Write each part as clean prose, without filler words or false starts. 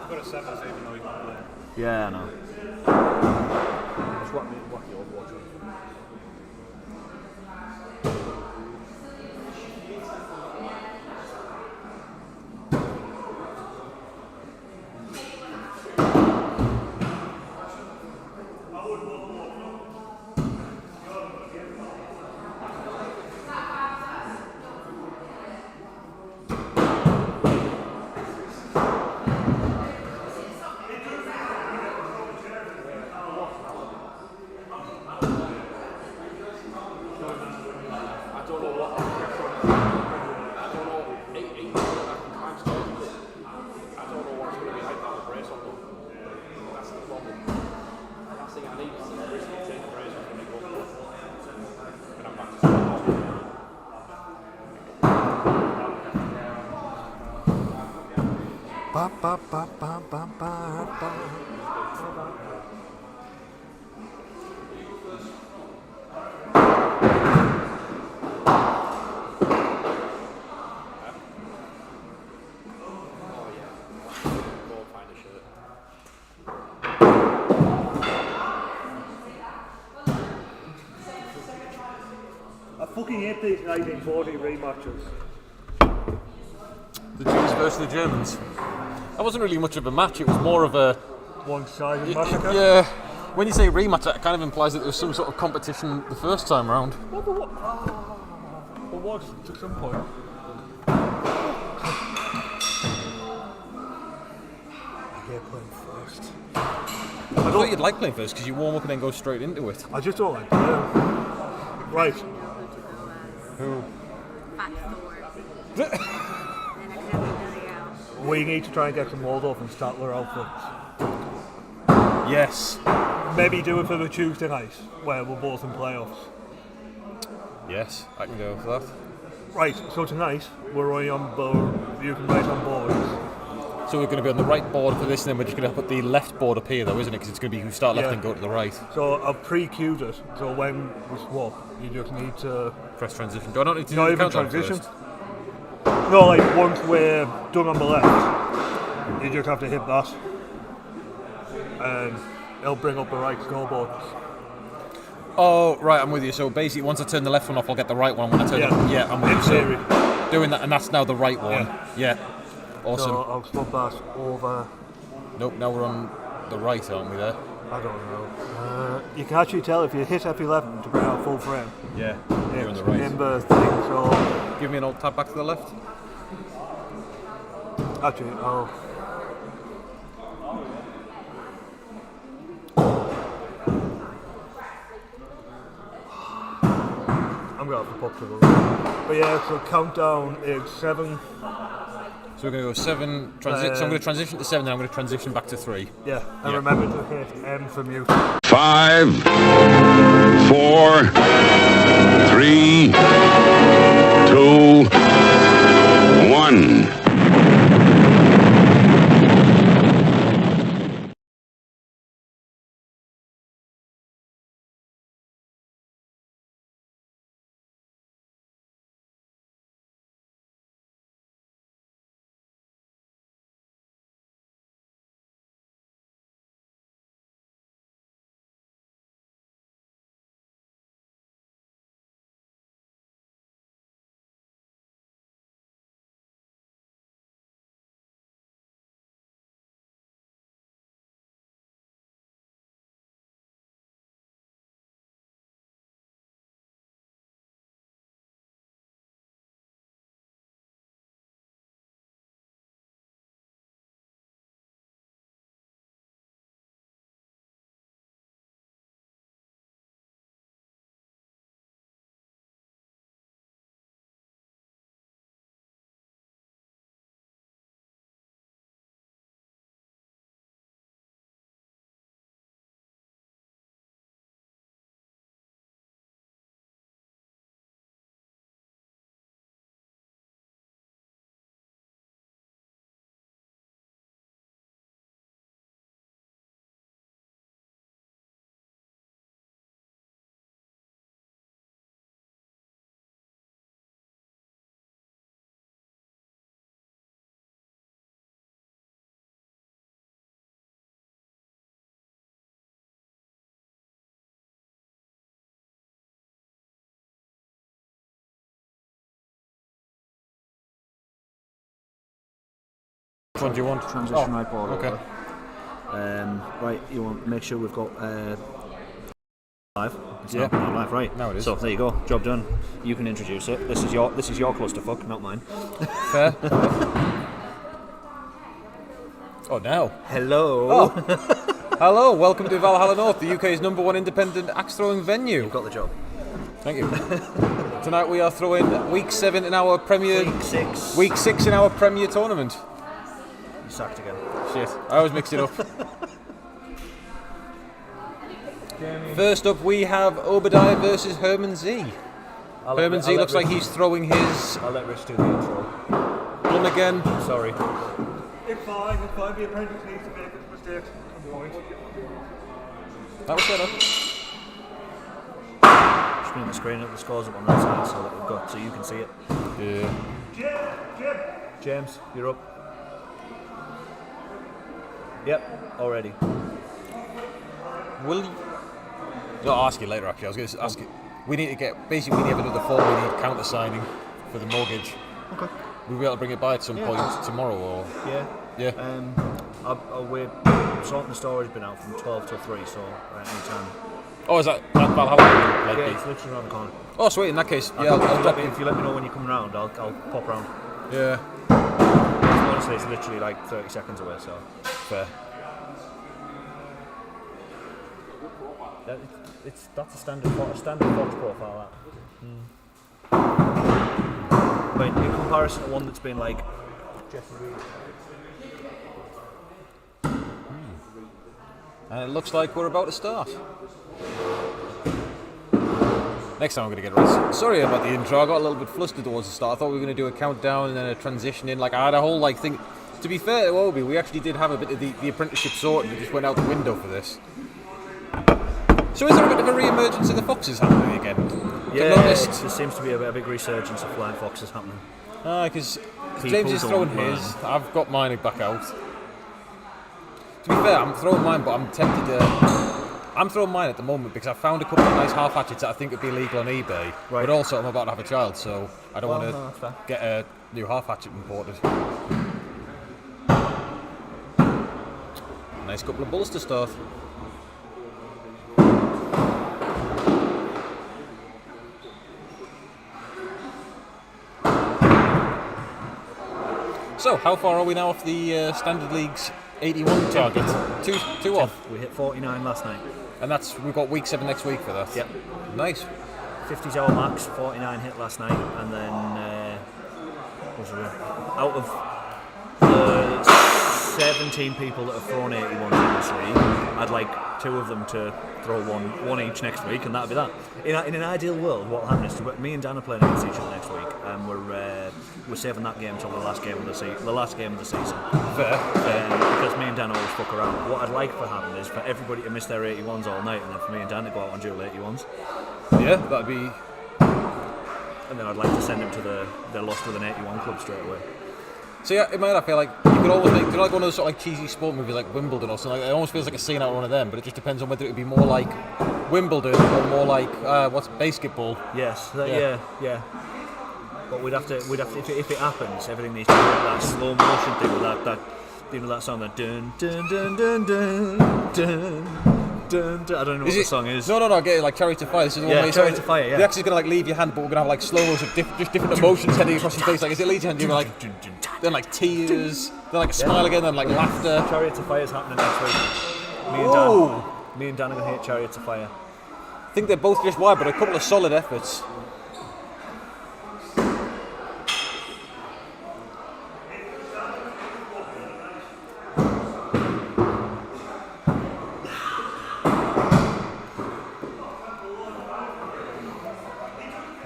got a 7 even though he's not playing. Yeah, I know. Just whack the Overwatch on. Ba, ba, ba, ba, ba, ba, ba. I fucking hate these 1940 rematches. The Jews versus the Germans. That wasn't really much of a match, it was more of a... One-sided massacre. Yeah. When you say rematch, it kind of implies that there was some sort of competition the first time round. Well, there was to some point. I hate playing first. I thought you'd like playing first because you warm up and then go straight into it. I just don't like playing. Right. Who? Fat Thor. We need to try and get some Waldorf and Statler outfits. Yes. Maybe do it for the Tuesday night, where we're both in playoffs. Yes, I can go for that. Right, so tonight, we're only on board, you can write on boards. So we're going to be on the right board for this, and then we're just going to put the left board up here, though, isn't it? Because it's going to be who start left and go to the right. So I've pre-queued it, so when we swap, you just need to... Press transition. Do I not need to do Not the even countdown transition. first? No, like once we're done on the left, you just have to hit that. And it'll bring up the right scoreboard. Oh, right, I'm with you. So basically, once I turn the left one off, I'll get the right one. When I turn I'm with you. theory. So doing that, and that's now the right one. Yeah. Awesome. So I'll swap that over. Nope, now we're on the right, aren't we there? I don't know. You can actually tell if you hit F11 to bring out full frame. Yeah, you're on the right. In the thing, so... Give me an old tab back to the left. Actually, I'm going to have to pop to the right. But yeah, so countdown is 7. So we're going to go 7, so I'm going to transition to 7, then I'm going to transition back to 3. Yeah, and remember to hit M for mute. 5, 4, 3, 2, 1. Which one do you want? Transition right board. Okay. Right, you want to make sure we've got live. It's Yeah. not live, right? Now it is. So there you go. Job done. You can introduce it. This is your clusterfuck, not mine. Fair. Oh, now. Hello. Hello, welcome to Valhalla North, the UK's #1 independent axe throwing venue. You've got the job. Thank you. Tonight we are throwing week 7 in our Premier. Week 6 in our Premier tournament. You sacked again. Shit, I always mix it up. First up, we have Obadiah versus Herman Z. Herman Z looks like he's throwing his I'll let Rich do the intro. gun again. Sorry. It's fine. The apprentice needs to make a mistake. That was set up. Just bring the screen up, the scores up on that side so that we've got, so you can see it. Yeah. James, you're up. Yep, already. Will you? I'll ask you later. Actually, I was going to ask you. We need to get basically. We need another form. We need counter signing for the mortgage. Okay. We'll be able to bring it by at some point tomorrow, or Yeah. yeah. We're sorting the storage bin out from 12 till 3, so any time. Oh, is that Valhalla? Like Yeah, it's literally around the corner. Oh, sweet. In that case, yeah, I'll drop If you let me know when you come round, I'll pop round. Yeah. Honestly, it's literally like 30 seconds away, so. Fair. That's a standard Fox profile, that. But in comparison to one that's been like Jeffrey Reed. And it looks like we're about to start. Next time I'm going to get it right. Sorry about the intro, I got a little bit flustered towards the start. I thought we were going to do a countdown and then a transition in. Like, I had a whole thing. To be fair to Obi, we actually did have a bit of the apprenticeship sorted. We just went out the window for this. So is there a bit of a re-emergence of the foxes happening again? Yeah, there there seems to be a big resurgence of flying foxes happening. Because James is throwing his, I've got mine back out. To be fair, I'm throwing mine, but I'm tempted to... I'm throwing mine at the moment because I found a couple of nice half hatchets that I think would be legal on eBay. Right. But also I'm about to have a child, so I don't want that's fair. to get a new half hatchet imported. Nice couple of bulls to start. So, how far are we now off the Standard League's 81 target? Two off. We hit 49 last night. And we've got week 7 next week for that. Yep. Nice. 50's our max, 49 hit last night, and then out of the 17 people that have thrown 81s in this league, I'd like 2 of them to throw one each next week, and that'd be that. In an ideal world, what will happen is me and Dan are playing against each other next week, and we're saving that game till the last game of the season. Fair. Because me and Dan always fuck around. What I'd like to happen is for everybody to miss their 81s all night, and then for me and Dan to go out on dual 81s. Yeah, that'd be... And then I'd like to send them to their lost with an 81 club straight away. So yeah, in my head I feel like you could always make, like one of those sort of like cheesy sport movies like Wimbledon or something. Like, it almost feels like a scene out of one of them, but it just depends on whether it would be more like Wimbledon or more like basketball. Yes, yeah. But we'd have to if it happens, everything needs to be like that slow motion thing with that you know that song, that dun dun dun dun dun dun dun. I don't know what the song is. No, I get it, like Chariot of Fire. This is the one where Chariot of Fire, yeah. The axe is gonna like leave your hand, but we're gonna have like slow motion, just different emotions heading across your face. Like as it leaves your hand, you're like, then like tears, then like a smile again, then like laughter. Chariots of Fire is happening next week. Me and Dan are gonna hit Chariots of Fire. I think they're both just wide, but a couple of solid efforts.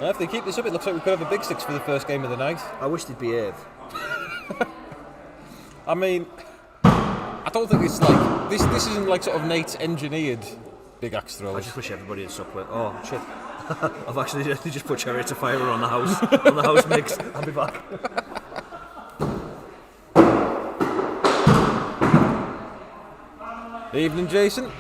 If they keep this up, it looks like we could have a big six for the first game of the night. I wish they'd behave. I mean, I don't think it's like this isn't like sort of Nate's engineered big axe throws. I just wish everybody had stuck with. Oh shit! I've actually just put Chariots of Fire on the house mix. I'll be back. Evening, Jason.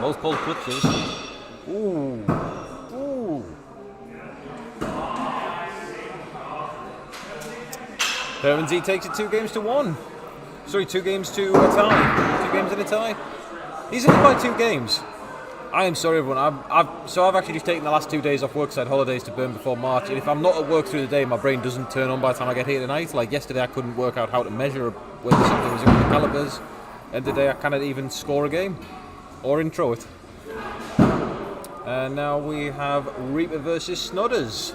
Both pulled clutches. Ooh. Herman-Z takes it 2-1. Sorry, 2 games to a tie. 2 games and a tie. He's only by 2 games. I am sorry, everyone. I've actually just taken the last 2 days off work, so I had holidays to burn before March. And if I'm not at work through the day, my brain doesn't turn on by the time I get here tonight. Like yesterday, I couldn't work out how to measure whether something was in the calipers. And today, I cannot even score a game or intro it. And now we have Reaper versus Snodders.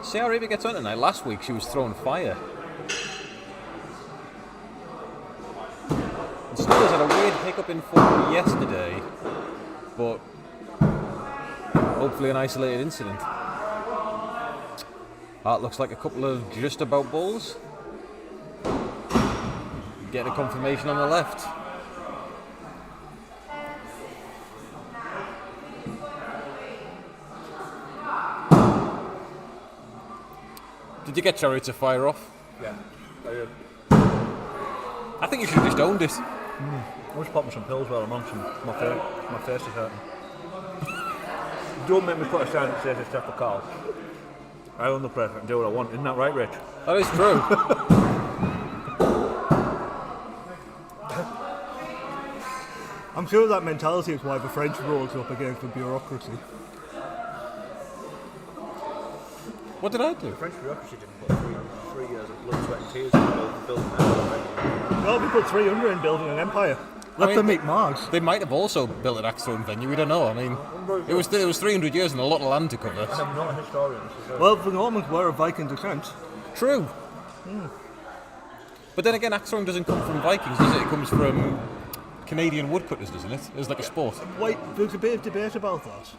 See how Reaper gets on tonight. Last week she was throwing fire. And Snodders had a weird hiccup in form yesterday, but hopefully an isolated incident. That looks like a couple of just about balls. Get a confirmation on the left. Did you get Cherry to fire off? Yeah, I did. I think you should have just owned it. I was popping some pills while I'm on some. My face is hurting. Don't make me put a sign that says it's Chef Carl. I own the press and do what I want. Isn't that right, Rich? That is true. I'm sure that mentality is why the French rose up against the bureaucracy. What did I do? The French bureaucracy didn't put 3 years of blood, sweat and tears into building an empire. No, we put 300 in building an empire. Let them meet Mars. They might have also built an axe throwing venue. We don't know. I mean, it was 300 years and a lot of land to cover. I'm not a historian. Well, the Normans were of Viking descent. True. But then again, axe throwing doesn't come from Vikings, does it? It comes from Canadian woodcutters, doesn't it? It's like a sport. Wait, there's a bit of debate about that.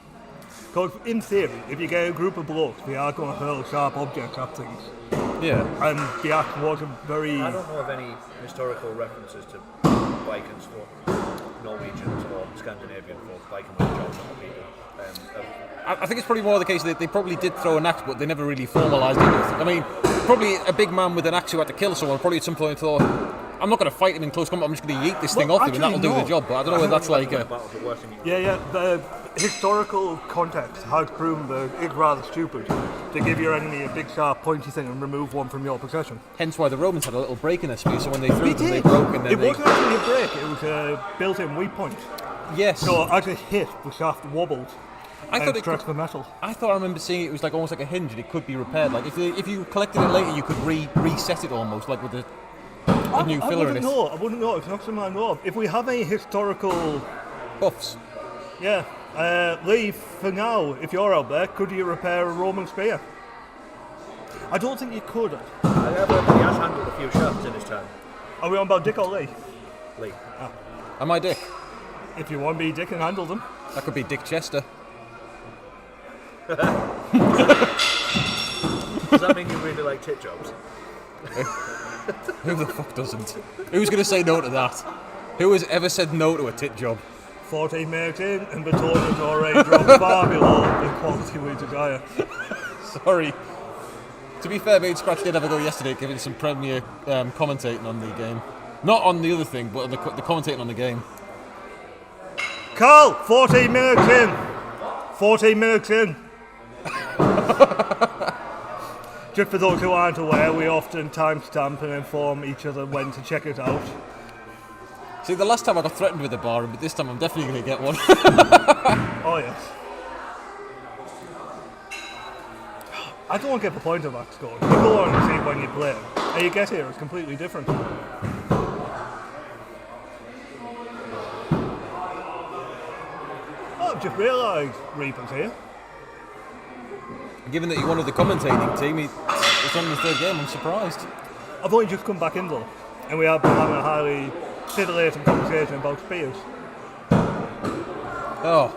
Because in theory, if you get a group of blokes, they are going to hurl sharp objects at things. Yeah. And the axe was a very... I don't know of any historical references to Vikings for Norwegians or Scandinavian for Viking jobs on people. I think it's probably more the case that they probably did throw an axe, but they never really formalised it. I mean, probably a big man with an axe who had to kill someone probably at some point thought, I'm not going to fight him in close combat, I'm just going to yeet this thing off him and that'll do the job. But I don't know whether that's like a... Yeah, the historical context has proven that it's rather stupid to give your enemy a big sharp pointy thing and remove one from your possession. Hence why the Romans had a little break in their spear, so when they threw them, they did. broke and then It wasn't actually a break, it was a built-in weak point. Yes. So as it hit, the shaft wobbled. I thought it stretched the metal. I thought I remember seeing it was like almost like a hinge and it could be repaired. Like if you collected it later, you could reset it almost, like with a new filler in it. I wouldn't know. It's not something I know of. If we have any historical Buffs. Yeah. Lee, for now, if you're out there, could you repair a Roman spear? I don't think you could. I have heard that he has handled a few shafts in his time. Are we on about Dick or Lee? Lee. Am I Dick? If you want to be Dick and handle them. That could be Dick Chester. Does that mean you really like tit jobs? Who the fuck doesn't? Who's going to say no to that? Who has ever said no to a tit job? 14 minutes in, and the total's already dropped far below the quality we desire. Sorry. To be fair, Main Scratch did have a go yesterday, giving some Premier commentating on the game. Not on the other thing, but on the commentating on the game. Carl, 14 minutes in. 14 minutes in. Just for those who aren't aware, we often timestamp and inform each other when to check it out. See, the last time I got threatened with a bar, but this time I'm definitely going to get one. Oh, yes. I don't want to get the point of that score. You go on and see when you play. And you get here, it's completely different. Oh, I've just realised Reaper's here. Given that you're one of the commentating team, it's on the third game, I'm surprised. I've only just come back in though, and we have been having a highly titillating conversation about spears. Oh.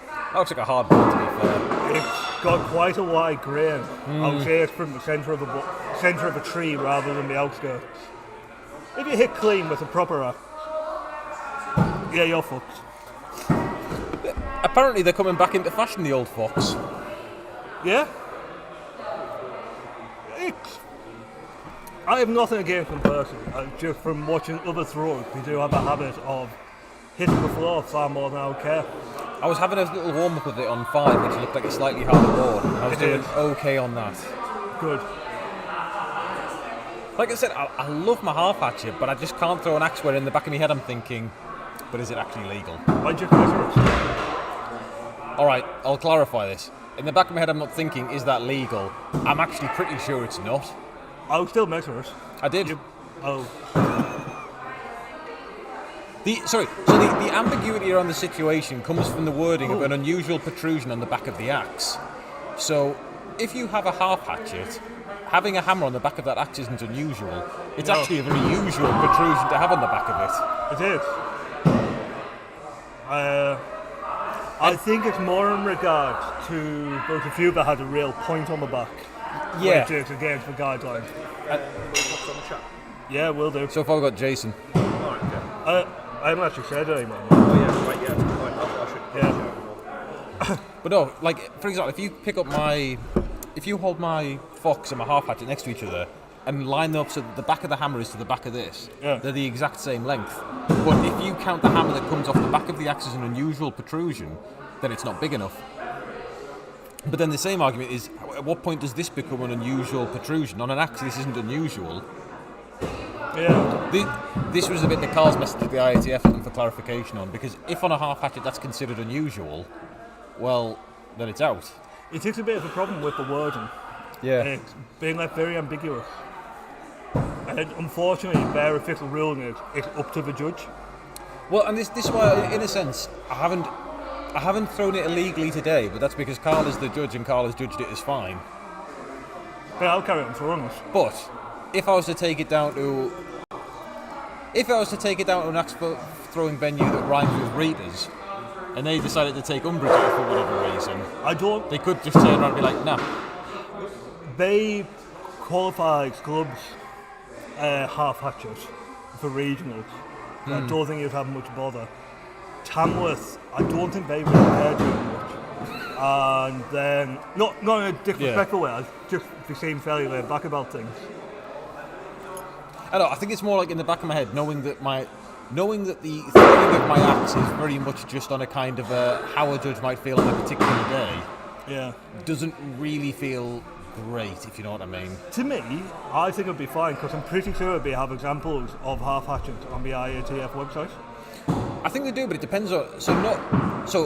That looks like a hard ball, to be fair. It's got quite a wide grain. I would say it's from the centre of a tree rather than the outskirts. If you hit clean with a proper axe, yeah, you're fucked. Apparently they're coming back into fashion, the old fox. Yeah? I have nothing against them personally. Just from watching other throwers, they do have a habit of hitting the floor far more than I would care. I was having a little warm-up with it on 5, which looked like a slightly harder board. I was doing okay on that. Good. Like I said, I love my half hatchet, but I just can't throw an axe where in the back of my head I'm thinking, but is it actually legal? Why'd you measure it? Alright, I'll clarify this. In the back of my head I'm not thinking, is that legal? I'm actually pretty sure it's not. I'll still measure it. I did. Oh. The ambiguity around the situation comes from the wording of an unusual protrusion on the back of the axe. So, if you have a half hatchet, having a hammer on the back of that axe isn't unusual. It's actually a very usual protrusion to have on the back of it. It is. I think it's more in regard to both a few that had a real point on the back. Yeah. Which is against the guidelines. Yeah, will do. So far we've got Jason. I haven't actually said it anymore. Oh yeah, right, yeah. Right, Yeah. But no, like, for example, if you hold my fox and my half hatchet next to each other and line them up so that the back of the hammer is to the back of this, they're the exact same length. But if you count the hammer that comes off the back of the axe as an unusual protrusion, then it's not big enough. But then the same argument is, at what point does this become an unusual protrusion? On an axe, this isn't unusual. Yeah. This was a bit that Carl's message to the IATF looking for clarification on, because if on a half hatchet that's considered unusual, well, then it's out. It is a bit of a problem with the wording. Yeah. It's being left very ambiguous. And unfortunately, their official ruling is it's up to the judge. Well, and this is why, in a sense, I haven't thrown it illegally today, but that's because Carl is the judge and Carl has judged it as fine. But I'll carry on throwing it. But if I was to take it down to an axe throwing venue that rhymes with readers, and they decided to take umbrage at it for whatever reason, they could just turn around and be like, nah. They qualified clubs half hatchet for regionals. I don't think you'd have much bother. Tamworth, I don't think they really care too much. And then, not in a disrespectful way, they seem fairly laid back about things. I think it's more like in the back of my head, knowing that the throwing of my axe is very much just on a kind of how a judge might feel on a particular day. Yeah. Doesn't really feel great, if you know what I mean. To me, I think it'd be fine because I'm pretty sure they have examples of half hatchet on the IATF website. I think they do, but it depends on.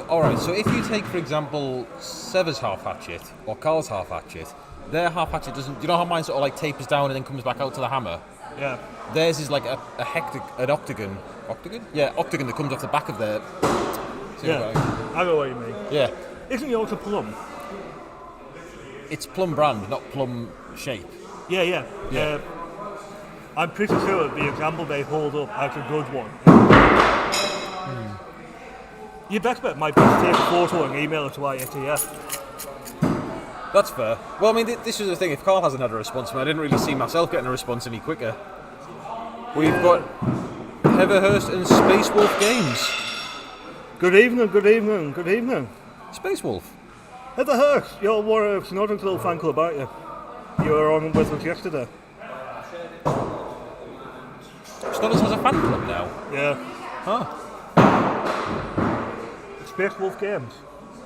Alright, so if you take, for example, Sever's half hatchet or Carl's half hatchet, their half hatchet doesn't. You know how mine sort of like tapers down and then comes back out to the hammer? Yeah. Theirs is like an octagon. Octagon? Yeah, octagon that comes off the back of their. Yeah. I know what you mean. Yeah. Isn't yours a plum? It's plum brand, not plum shape. Yeah. Yeah. I'm pretty sure the example they hold up is a good one. Your best bet might be to take a photo and email it to IATF. That's fair. Well, I mean, this was the thing. If Carl hasn't had a response, I didn't really see myself getting a response any quicker. We've got Heatherhurst and Space Wolf Games. Good evening. Space Wolf? Heatherhurst, you're one of Snodden's little fan club, aren't you? You were on with us yesterday. Snodden's has a fan club now? Yeah. Huh. Space Wolf Games.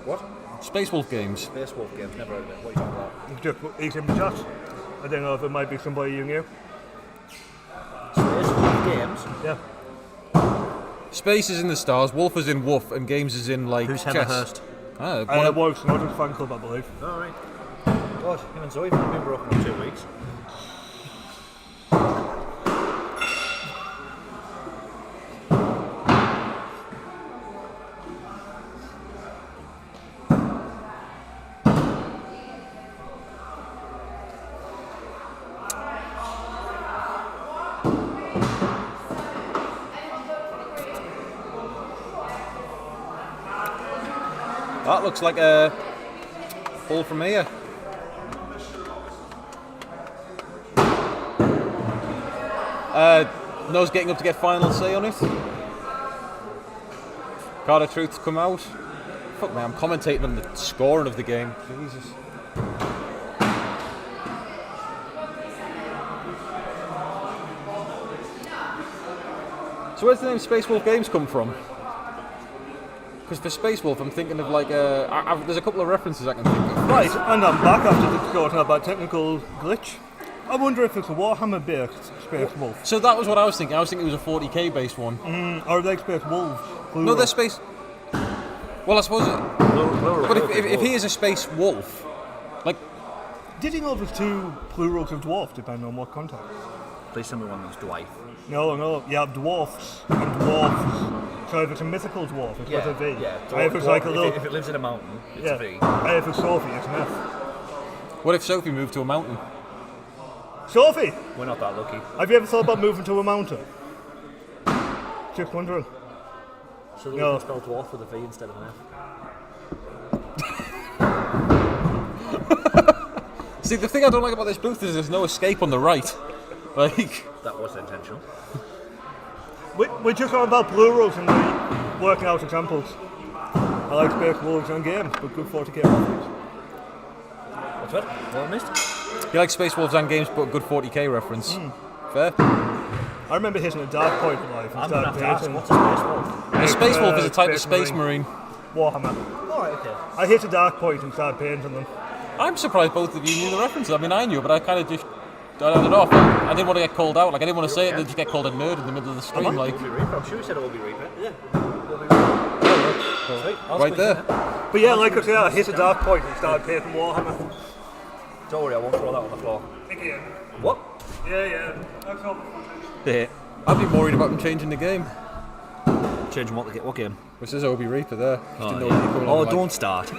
What? Space Wolf Games. Space Wolf Games, never heard of it. What are you talking about? He's in the chat. I don't know if it might be somebody you knew. Space Wolf Games? Yeah. Space is in the stars, Wolf is in Woof, and Games is in, like, Who's chess. Heatherhurst? It was Snodden's fan club, I believe. Alright. God, him and Zoe have been broken in 2 weeks. That looks like a ball from here. No's getting up to get final say on it. Card of Truth's come out. Fuck me, I'm commentating on the scoring of the game. Jesus. So where's the name Space Wolf Games come from? Because for Space Wolf, I'm thinking of like there's a couple of references I can think of. Right, and I'm back after discussing about technical glitch. I wonder if it's a Warhammer-based Space Wolf. So that was what I was thinking. I was thinking it was a 40k based one. Or are they Space Wolves? No, they're Space. Well, I suppose. But if he is a Space Wolf, like. Did he know there's two plurals of dwarf, depending on what context? Please tell me one was Dwight. No, you have dwarfs and dwarfs. So if it's a mythical dwarf, it's with a V. Yeah, If it's like a little, if it lives in a mountain, it's a V. And if it's Sophie, it's an F. What if Sophie moved to a mountain? Sophie, We're not that lucky. have you ever thought about moving to a mountain? Just wondering. So that No. we can spell dwarf with a V instead of an F. See, the thing I don't like about this booth is there's no escape on the right. Like. That was intentional. We're just on about plurals and we're working out examples. I like Space Wolves on games, but good 40k reference. What's that? What I missed? You like Space Wolves and games, but good 40k reference. Fair. I remember hitting a dark point in life and I'm going to started have to ask, painting. what's a Space Wolf? A Space Wolf is a type of Space Space Marine. Warhammer. Alright, okay. I hit a dark point and started painting them. I'm surprised both of you knew the references. I mean, I knew, but I kind of just. I don't know. I didn't want to get called out. Like, I didn't want to say it, then just get called a nerd in the middle of the stream. Like, Will be Reaper. I'm sure you said it will be Reaper. Yeah. Will be Reaper. Sweet. I'll right squeeze there. in it. But yeah, like I said, I hit a dark point and started painting Warhammer. Don't worry, I won't throw that on the floor. Again. What? Yeah. That's all. Yeah. I'd be worried about them changing the game. Changing what game? Which says Obi Reaper there. Just didn't know yeah. what you were coming on, like. Don't start.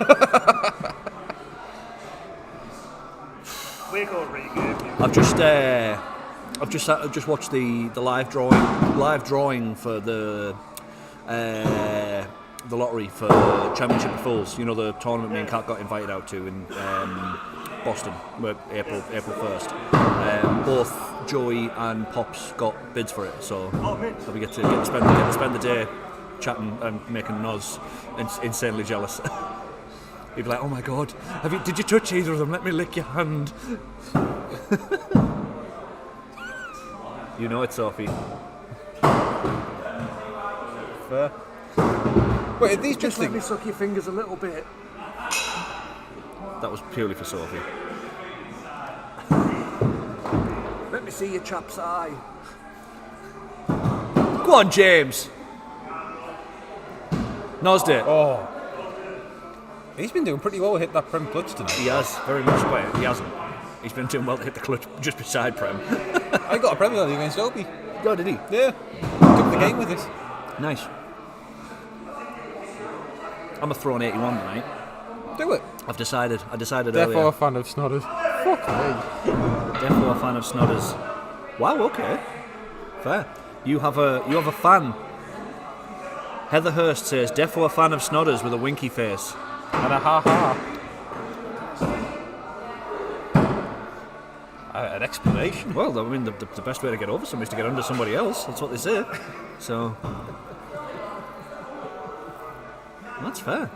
We go regame. I've just watched the live drawing for the lottery for Championship of Fools. You know, the tournament me and Kat got invited out to in Boston, April 1st. Both Joey and Pops got bids for it, so we get to spend the day chatting and making Noz insanely jealous. He'd be like, "Oh my God, did you touch either of them? Let me lick your hand." You know it, Sophie. Fair. Wait, are these just Let me things? suck your fingers a little bit. That was purely for Sophie. Let me see your chap's eye. Go on, James. Nosed it. Oh. He's been doing pretty well to hit that Prem clutch tonight. He has, very much, but he hasn't. He's been doing well to hit the clutch just beside Prem. I got a Premier League against Obi. Oh, did he? Yeah. Took the game with it. Nice. I'm a throwing 81 tonight. Do it. I decided Therefore, earlier. a fan of Snodders. Fuck me. Therefore, a fan of Snodders. Wow, okay. Fair. You have a fan. Heather Hurst says, "Defo a fan of Snodders with a winky face." And a ha-ha. An explanation. Well, I mean, the best way to get over somebody is to get under somebody else. That's what they say. So, that's fair.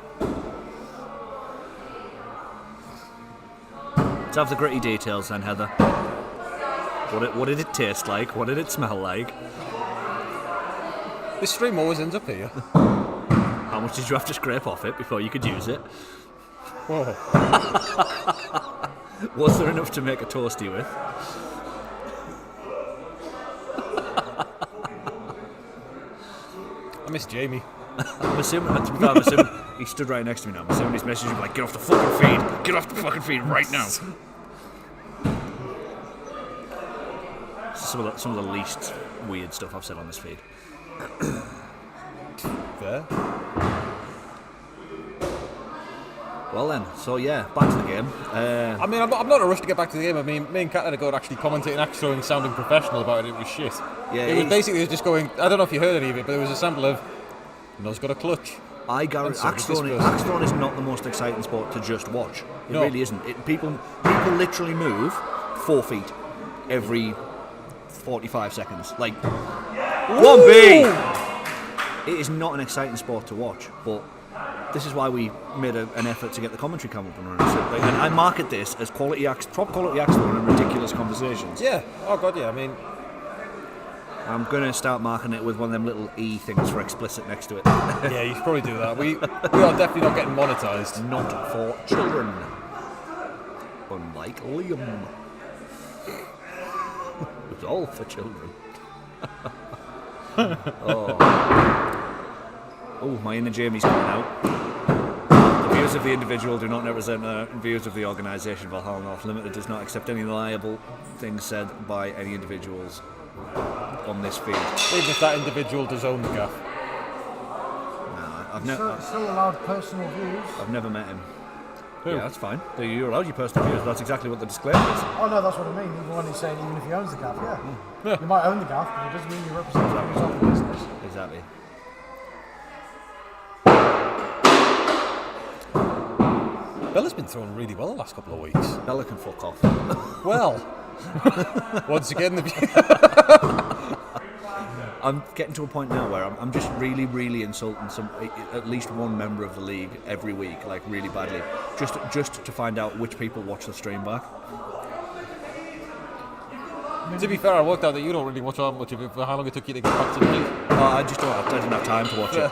Let's have the gritty details then, Heather. What did it taste like? What did it smell like? This stream always ends up here. How much did you have to scrape off it before you could use it? Whoa. Was there enough to make a toasty with? I miss Jamie. I'm assuming he stood right next to me now. I'm assuming he's messaging me like, "Get off the fucking feed! Get off the fucking feed right now!" Some of the least weird stuff I've said on this feed. Fair. Well then, so yeah, back to the game. I mean, I'm not in a rush to get back to the game. I mean, me and Kat had a go at actually commentating, actually sounding professional about it. It was shit. Yeah, it was basically just going. I don't know if you heard any of it, but there was a sample of. No's got a clutch. I guarantee axe throwing is not the most exciting sport to just watch. It really isn't. People literally move 4 feet every 45 seconds. Like, one B. It is not an exciting sport to watch, but this is why we made an effort to get the commentary come up and running. So, and I market this as top quality axe throwing and ridiculous conversations. Yeah. Oh god, yeah. I mean, I'm going to start marking it with one of them little E things for explicit next to it. yeah, you should probably do that. We are definitely not getting monetized. Not for children. Unlike Liam. It's all for children. Oh, my inner Jamie's coming out. The views of the individual do not represent the views of the organisation. Valhalla North Limited does not accept any liable things said by any individuals on this feed. Even if that individual does own the gaff. No, I've never. Still allowed personal views. I've never met him. Who? Yeah, that's fine. You're allowed your personal views. That's exactly what the disclaimer is. Oh no, that's what I mean. Even when he's saying even if he owns the gaff, yeah. You might own the gaff, but it doesn't mean you represent the views of the business. Exactly. Bella's been throwing really well the last couple of weeks. Bella can fuck off. Well, once again, I'm getting to a point now where I'm just really, really insulting at least one member of the league every week, like really badly, just to find out which people watch the stream back. To be fair, I worked out that you don't really watch that much of it for how long it took you to get back to the league. I just didn't have time to watch it.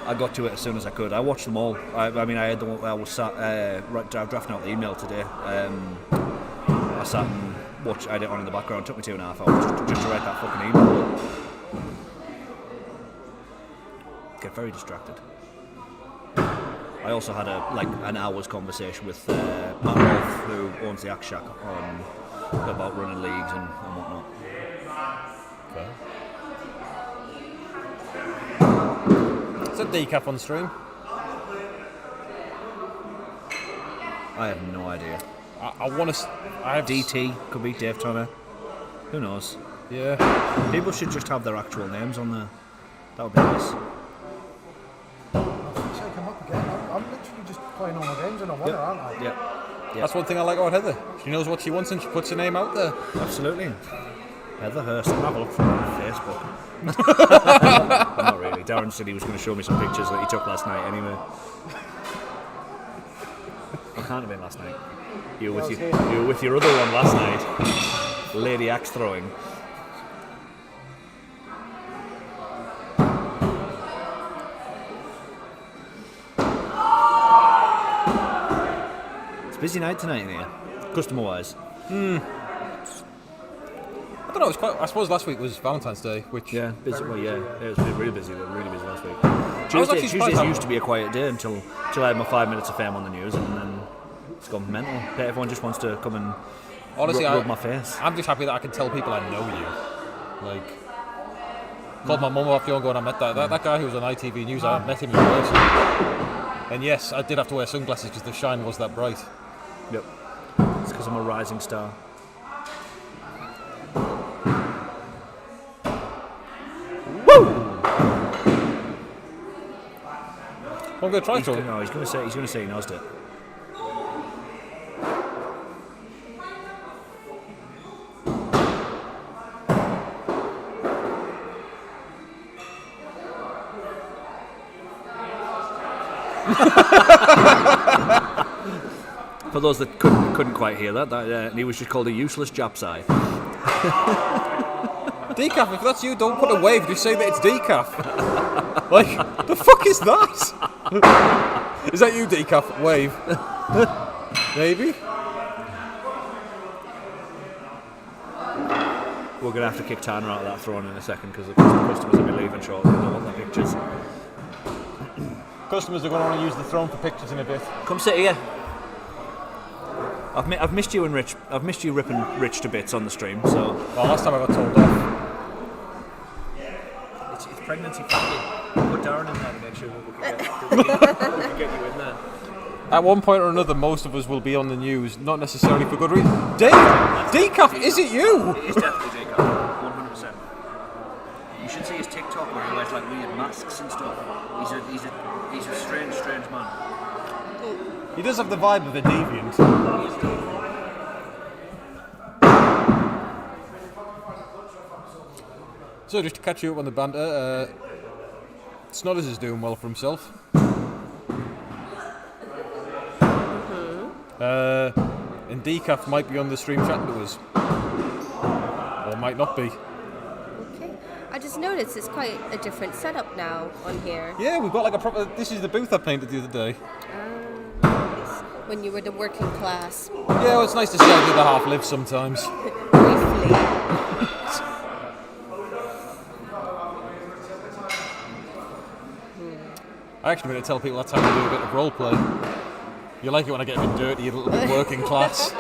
I got to it as soon as I could. I watched them all. I was sat drafting out the email today. I sat and watched. I had it on in the background. It took me 2.5 hours just to write that fucking email. Get very distracted. I also had an hour's conversation with Matt Rolfe, who owns the Axe Shack, about running leagues and whatnot. Okay. Is that decaf on stream? I have no idea. I want to. DT could be Dave Turner. Who knows? Yeah. People should just have their actual names on there. That would be nice. Take him up again. I'm literally just playing all my games and I want her, aren't I? Yep. That's one thing I like about Heather. She knows what she wants and she puts her name out there. Absolutely. Heather Hurst. I'll have a look for her on Facebook. Not really. Darren said he was going to show me some pictures that he took last night anyway. I can't have been last night. You were with your other one last night. Lady axe throwing. It's a busy night tonight in here, customer wise. I don't know. It was quite. I suppose last week was Valentine's Day, which Yeah, busy. Well, yeah, it was really busy. Really busy last week. actually Tuesdays surprised used to be a quiet day until I had my 5 minutes of fame on the news, and then it's gone mental. Everyone just wants to come and honestly, rub my face. I'm just happy that I can tell people I know you. Like, called my mum off the going. I met that guy who was on ITV News. I met him in person. And yes, I did have to wear sunglasses because the shine was that bright. Yep. It's because I'm a rising star. I'm going to try to. No, he's going to say he knows it. For those that couldn't quite hear that he was just called a useless Japsai. Decaf, if that's you, don't put a wave, just say that it's decaf. Like, the fuck is that? Is that you, decaf? Wave. Maybe? We're going to have to kick Tanner out of that throne in a second because the customers will be leaving shortly. They don't want their pictures. Customers are going to want to use the throne for pictures in a bit. Come sit here. I've missed you and Rich. I've missed you ripping Rich to bits on the stream. So. Well, last time I got told off. It's pregnancy friendly. Put Darren in there to make sure we can get you in there. At one point or another, most of us will be on the news, not necessarily for good reason. Decaf, is it you? It is definitely Decaf, 100%. You should see his TikTok where he lets wears like weird masks and stuff. He's a strange man. He does have the vibe of a deviant. So just to catch you up on the banter, Snodders is doing well for himself. And Decaf might be on the stream chatting to us. Or might not be. Okay. I just noticed it's quite a different setup now on here. Yeah, we've got like a proper... This is the booth I painted the other day. Nice. When you were the working class. Yeah, well, it's nice to see how the other half lives sometimes. Briefly. I actually going to tell people that's how we do a bit of roleplay. You like it when I get a bit dirty, a little bit working class.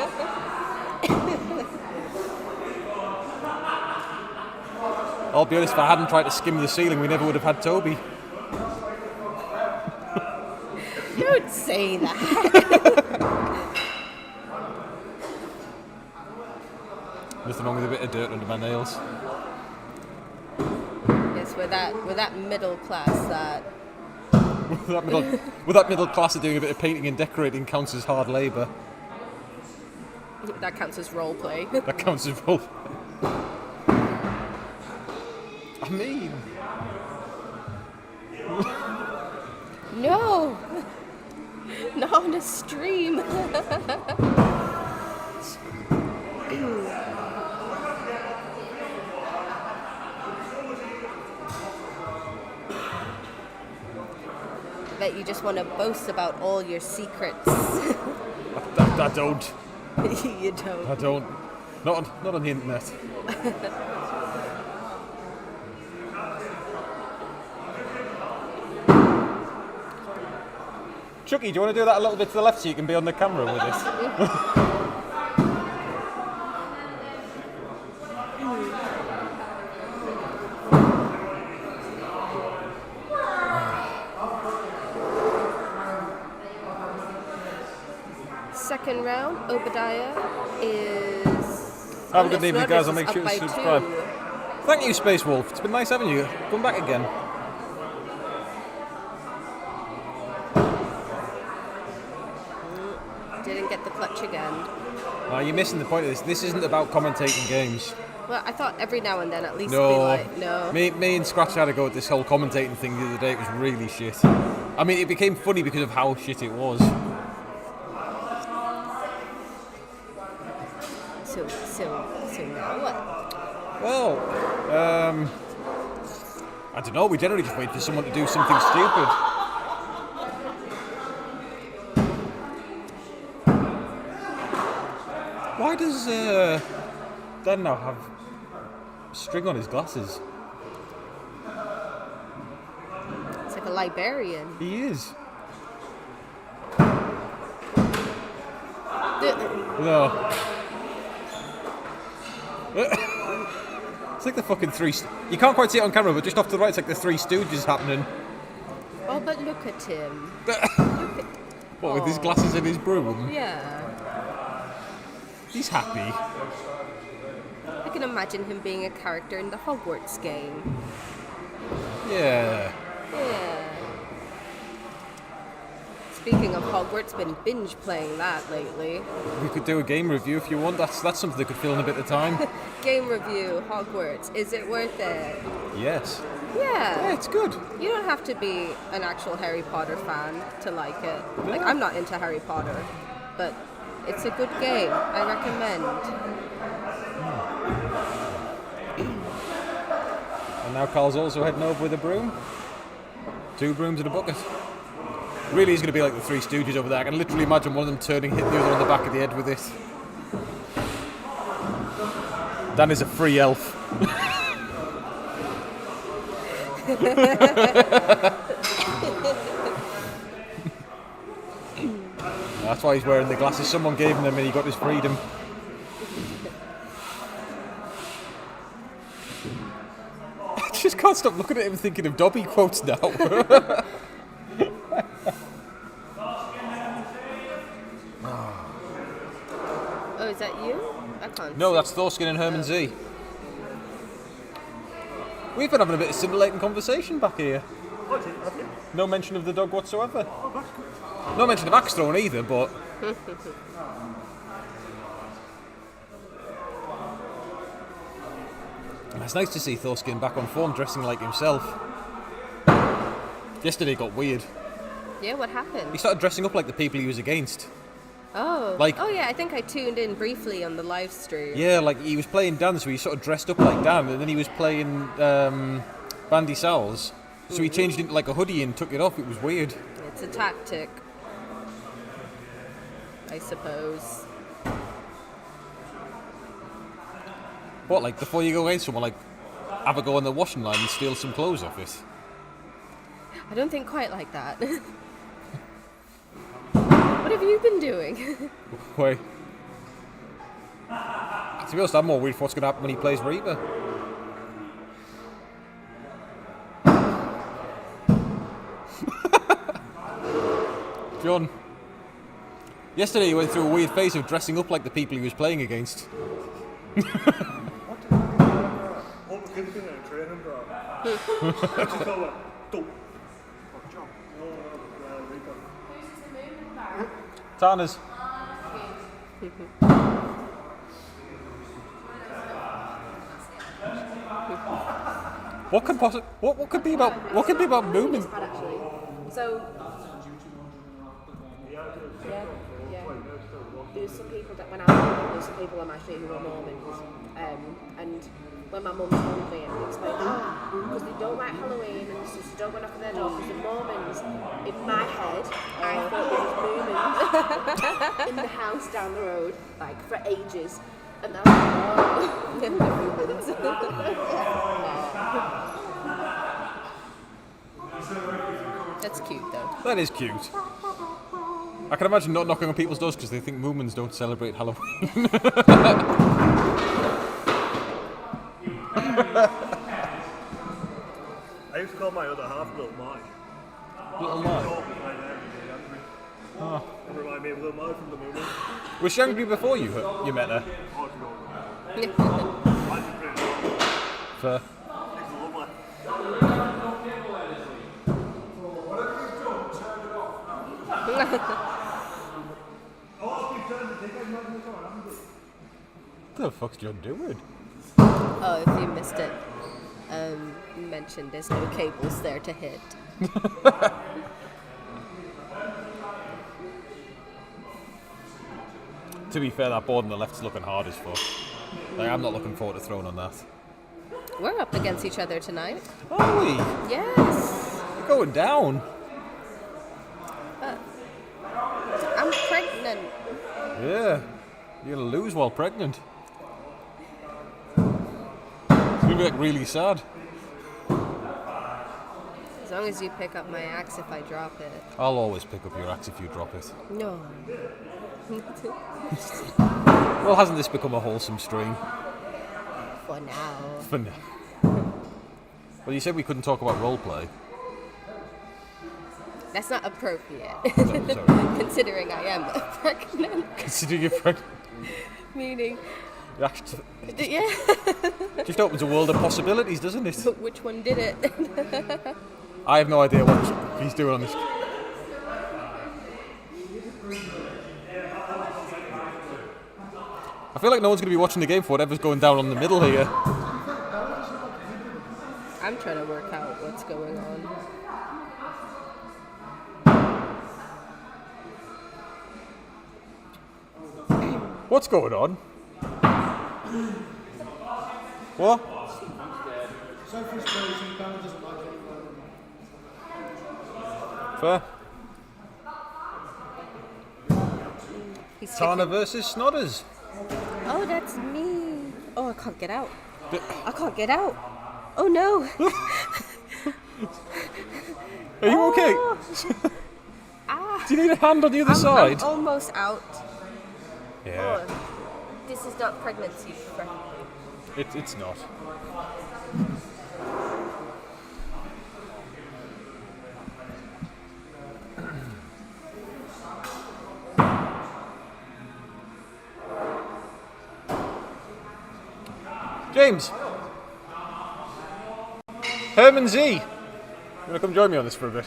I'll be honest, if I hadn't tried to skim the ceiling, we never would have had Toby. Don't say that. Nothing wrong with a bit of dirt under my nails. Yes, with that middle class that. With that middle class of doing a bit of painting and decorating counts as hard labour. That counts as role play. That counts as role. I mean... No! Not on a stream! Bet you just want to boast about all your secrets. I don't. You don't. I don't. Not on the internet. Chucky, do you want to do that a little bit to the left so you can be on the camera with it? Second round, Obadiah is. Have a good evening, guys. I'll make sure to by subscribe. 2. Thank you, Space Wolf. It's been nice having you. Come back again. Didn't get the clutch again. You're missing the point of this. This isn't about commentating games. Well, I thought every now and then at least No. be like, no. Me and Scratch had a go at this whole commentating thing the other day. It was really shit. I mean, it became funny because of how shit it was. So now what? Well, I don't know. We generally just wait for someone to do something stupid. Why does Dan now have string on his glasses? It's like a librarian. He is. No. It's like the fucking three... You can't quite see it on camera, but just off to the right, it's like the Three Stooges happening. Oh, but look at him. What, with his glasses and his broom? Yeah. He's happy. I can imagine him being a character in the Hogwarts game. Yeah. Yeah. Speaking of Hogwarts, been binge playing that lately. We could do a game review if you want. That's something that could fill in a bit of time. Game review, Hogwarts. Is it worth it? Yes. Yeah. Yeah, it's good. You don't have to be an actual Harry Potter fan to like it. Like, I'm not into Harry Potter, but it's a good game. I recommend. And now Carl's also heading over with a broom. 2 brooms and a bucket. Really is going to be like the Three Stooges over there. I can literally imagine one of them turning, hitting the other on the back of the head with it. Dan is a free elf. That's why he's wearing the glasses. Someone gave him them and he got his freedom. I just can't stop looking at him thinking of Dobby quotes now. Oh, is that you? I can't No, see. that's Thorskin and Herman Z. We've been having a bit of scintillating conversation back here. What's it? Have you? No mention of the dog whatsoever. Oh, that's good. No mention of axe throwing either, but... And it's nice to see Thorskin back on form, dressing like himself. Yesterday got weird. Yeah, what He happened? started dressing up like the people he was against. Oh. Like- Oh yeah, I think I tuned in briefly on the live stream. Yeah, like he was playing Dan, so he sort of dressed up like Dan, and then he was playing Bandy Sal's, so he changed into like a hoodie and took it off. It was weird. It's a tactic, I suppose. What, like before you go against someone, like have a go on the washing line and steal some clothes off it? I don't think quite like that. What have you been doing? Wait. To be honest, I'm more worried for what's going to happen when he plays Reaper. John. Yesterday he went through a weird phase of dressing up like the people he was playing against. What was good in a training, bro? Let's just go dope. Tanners. What could be about movement? Actually, so there's some people that when I was young, there's some people on my street who are Mormons, and when my mum told me and explained, because they don't like Halloween and so they don't go knock on their door because they're Mormons. In my head, I thought there was Mormons in the house down the road, like for ages, and I was like, Mormons. That's cute though. That is cute. I can imagine not knocking on people's doors because they think Moomins don't celebrate Halloween. I used to call my other half Little Mike. Little Mike. Oh. Remind me of Little Mike from the movie. Was she angry before you met her? Fair. What the fuck's John doing? Oh, if you missed it, mentioned there's no cables there to hit. To be fair, that board on the left's looking hard as fuck. Like, I'm not looking forward to throwing on that. We're up against each other tonight. Are we? Yes. We're going down. I'm pregnant. Yeah. You're gonna lose while pregnant. It's gonna be like really sad. As long as you pick up my axe if I drop it. I'll always pick up your axe if you drop it. No. Well, hasn't this become a wholesome stream? For now. For now. Well, you said we couldn't talk about roleplay. That's not appropriate. Sorry. Considering I am pregnant. Considering you're pregnant. Meaning. Actually, Yeah. just opens a world of possibilities, doesn't it? But which one did it? I have no idea what he's doing on this. I feel like no one's going to be watching the game for whatever's going down on the middle here. I'm trying to work out what's going on. What's going on? What? Sophie's crazy, Bella doesn't like it. Fair. He's Tana taking- versus Snodders. Oh, that's me. Oh, I can't get out. I can't get out. Oh no. Are you okay? Ah. Do you need a hand on the other side? I'm almost out. Yeah. Oh, this is not pregnancy friendly. It's not. James. Herman Z. You want to come join me on this for a bit?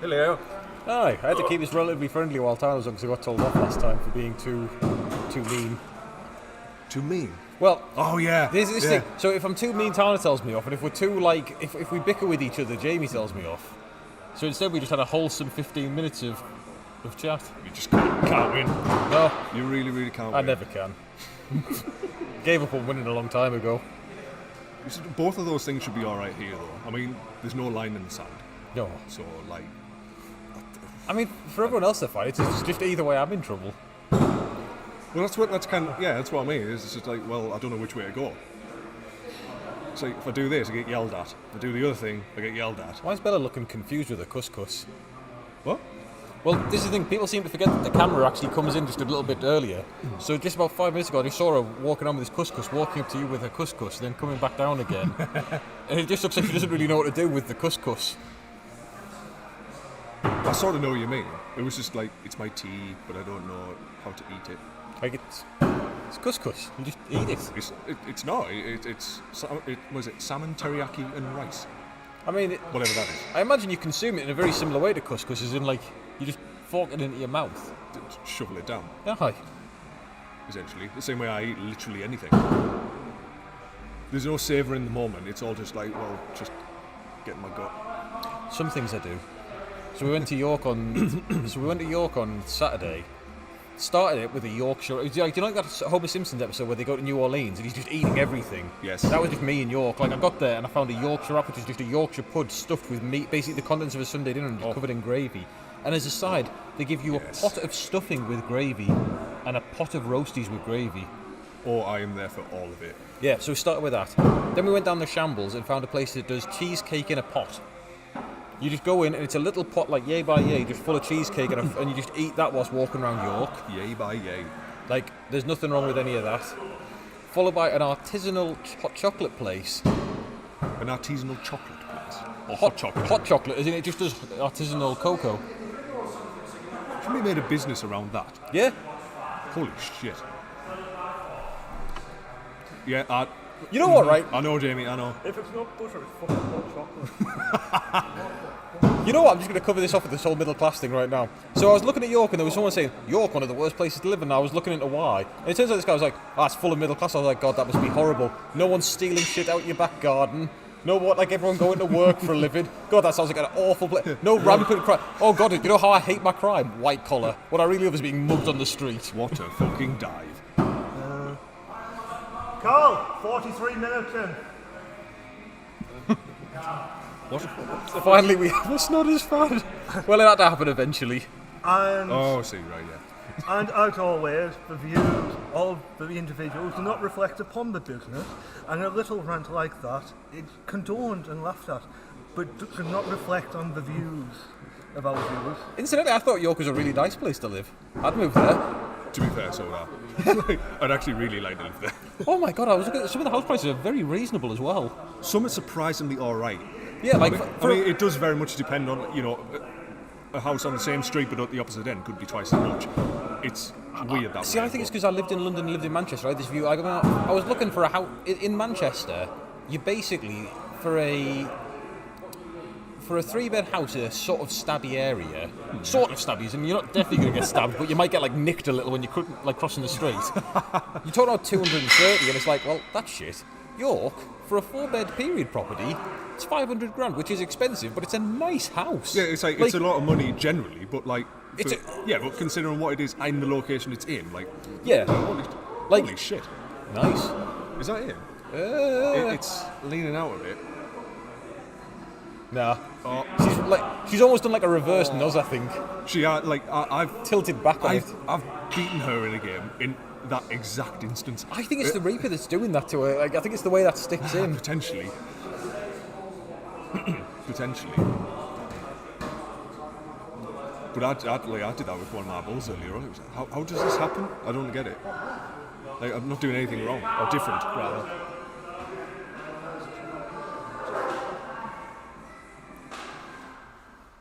Hello. Aye, I had to keep this relatively friendly while time was on because I got told off last time for being too mean. Too mean? Well, Oh yeah. this thing. So if I'm too mean, Tana tells me off, and if we're too if we bicker with each other, Jamie tells me off. So instead, we just had a wholesome 15 minutes of chat. You just can't win. No, You really, really can't I win. never can. Gave up on winning a long time ago. Both of those things should be alright here, though. I mean, there's no line in the sand. No, So, like, I mean for everyone else, they're fine. It's just either way, I'm in trouble. well, that's what I mean. It's just like, well, I don't know which way to go. It's like, if I do this, I get yelled at. If I do the other thing, I get yelled at. Why is Bella looking confused with her couscous? What? Well, this is the thing. People seem to forget that the camera actually comes in just a little bit earlier. So just about 5 minutes ago, I just saw her walking on with this couscous, walking up to you with her couscous, then coming back down again. And it just looks like she doesn't really know what to do with the couscous. I sort of know what you mean. It was just like, it's my tea, but I don't know how to eat it. Like it's couscous. You just eat it. It's not. Was it salmon, teriyaki, and rice? I mean, Whatever that is. I imagine you consume it in a very similar way to couscous, as in like you just fork it into your mouth. Shovel it down, Yeah, hi. essentially. The same way I eat literally anything. There's no savour in the moment. It's all just like, well, just get in my gut. Some things I do. So we went to York on Saturday. Started it with a Yorkshire. Do you know like that Homer Simpson's episode where they go to New Orleans and he's just eating everything? Yes. That was just me in York. Like I got there and I found a Yorkshire wrap, which is just a Yorkshire pud stuffed with meat, basically the contents of a Sunday dinner and just covered in gravy. And as a side, they give you a pot of stuffing with gravy and a pot of roasties with gravy. Or I am there for all of it. Yeah, so we started with that. Then we went down the Shambles and found a place that does cheesecake in a pot. You just go in and it's a little pot like yay by yay, just full of cheesecake and you just eat that whilst walking around York. Yay by yay. Like, there's nothing wrong with any of that. Followed by an artisanal hot chocolate place. An artisanal chocolate place. Or Hot chocolate, isn't it? Just does artisanal cocoa. Should we made a business around that? Yeah. Holy shit. Yeah, You know what, right? I know, Jamie, I know. If it's not butter, it's fucking hot chocolate. You know what? I'm just going to cover this off with this whole middle class thing right now. So I was looking at York and there was someone saying, York, one of the worst places to live, and I was looking into why. And it turns out this guy was like, it's full of middle class. I was like, God, that must be horrible. No one's stealing shit out your back garden. No, what, like everyone going to work for a living. God, that sounds like an awful place. No rampant crime. Oh God, you know how I hate my crime? White collar. What I really love is being mugged on the street. What a fucking dive. Carl, 43 minutes in. What? Finally, we have a Snodders fan. Well, it had to happen eventually. And, Oh, I see, right, yeah. and as always, the views of the individuals do not reflect upon the business, and a little rant like that is condoned and laughed at, but does not reflect on the views of our viewers. Incidentally, I thought York was a really nice place to live. I'd move there. To be fair, so would I. I'd actually really like to live there. Oh my God, I was looking at some of the house prices are very reasonable as well. Some are surprisingly alright. Yeah, like I mean, it does very much depend on, a house on the same street but at the opposite end could be twice as much. It's weird that See, way. I think it's because I lived in London and lived in Manchester, right? This view, I was looking for a house in Manchester. You basically, for a 3-bed house in a sort of stabby area, sort of stabby, and you're not definitely going to get stabbed, but you might get like nicked a little when you're like crossing the street. You talk about 230, and it's like, well, that's shit. York, for a 4-bed period property, it's 500 grand, which is expensive, but it's a nice house. Yeah, it's like it's a lot of money generally, but like, It's but considering what it is and the location it's in, like, Yeah, holy shit, nice. is that it? It's leaning out a bit. Nah. Oh, She's almost done like a reverse nose, I think. I've Tilted back on it. I've beaten her in a game in that exact instance. I think it's the Reaper that's doing that to her. Like, I think it's the way that sticks in. Potentially. Potentially. But I did that with one of my balls earlier on. It was like, how does this happen? I don't get it. Like, I'm not doing anything wrong, or different, rather.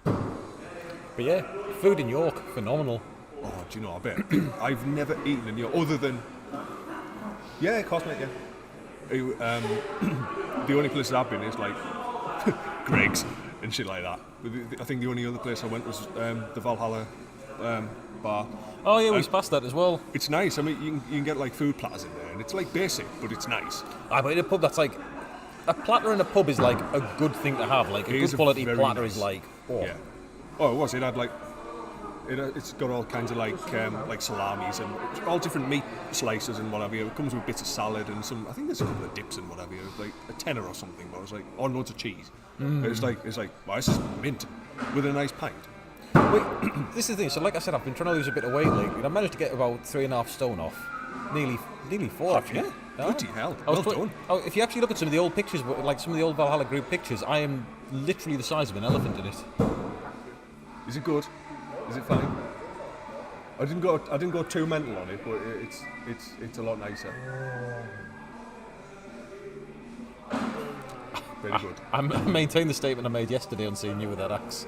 But yeah, food in York, phenomenal. Oh, do you know, I bet. I've never eaten in York, other than... Yeah, of course, mate, yeah. the only places I've been is like Greg's and shit like that. I think the only other place I went was the Valhalla bar. Oh yeah, we passed that as well. It's nice. I mean, you can get like food platters in there, and it's like basic, but it's nice. But in a pub, that's like a platter in a pub is like a good thing to have. Like a good quality platter is like, yeah. Oh, it was. It had like it's got all kinds of like salamis and all different meat slices and whatever. It comes with bits of salad and some. I think there's a couple of dips and whatever. It was like a tenner or something. But it was like loads of cheese. It's like wow, this is mint with a nice pint. Wait, this is the thing. So, like I said, I've been trying to lose a bit of weight lately, and I managed to get about 3.5 stone off, nearly 4 actually. Yeah. Bloody hell! Done. Oh, if you actually look at some of the old pictures, like some of the old Valhalla group pictures, I am literally the size of an elephant in it. Is it good? Is it fine? I didn't go too mental on it, but it's a lot nicer. Very good. I maintain the statement I made yesterday on seeing you with that axe.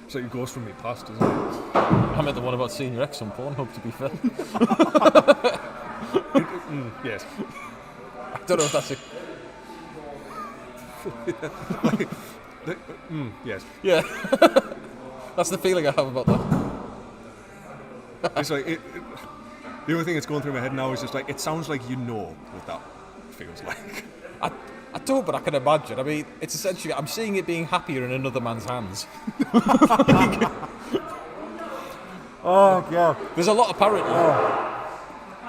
So it goes from me past, doesn't it? I meant the one about seeing your ex on Pornhub, to be fair. Yes. I don't know if that's a... Yes. Yeah. That's the feeling I have about that. It's like the only thing that's going through my head now is just like it sounds like you know what that feels like. I don't, but I can imagine. I mean, it's essentially I'm seeing it being happier in another man's hands. Oh god. There's a lot apparently.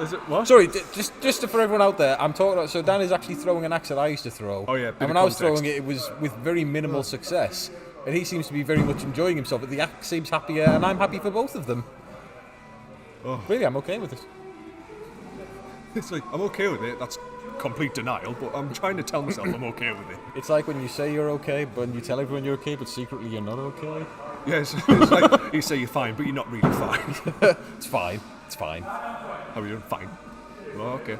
Is it what? Sorry, just for everyone out there, I'm talking about. So Dan is actually throwing an axe that I used to throw. Oh yeah. And when I was throwing it, it was with very minimal success, and he seems to be very much enjoying himself. But the axe seems happier, and I'm happy for both of them. Oh. Really, I'm okay with it. It's like I'm okay with it. That's complete denial, but I'm trying to tell myself I'm okay with it. It's like when you say you're okay, but you tell everyone you're okay, but secretly you're not okay. Yes, it's like you say you're fine, but you're not really fine. It's fine. It's fine. How are you doing? Fine. Well, okay.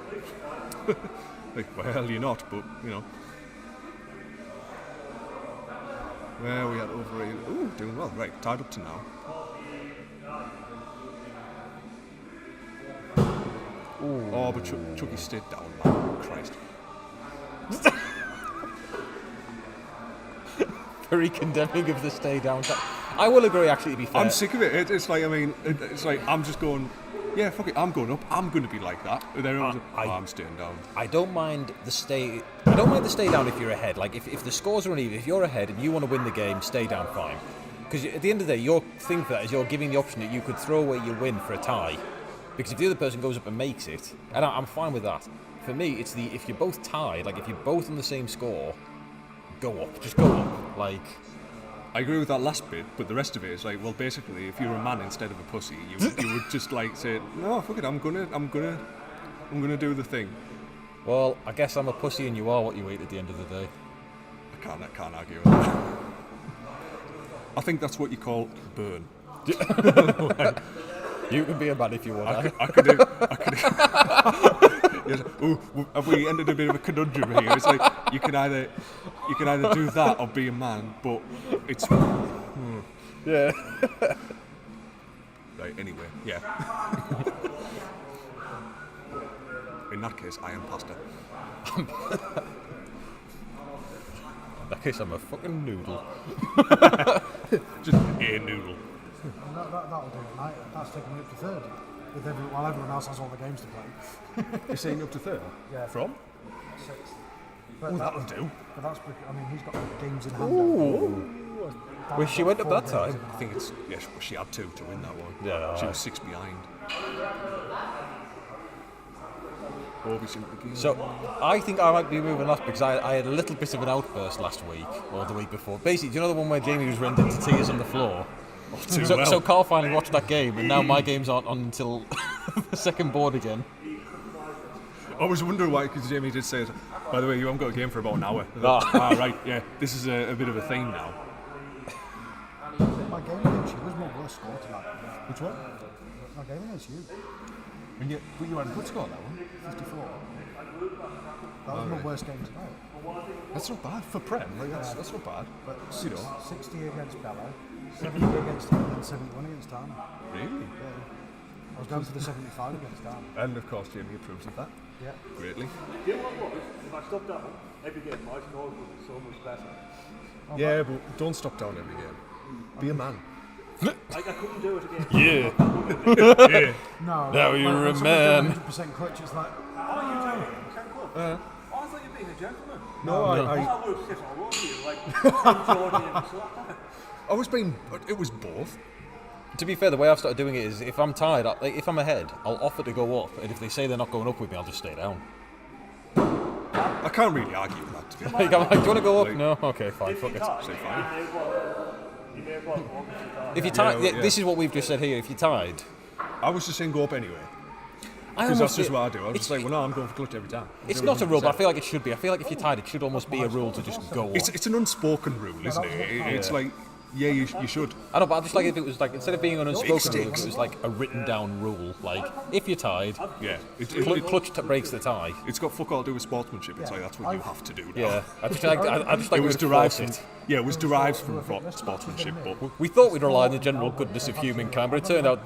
Like, well, you're not, but you know. Well, we had over 8. Ooh, doing well. Right, tied up to now. Ooh. Oh, but Chucky stayed down, man. Christ. Very condemning of the stay down. I will agree, actually, to be fair. I'm sick of it. It's like, I mean, it's like I'm just going, yeah, fuck it, I'm going up. I'm going to be like that. And then I'm staying down. I don't mind the stay. I don't mind the stay down if you're ahead. Like if the scores are uneven, if you're ahead and you want to win the game, stay down, fine. Because at the end of the day, your thing for that is you're giving the option that you could throw away your win for a tie. Because if the other person goes up and makes it, and I'm fine with that. For me, it's if you're both tied, like if you're both on the same score, go up. Just go up. Like, I agree with that last bit, but the rest of it is like, well, basically, if you're a man instead of a pussy, you would just like say, no, fuck it, I'm gonna do the thing. Well, I guess I'm a pussy and you are what you eat at the end of the day. I can't argue with that. I think that's what you call burn. You can be a man if you want. I could do. Yes. Ooh, have we ended a bit of a conundrum here? It's like you can either do that or be a man, but it's Yeah. Right. Anyway, yeah. In that case, I am pasta. In that case, I'm a fucking noodle. Just a noodle. That'll do it, mate. That's taking me up to third. While everyone else has all the games to play. You're saying up to third? Yeah. From? Sixth. That'll do. But that's because, I mean, he's got games in hand. Well, she went up that time. I think it's yes, but she had to win that one. Yeah. She was 6 behind. So, I think I might be moving last because I had a little bit of an outburst last week, or the week before. Basically, do you know the one where Jamie was rendered to tears on the floor? So Carl finally watched that game, and now my games aren't on until the second board again. I was wondering why, because Jamie did say, by the way, you haven't got a game for about an hour. Right, yeah, this is a bit of a thing now. My game against you was my worst score tonight. Which one? My game against you. But you had a good score that one. 54. That was my worst game tonight. That's not bad for Prem. Like, that's not bad. But you know, 60 against Bella, 70 against him, and 71 against Dan. really? Yeah. I was down to the 75 against Dan. And of course, Jamie approves of that. Yeah. greatly. You know what? If I stopped down every game, my score would be so much better. Yeah, but don't stop down every game. Be a man. Like I couldn't do it again. Yeah. No. Now like, you're when a someone man. does 100% clutch, it's like, Oh, you doing it? Oh, I thought you were being a gentleman. No, I would have shit all over you, like Geordie and slap. I was being. It was both. To be fair, the way I've started doing it is if I'm tired, like if I'm ahead, I'll offer to go up, and if they say they're not going up with me, I'll just stay down. I can't really argue with that. To be honest. Like, I'm like, do you want to go up? Like- No? Okay, fine, If fuck you it. can't, Say you fine. may as well walk if you can't. If you're tied, Yeah. this is what we've just said here. If you're tied, I was just saying go up anyway. I Because that's almost just feel- what I do. I was it's- just like, well, no, I'm going for clutch every time. It's not a rule, but I feel like it should be. I feel like if you're tied, it should almost be a rule to just go It's on. an unspoken rule, isn't it? It's like, yeah, you should. I know, but I just like if it was like, instead of being an unspoken rule, if sticks. it was like a written down rule. Like, if you're tied, Yeah. clutch breaks the tie. It's got fuck all to do with sportsmanship. It's like, that's what you have to do now. Yeah, I just like It was derived force from, it. yeah, it was derived from sportsmanship, but We thought we'd rely on the general goodness of humankind, but it turned out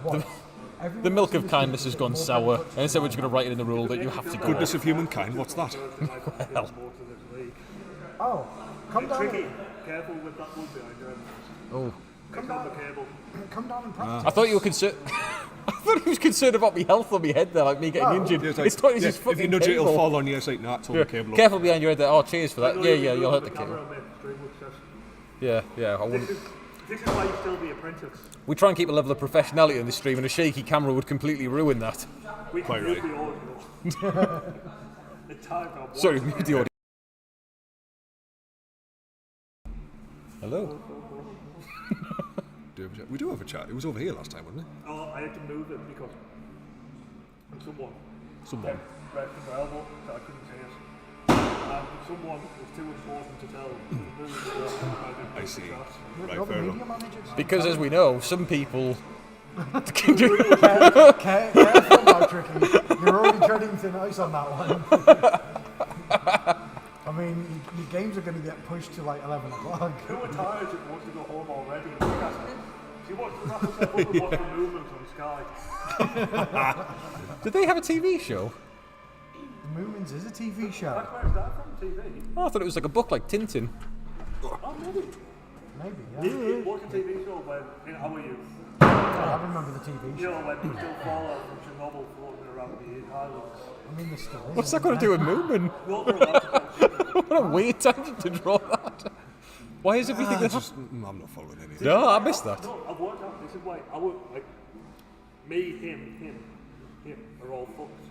the milk of kindness has gone sour, and instead we're just going to write it in the rule that you have to go. goodness of humankind, what's that? Well, oh, come down. Tricky. Careful with that wood behind your head. oh. Come down the cable. Come down and practice. I thought you were concerned. I thought he was concerned about my health on my head there, like me getting injured. Yeah, It's not. It's yeah, just if you fucking nudge it, it'll cable. fall on you. It's like, nah, it's all the cable. Careful behind your head there. Oh, cheers for that. Yeah, you'll hurt the camera cable. a bit, straight with chest. Yeah. I wouldn't. This is why you still be apprentice. We try and keep a level of professionality in this stream, and a shaky camera would completely ruin that. We Quite can use right. the audio. The time I'm Sorry, watching. mute the audio. Hello. We do have a chat. It was over here last time, wasn't it? Oh, I had to move it because someone Someone. pressed the elbow that I couldn't see it. And someone was too important to tell to move it. I see. You're Right, the fair media enough. managers. Because as we know, some people. Careful now, Tricky. You're already treading thin ice on that one. I mean, your games are going to get pushed to like 11 o'clock. Who are tired and wants to go home already? She wants to wrap herself up and watch the movements on Sky. Did they have a TV show? The Moomins is a TV show. That's where's that from TV? Oh, I thought it was like a book like Tintin. Oh, maybe. Maybe, You yeah. watch a TV show when, in our youth, I remember the TV you show. know, when there's still fallout from Chernobyl floating around the Highlands. I mean, the still is. What's that got to do with Moomin? Not for a lot of What a weird tangent to draw that. Why is everything that I'm not following anything. No, I missed that. No, I've worked out, this is why I would, like, me, him are all fucked.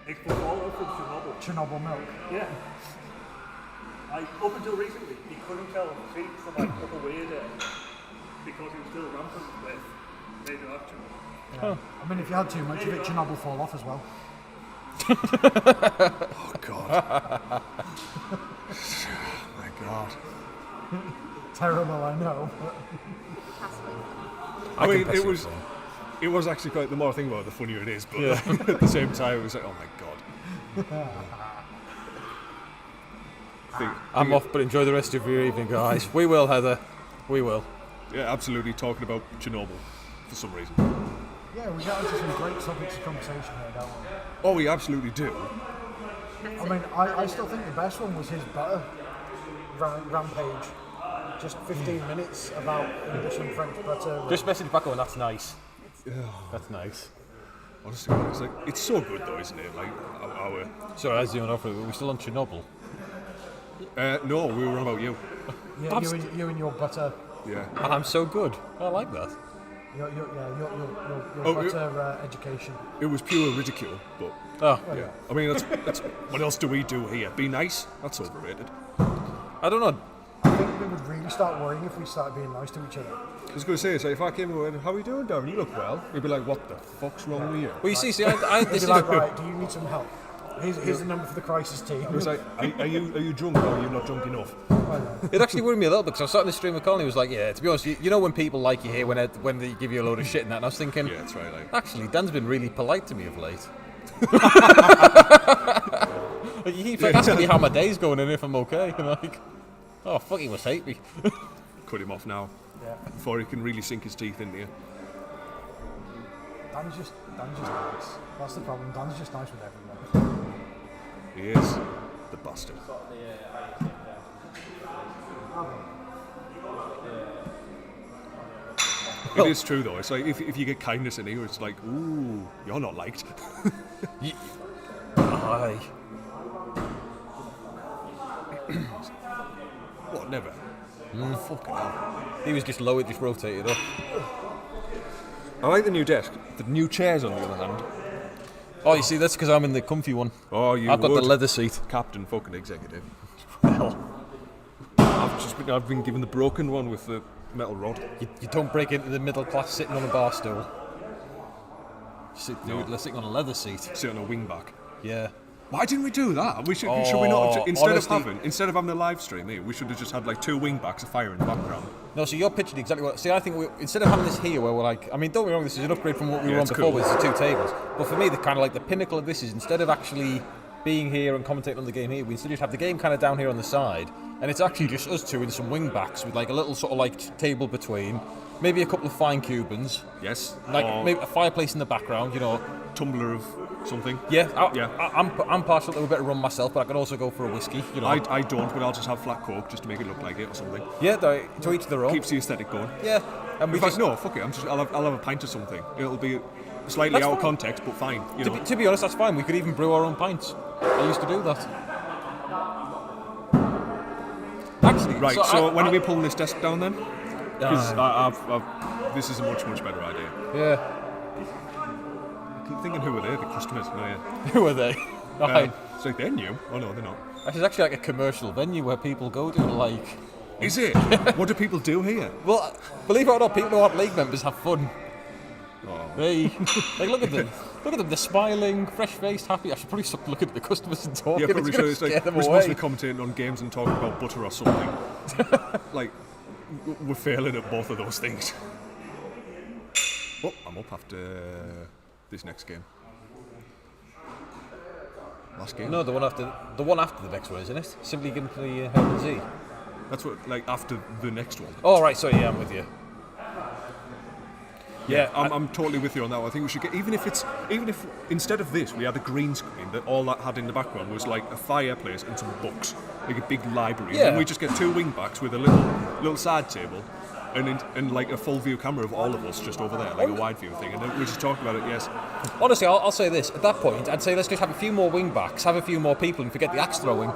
It's the fallout from Chernobyl. Chernobyl milk. Yeah. Up until recently, he couldn't tell seeds from like up a way there because he was still rampant with radioactive. Yeah. I mean, if you had too much of it, Chernobyl fall off as well. Oh, God. My God. Terrible, I know. I mean, can pass it was actually quite, the more I think about it, the funnier it is, but at the same time, it was like, oh my God. I'm off, but enjoy the rest of your evening, guys. We will, Heather. We will. Yeah, absolutely talking about Chernobyl for some reason. Yeah, we got into some great subjects of conversation here, don't we? Oh, we absolutely do. I mean, I still think the best one was his butter rampage. Just 15 minutes about English and French butter. Just message back on, that's nice. That's nice. Honestly, it's like, it's so good though, isn't it? Like, our Sorry, as you know, are we still on Chernobyl? no, we were on about you. Yeah, you and your butter. Yeah. And I'm so good. I like that. Your Oh, butter education. It was pure ridicule, but Oh, yeah. I mean, that's what else do we do here? Be nice? That's overrated. I don't know. I think we would really start worrying if we started being nice to each other. I was going to say, so if I came and went, how are you doing, Darren? You look well. We'd be like, what the fuck's wrong with you? Well, you see, They'd this be is like, right, do you need some help? Here's the number for the crisis team. It was like, are you drunk or are you not drunk enough? it actually worried me a little bit because I was starting to stream with Colin. He was like, "Yeah, to be honest, you know when people like you here when they give you a load of shit and that." And I was thinking, Yeah, that's right. Like, actually, Dan's been really polite to me of late. Like, he keeps asking me how my day's going and if I'm okay. And like, oh fuck, he must hate me. cut him off now Yeah. before he can really sink his teeth into you. Dan's just nice. That's the problem. Dan's just nice with everyone. He is the bastard. It is true though. It's like if you get kindness in here, it's like, ooh, you're not liked. Aye. What? Never. Oh, fucking hell. He was just low, it just rotated up. I like the new desk. The new chairs, on the other hand. Oh, you see, that's because I'm in the comfy one. Oh, you I've got would. the leather seat. Captain fucking executive. Well, I've been given the broken one with the metal rod. you don't break into the middle class sitting on a bar stool. They're sitting on a leather seat. Sit on a wingback. Yeah. Why didn't we do that? Should we not have, instead honestly- of having a live stream here, we should have just had like 2 wingbacks of fire in the background. No, so you're pitching exactly what... See, I think instead of having this here where we're like... I mean, don't get me wrong, this is an upgrade from what we were on it's before cool. with the 2 tables. But for me, the kind of like the pinnacle of this is instead of actually being here and commentating on the game here, we instead just have the game kind of down here on the side. And it's actually just us two in some wing backs with like a little sort of like table between. Maybe a couple of fine Cubans. Yes. Like or maybe a fireplace in the background, you know. tumbler of something. Yeah, Yeah. I'm partial to a bit of rum myself, but I could also go for a whiskey, you know. I don't, but I'll just have flat coke just to make it look like it or something. Yeah, to each their own. Keeps the aesthetic going. Yeah. And we In fact, just, no, fuck it. I'll have a pint of something. It'll be slightly That's out of fine. context, but fine. You know. to be honest, that's fine. We could even brew our own pints. I used to do that. Actually, Right. So when are we pulling this desk down then? Because this is a much better idea. Yeah. I keep thinking, who are they? The customers. No, yeah. Who are they? Right. It's like they're new. Oh no, they're not. This is actually like a commercial venue where people go to like... Is it? What do people do here? Well, believe it or not, people who aren't league members have fun. Oh. They... like, look at them. Look at them. They're smiling, fresh-faced, happy. I should probably stop looking at the customers and talking. Yeah, probably It's should. gonna It's like scare them we're supposed to away. be commentating on games and talking about butter or something. Like, we're failing at both of those things. Oh, I'm up after this next game. Last game. No, the one after the next one, isn't it? Simply given to the Hell and Z. That's what, like, after the next one. Oh, right, sorry, yeah, I'm with you. Yeah, I'm totally with you on that one. I think we should get, even if instead of this we had a green screen that all that had in the background was like a fireplace and some books, like a big library. Yeah. And we just get 2 wing backs with a little side table, and like a full view camera of all of us just over there, like a wide view thing, and then we just talk about it. Yes. honestly, I'll say this. At that point, I'd say let's just have a few more wing backs, have a few more people, and forget the axe throwing.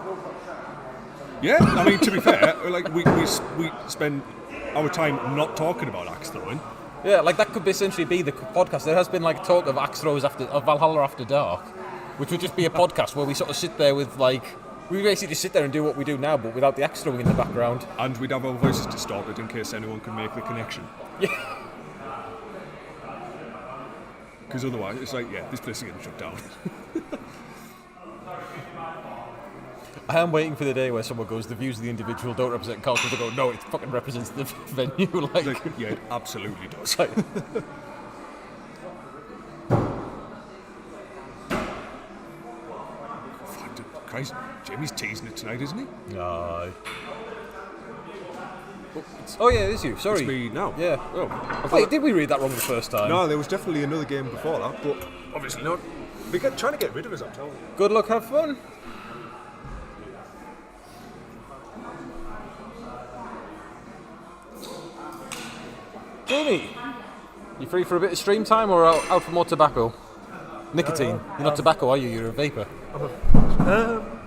Yeah. I mean, to be fair, like we spend our time not talking about axe throwing. Yeah, like that could essentially be the podcast. There has been like talk of axe throws of Valhalla after dark, which would just be a podcast where we sort of sit there with like, we basically just sit there and do what we do now, but without the axe throwing in the background. And we'd have our voices distorted in case anyone can make the connection. Yeah. Because otherwise, it's like, yeah, this place is getting shut down. I am waiting for the day where someone goes, the views of the individual don't represent culture. They go, no, it fucking represents the venue. Like, Yeah, it absolutely does. like, Fuck, Christ, Jamie's teasing it tonight, isn't he? aye. Oh yeah, it is you. Sorry. It's me now. Yeah. Oh, I thought Wait, did we read that wrong the first time? no, there was definitely another game before that, but obviously not. They're trying to get rid of us, I'm telling you. Good luck, have fun. Jamie, you free for a bit of stream time or out for more tobacco? Nicotine. You're not tobacco, are you? You're a vapor.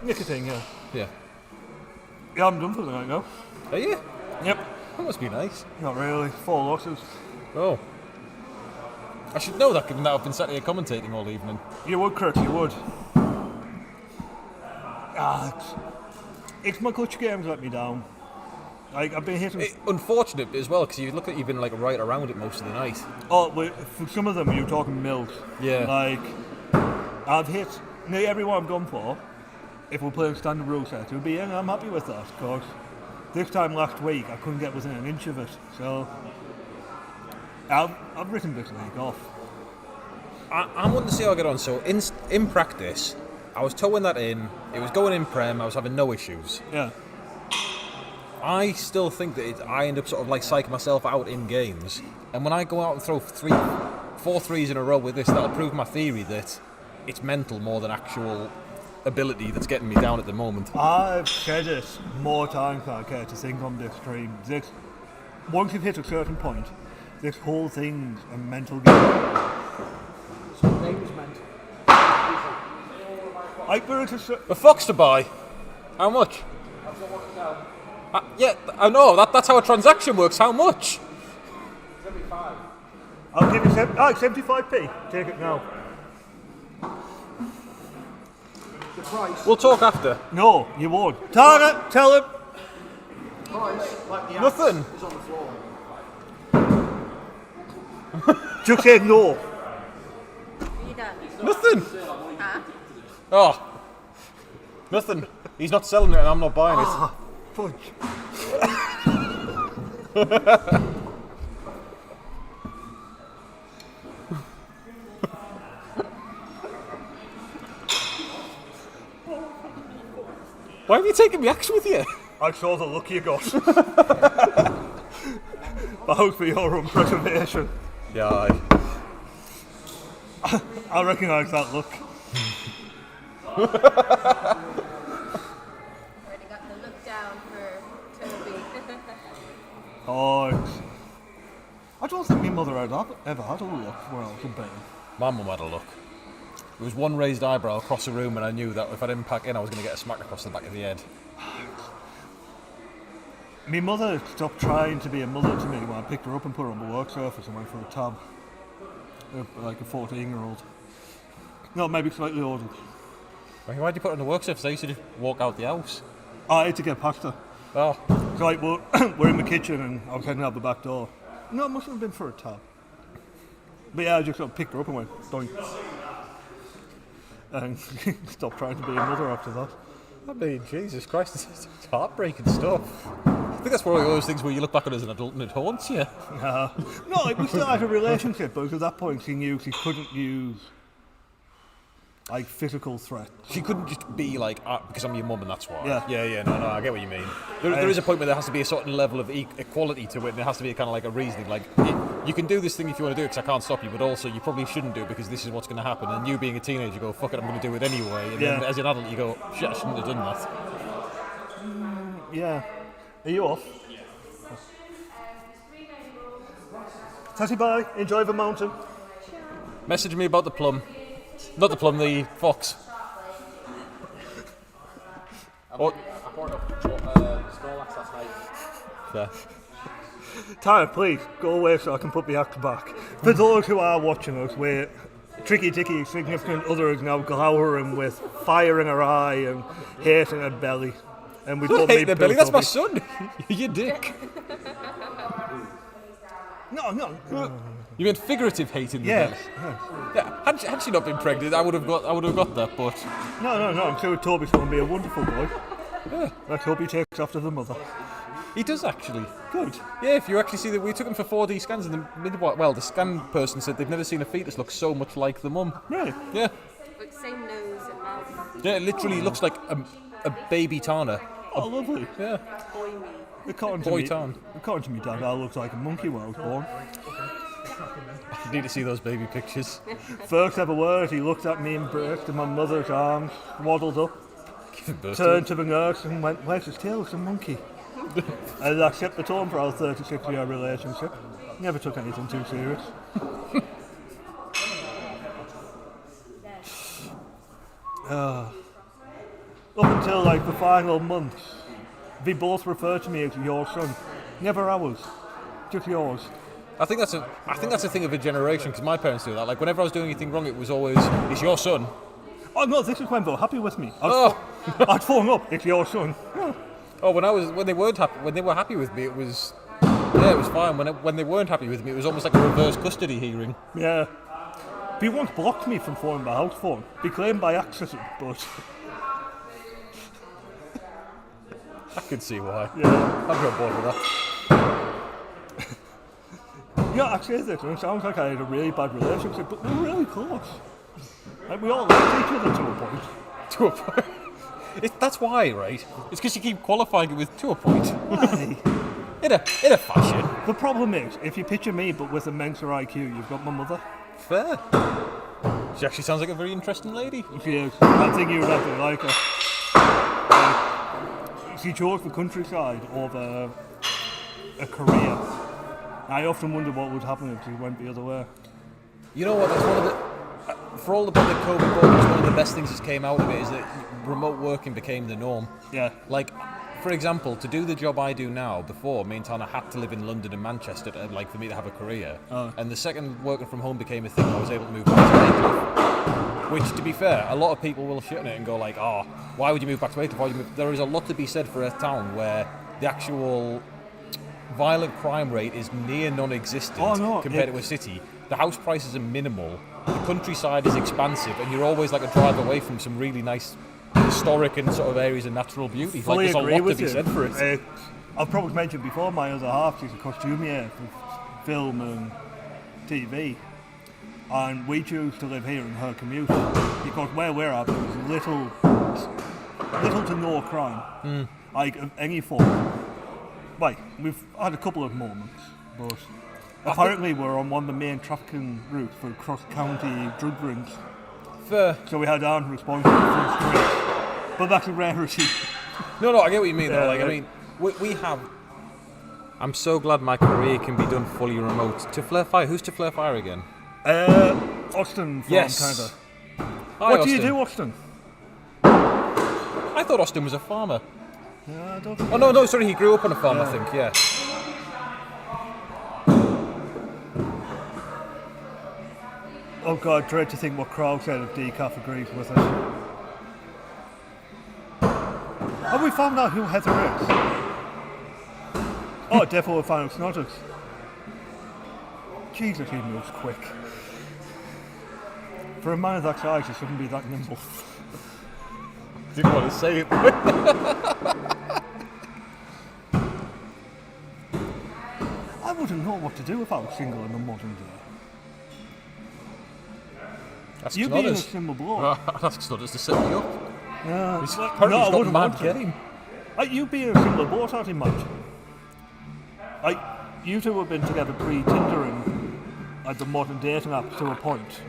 Nicotine, yeah. Yeah. Yeah, I'm done for the night now. Are you? Yep. That must be nice. Not really. 4 losses. Oh. I should know that given that I've been sat here commentating all evening. You would, Kurt, you would. It's my clutch games let me down. Like, I've been hitting... Unfortunate as well, because you look like you've been like right around it most of the night. Oh, for some of them, you're talking mils. Yeah. Like, I've hit nearly everyone I've gone for. If we're playing standard rule set, it would be in. I'm happy with that, because this time last week, I couldn't get within an inch of it. So, I've written this league off. I'm wanting to see how I get on. So, in practice, I was towing that in. It was going in Prem. I was having no issues. Yeah. I still think that I end up sort of like psyching myself out in games. And when I go out and throw 4 threes in a row with this, that'll prove my theory that it's mental more than actual ability that's getting me down at the moment. I've said it more times than I care to think on this stream. Once you've hit a certain point, this whole thing's a mental game. So the name was meant. A fox to buy? How much? Yeah, I know, that's how a transaction works. How much? I'll give you 75p. Take it now. The price. We'll talk after. No, you won't. Tara, tell him. Price, like the Nothing. axe, is on the floor. Just say no. Are you done? Nothing. Huh? Oh. Nothing. He's not selling it and I'm not buying it. Fudge. Why have you taken the axe with you? I saw the look you got. Bows for your own preservation. Yeah, aye. I recognise that look. Already got the look down for Toby. Oh, I don't think my mother had ever had a look where I was in pain. My mum had a look. There was one raised eyebrow across the room and I knew that if I didn't pack in I was going to get a smack across the back of the head. My mother stopped trying to be a mother to me when I picked her up and put her on the work surface and went for a tab. Like a 14-year-old. No, maybe slightly older. Why'd you put her on the work surface? I used to just walk out the house. I had to get past her. Oh. So like, we're in the kitchen and I was heading out the back door. No, it mustn't have been for a tab. But yeah, I just sort of picked her up and went, doink. And stopped trying to be a mother after that. I mean, Jesus Christ, it's heartbreaking stuff. I think that's one of those things where you look back on as an adult and it haunts you. No, like, we still had a relationship, but at that point she knew she couldn't use like physical threat. She couldn't just be like, because I'm your mum and that's why. Yeah. No, I get what you mean. There is a point where there has to be a certain level of equality to it, and there has to be kind of like a reasoning, like, you can do this thing if you want to do it because I can't stop you, but also you probably shouldn't do it because this is what's going to happen, and you being a teenager, you go, fuck it, I'm going to do it anyway, and then as an adult you go, shit, I shouldn't have done that. Yeah. Are you off? Tatty bye, enjoy the mountain. Message me about the plum. Not the plum, the fox. I poured up Snorlax last night. Fair. Tyler, please, go away so I can put the axe back. For those who are watching us, where Tricky Ticky's significant other is now glowering with fire in her eye and hate in her belly. And we don't Hate need the belly, that's my Toby. son. You dick. No. You meant figurative hate in the belly. Yeah, had she not been pregnant, I would have got that, but No, I'm sure Toby's going to be a wonderful boy. yeah, Let's hope he takes after the mother. he does actually. Good. Yeah, if you actually see that, we took him for 4D scans, and the midwife, well, the scan person said they've never seen a fetus look so much like the mum. Right. Yeah, Like same nose and mouth. yeah, it literally looks like a baby Tana. Oh, lovely. Yeah, Boy me. According Boy to Town. me, Dad, I looked like a monkey when I was born. You need to see those baby pictures. First ever word, he looked at me and burst in my mother's arms, waddled up, Giving birth turned to the nurse and went, "Where's his tail? It's a monkey." And that set the tone for our 36-year relationship. Never took anything too serious. Up until like the final months, they both referred to me as your son. Never ours, just yours. I think that's a thing of a generation, because my parents do that. Like, whenever I was doing anything wrong, it was always, it's your son. Oh no, this is when they were happy with me. Oh. I'd phone up, it's your son. Oh, when they were happy with me, it was fine. When they weren't happy with me, it was almost like a reverse custody hearing. Yeah. They once blocked me from phoning my house phone. They claimed by accident, but I could see why. yeah. I'm not bored with that. Yeah, actually, this and it sounds like I had a really bad relationship, but we were really close. Like, we all liked each other to a point. To a point. That's why, right? It's because you keep qualifying it with to a point. Hey. In a fashion. The problem is, if you picture me but with a Mensa IQ, you've got my mother. Fair. She actually sounds like a very interesting lady. She is. I think you would actually like her. She chose the countryside over a career. I often wonder what would happen if she went the other way. You know what? That's one of the. For all the bit that COVID brought, it's one of the best things that's came out of it is that remote working became the norm. Yeah. Like, for example, to do the job I do now, before, me and Tana had to live in London and Manchester to, like, for me to have a career. And the second working from home became a thing, I was able to move back to Aycliffe. Which, to be fair, a lot of people will shit on it and go like, oh, why would you move back to Aycliffe? Why would you move? There is a lot to be said for a town where the actual violent crime rate is near non-existent compared to a city. The house prices are minimal, the countryside is expansive, and you're always like a drive away from some really nice historic and sort of areas of natural beauty. Like, there's a lot to be said for it. I've probably mentioned before, my other half, she's a costumier for film and TV, and we choose to live here in her commute because where we're at there's little to no crime, like of any form. Like, we've had a couple of moments, but apparently we're on one of the main trafficking routes for cross-county drug rings. Fair. So we had armed response to the front street. But that's a rarity. No, I get what you mean though. Like, I mean, we have... I'm so glad my career can be done fully remote. To Flare Fire, who's To Flare Fire again? Austin from Yes. Canada. Hi, What Austin. do you do, Austin? I thought Austin was a farmer. Yeah, I don't think Oh, no, sorry, he grew up on a farm, I think, yeah. Oh God, dread to think what crowd said if Decaf agrees with it. Have we found out who Heather is? Oh, definitely found out Snotters. Jesus, he moves quick. For a man of that size, he shouldn't be that nimble. Didn't want to say it. I wouldn't know what to do if I was single in the modern day. Ask You being a Snodders. single bloke. I'd ask Snodders to set me up. Yeah. Apparently No, I he's got wouldn't mad want to. game. You being a single bloke, I'd imagine. You two have been together pre-Tindering at the modern dating app to a point.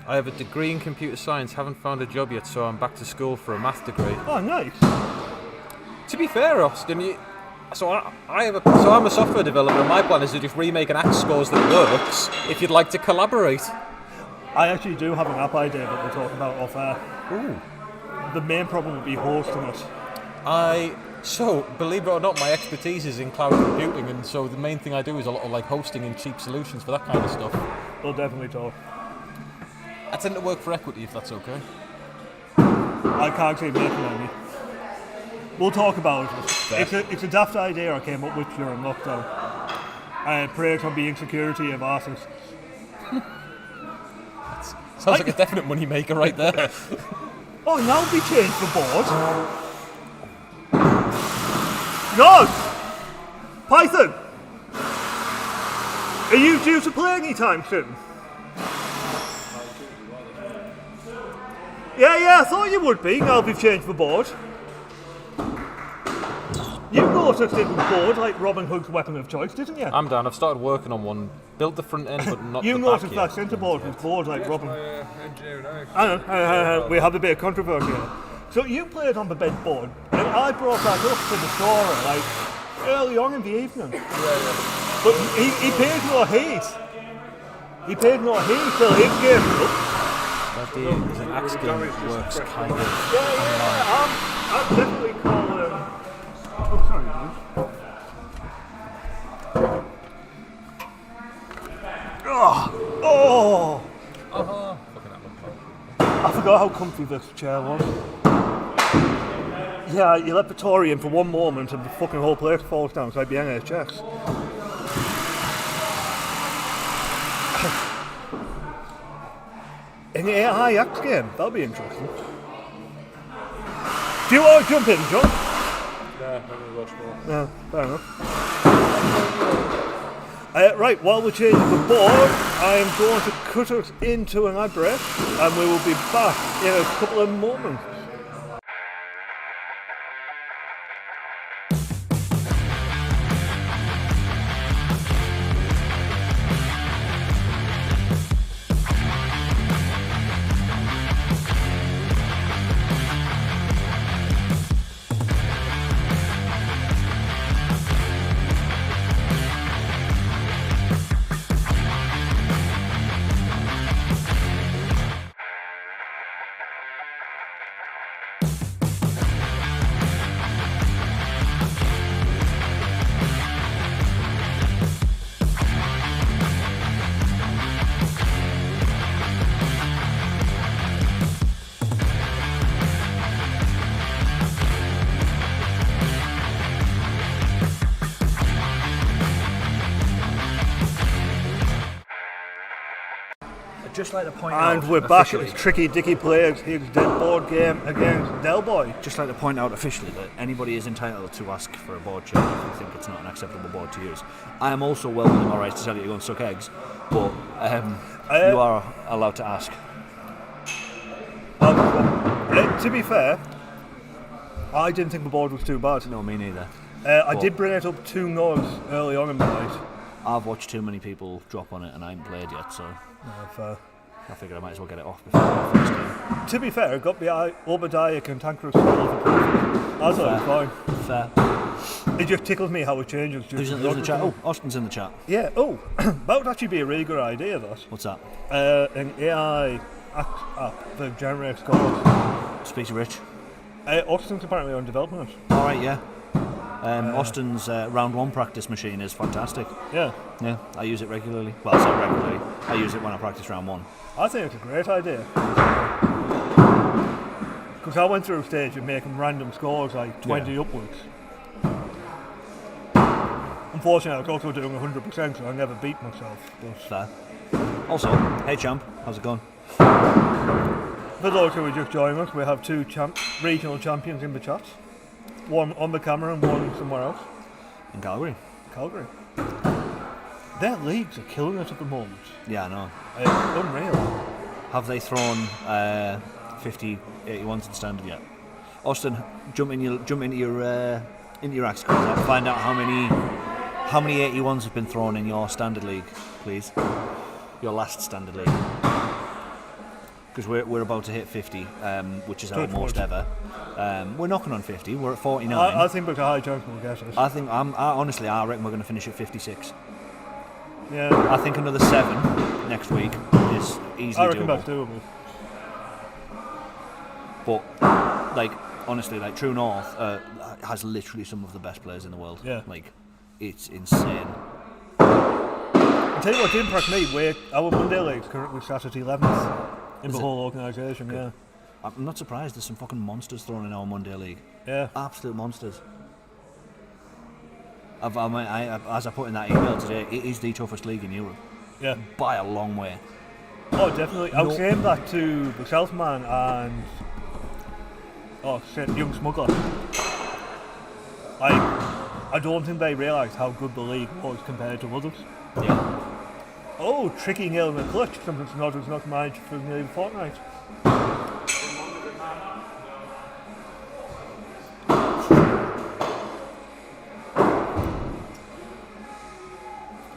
I have a degree in computer science, haven't found a job yet, so I'm back to school for a math degree. Oh, nice. To be fair, Austin, I'm a software developer, and my plan is to just remake an Axe Scores that works if you'd like to collaborate. I actually do have an app idea that we'll talk about off air. Ooh. The main problem would be hosting it. So, believe it or not, my expertise is in cloud computing, and so the main thing I do is a lot of like hosting and cheap solutions for that kind of stuff. We'll definitely talk. I tend to work for equity, if that's okay. I can't see making any. We'll talk about it. It's a daft idea I came up with during lockdown. I preyed on the insecurity of artists. Sounds like a definite money maker right there. Oh, now we changed the board. No! Python! Are you due to play anytime soon? Yeah, I thought you would be, now we've changed the board. You noticed it was board like Robin Hood's weapon of choice, didn't you? I'm down. I've started working on one. Built the front end, but not You the noticed back that yet. centre board was board like Robin. We have a bit of controversy here. So you played on the bed board, and I brought that up to the store like early on in the evening. But he paid no heed. He paid no heed till his game was up. That is an axe gun that works kind of. I'm definitely calling. Oh, sorry, dude. Oh! I forgot how comfy this chair was. Yeah, you let the Tory in for one moment and the fucking whole place falls down. It's like the NHS. An AI axe game, that'll be interesting. Do you want to jump in, John? Yeah, I'm going to watch more. Yeah, fair enough. Right, while we're changing the board, I am going to cut us into an ad break, and we will be back in a couple of moments. I'd just like to point out. And we're back at officially- this tricky dicky players Higgs dead board game against Del Boy. Just like to point out officially that anybody is entitled to ask for a board change if you think it's not an acceptable board to use. I am also well within my rights to tell you to go and suck eggs, but you are allowed to ask. To be fair, I didn't think the board was too bad. No, me neither. I did bring it up 2 nods early on in the night. I've watched too many people drop on it and I haven't played yet, so Fair. I figured I might as well get it off before the first game. To be fair, it got the Obadiah Cantankerous Silver. That's fine. Fair. It just tickles me how it changes. Who's in the chat? Oh, Austin's in the chat. Yeah, that would actually be a really good idea, that. What's that? An AI app that generates scores. Speak to Rich. Austin's apparently on development. Alright, yeah. Austin's round 1 practice machine is fantastic. Yeah. Yeah, I use it regularly. Well, it's not regularly. I use it when I practice round 1. I think it's a great idea. Because I went through a stage of making random scores like 20 upwards. Unfortunately, I was also doing 100%, so I never beat myself. But Fair. Also, hey champ, how's it going? for those who are just joining us, we have 2 regional champions in the chat. One on the camera and one somewhere else. In Calgary. Calgary. Their leagues are killing us at the moment. Yeah, I know. It's unreal. Have they thrown 50 81s in standard yet? Austin, jump into your axe and find out how many 81s have been thrown in your standard league, please. Your last standard league. Because we're about to hit 50, which is our most ever. We're knocking on 50. We're at 49. I think there's a high chance we'll get it. I reckon we're going to finish at 56. Yeah. I think another 7 next week is easily I reckon doable. that's doable. But honestly, True North has literally some of the best players in the world. Yeah. It's insane. I'll tell you what did impress me, our Monday league's currently sat at 11th in the whole organisation, yeah. I'm not surprised there's some fucking monsters thrown in our Monday league. Yeah. Absolute monsters. As I put in that email today, it is the toughest league in Europe. Yeah. By a long way. Oh, definitely. I was saying that to the Southman and Young Smuggler. I don't think they realised how good the league was compared to others. Yeah. Oh, tricky nail in the clutch. Something's not managed for nearly a fortnight.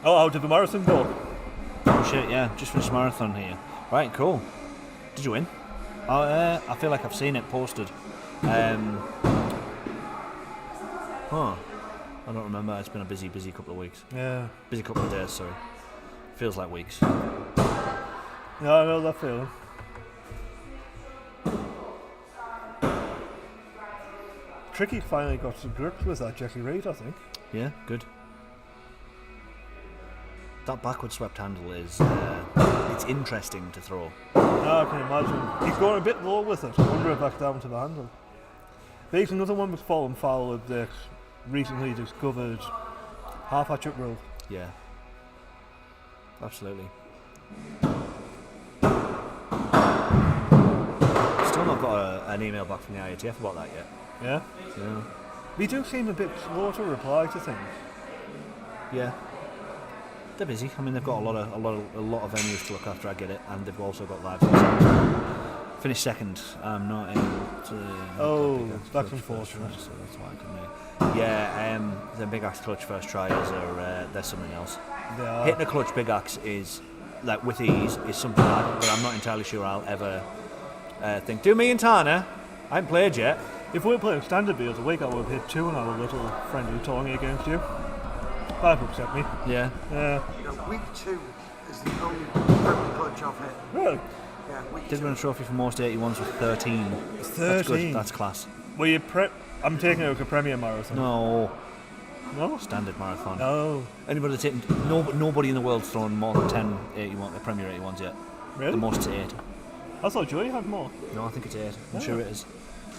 Oh, how did the marathon go? Oh shit, yeah. Just finished marathon here. Right, cool. Did you win? I feel like I've seen it posted. I don't remember. It's been a busy couple of weeks. Yeah. Busy couple of days, sorry. Feels like weeks. Yeah, I know that feeling. Tricky finally got to grips with that Jesse Reid, I think. Yeah, good. That backward swept handle is it's interesting to throw. I can imagine. He's going a bit low with it. I wonder if that's down to the handle. There's another one that's fallen foul of this recently discovered half hatchet rule. Yeah. Absolutely. Still not got an email back from the IATF about that yet. Yeah? Yeah. We do seem a bit slow to reply to things. Yeah. They're busy. I mean, they've got a lot of venues to look after. I get it, and they've also got lives. Finished second. I'm not able to. Oh, that's unfortunate. So that's why I couldn't. Yeah, the big axe clutch first tries are they're something else. Hitting a clutch big axe is with ease is something that I'm not entirely sure I'll ever think. Do me and Tana. I haven't played yet. If we were playing standard the other week, I would have hit 2 in our little friendly tourney against you. That would upset me. Yeah. Week 2 is the only friendly clutch I've hit. Really? Yeah, week Did 2. win a trophy for most 81s with 13. 13. That's good. That's class. Were you I'm taking it as a Premier marathon. No. No? Standard marathon. No. Anybody that's hitting, nobody in the world's thrown more than 10 81, Premier 81s yet. Really? The most is 8. I thought Joey had more. No, I think it's 8. I'm sure it is.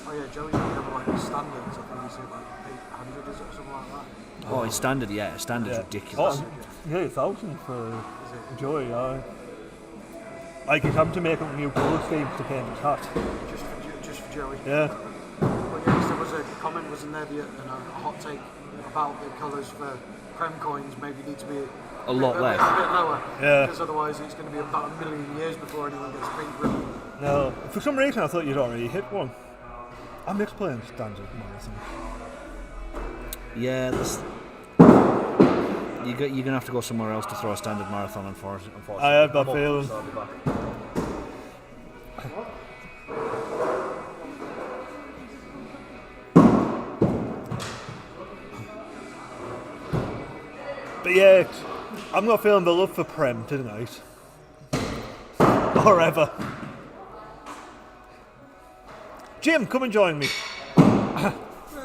Oh yeah, Joey's got standards. I think he's like 800, is it, or something like that? Oh, it's standard, yeah. Standard's ridiculous. Oh, yeah, 1,000 for Joey, Like he's having to make up new colour schemes to paint his hat. Just for Joey. Yeah. Well, yes, there was a comment, wasn't there, a hot take about the colours for Prem coins maybe need to be A lot less. A bit lower. Yeah. Because otherwise it's going to be about a million years before anyone gets pink ribbon. No, for some reason I thought you'd already hit one. I'm playing standard marathon. Yeah, you're going to have to go somewhere else to throw a standard marathon, unfortunately. I have that feeling. But yeah, I'm not feeling the love for Prem tonight. Or ever. Jim, come and join me. I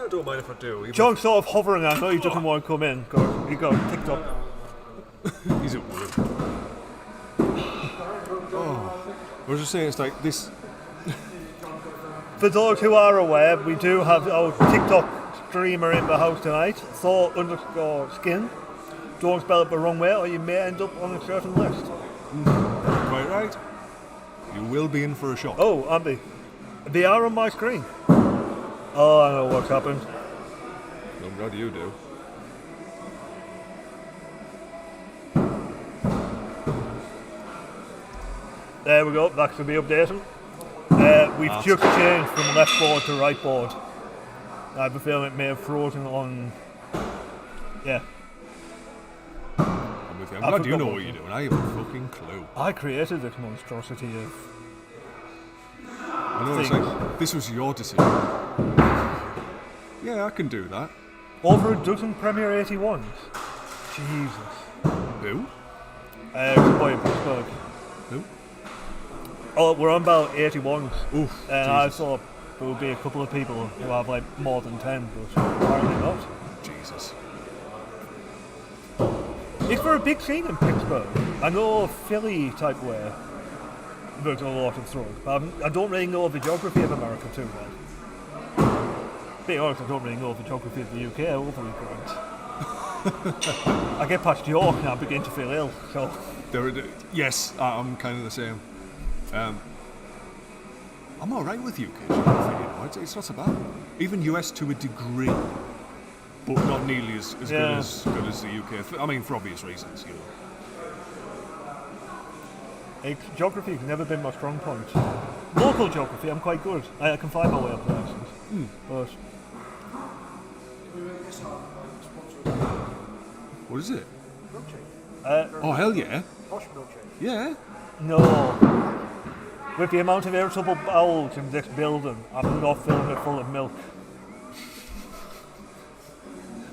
don't mind if I do. John's sort of hovering. I know he doesn't want to come in. He got TikTok. He's at work. I was just saying, it's like this. For those who are aware, we do have our TikTok streamer in the house tonight, Thor_skin. Don't spell it the wrong way, or you may end up on a certain list. Quite right. You will be in for a shock. Oh, aren't they? They are on my screen. Oh, I know what's happened. I'm glad you do. There we go, that should be updating. We've just changed from left board to right board. I have a feeling it may have frozen on... Yeah. I'm with you. I'm glad you know what you're doing. I have a fucking clue. I created this monstrosity of... I know, it's like, this was your decision. Yeah, I can do that. Over a dozen Premier 81s. Jesus. Who? Boy in Pittsburgh. Who? Oh, we're on about 81s. Oof, And I Jesus. thought there would be a couple of people who have like more than 10, but apparently not. Jesus. Is there a big scene in Pittsburgh? I know Philly type way. There's a lot of throws, but I don't really know the geography of America too well. Being honest, I don't really know the geography of the UK overly great. I get past York and I begin to feel ill, so... Yes, I'm kind of the same. I'm alright with UK geography, you know. It's not so bad. Even US to a degree, but not nearly as good as the UK. I mean, for obvious reasons, you know. Geography's never been my strong point. Local geography, I'm quite good. I can find my way up places. But What is it? Milkshake. Oh, hell yeah. Posh milkshake. Yeah. no. With the amount of irritable bowels in this building, I'm not filling it full of milk.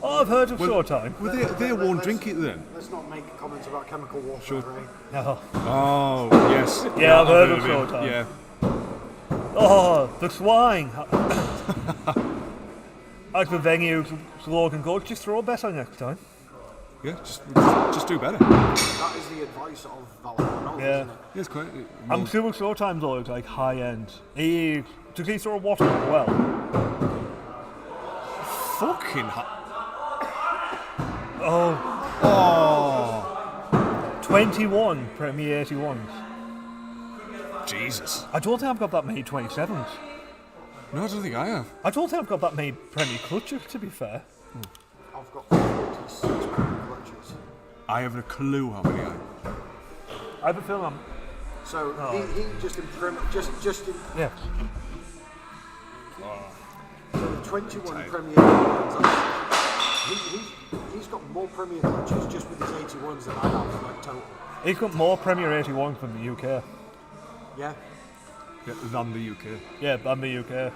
Oh, I've heard of Showtime. Well, they won't drink it then. Let's not make comments about chemical warfare, Sure. right? No. Oh, yes. Yeah, I've heard of it. Showtime. Yeah. Oh, the swine. As the venue slogan goes, just throw better next time. Yeah, just do better. That is the advice of Valhalla, Yeah. isn't it? Yeah, it's quite. I'm sure Showtime's always like high end. Does he throw water as well? fucking Oh. 21 Premier 81s. Jesus. I don't think I've got that many 27s. No, I don't think I have. I don't think I've got that many Premier clutches, to be fair. I've got 46 clutches. I haven't a clue how many I have. I have a feeling I'm... So he just in just in Yeah. so the 21 Premier 81s. He's got more Premier clutches just with his 81s than I have, like total. He's got more Premier 81s than the UK. Yeah. Yeah, than the UK. Yeah, than the UK.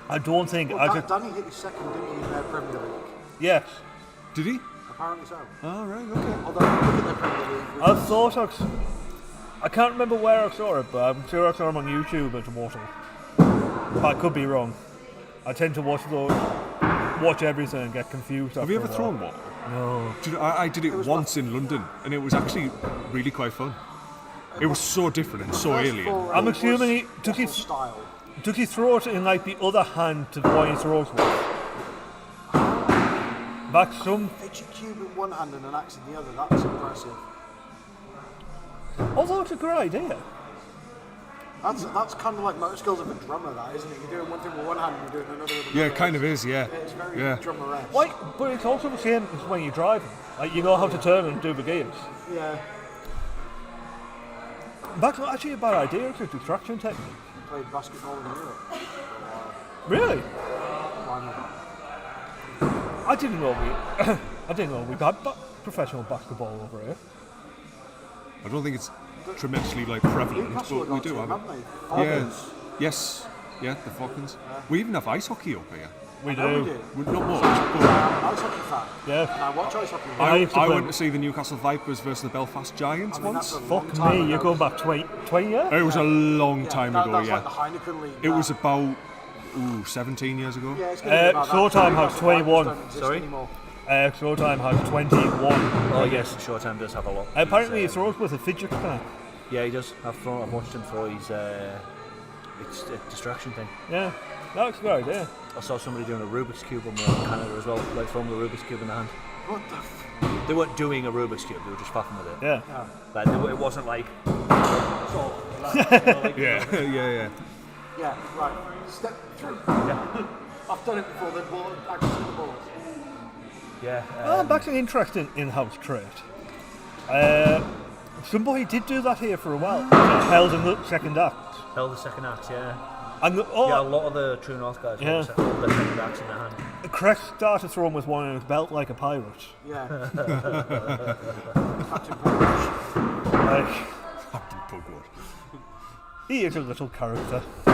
I don't think... Well, Danny hit his second, didn't he, in their Premier League? Yes. Did he? Apparently so. Oh, right, okay. Although, look at their Premier League. I thought I can't remember where I saw it, but I'm sure I saw him on YouTube at Water. But I could be wrong. I tend to watch everything and get confused. Have you after ever a thrown while. one? No. Do you know, I did it once in London, and it was actually really quite fun. It was so different and so alien. I'm assuming style. does he throw it in like the other hand to the one he throws with? That's some... It's a cube in one hand and an axe in the other. That's impressive. Although it's a good idea. That's kind of like motor skills of a drummer, that isn't it? You're doing one thing with one hand and you're doing another with another. Yeah, it kind of is. Yeah. It's very Yeah. drummer-esque. But it's also the same as when you're driving. Like, you know how to turn and do the gears. Yeah. That's not actually a bad idea. It's a distraction technique. Played basketball in Europe for a while. Really? Why not? I didn't know we had professional basketball over here. I don't think it's tremendously like prevalent, Newcastle but have we got do two, have haven't it. they? Yeah. Falcons. Yes. Yeah, the Falcons. We even have ice hockey up here. We No, we do. do. Not much, I'm but an ice hockey fan. Yeah. And I watch ice hockey. I used to I play- went to see the Newcastle Vipers versus the Belfast Giants I mean, once. that's a long Fuck time me, ago. you're going back 20 years? It was a long Yeah, time that, ago, that's yeah. like the Heineken League. It was that. about 17 years ago. Yeah, it's gonna be about that. Showtime has Newcastle 21. Vipers don't exist Sorry? anymore. Showtime has 21. Oh yes, Showtime does have a lot. Apparently he He's, throws with a fidget spinner. yeah, he does. I've watched him throw. It's a distraction thing. Yeah, that's a good idea. I saw somebody doing a Rubik's Cube on Canada as well, like throwing the Rubik's Cube in the hand. What the f... They weren't doing a Rubik's Cube, they were just fucking with it. Yeah. Like, it wasn't like... Yeah, yeah. Yeah, right. Step through. Yeah. I've done it before, the ball, actually the balls. Yeah. Back to an interesting in-house trait. Somebody did do that here for a while. Held in the second act. Held the second act, yeah. And Yeah, a lot of the True North guys Yeah. hold their second acts in their hand. Crest started throwing with one in his belt like a pirate. Yeah. Captain Pugwash. Like, Captain Pugwash. he is a little character. I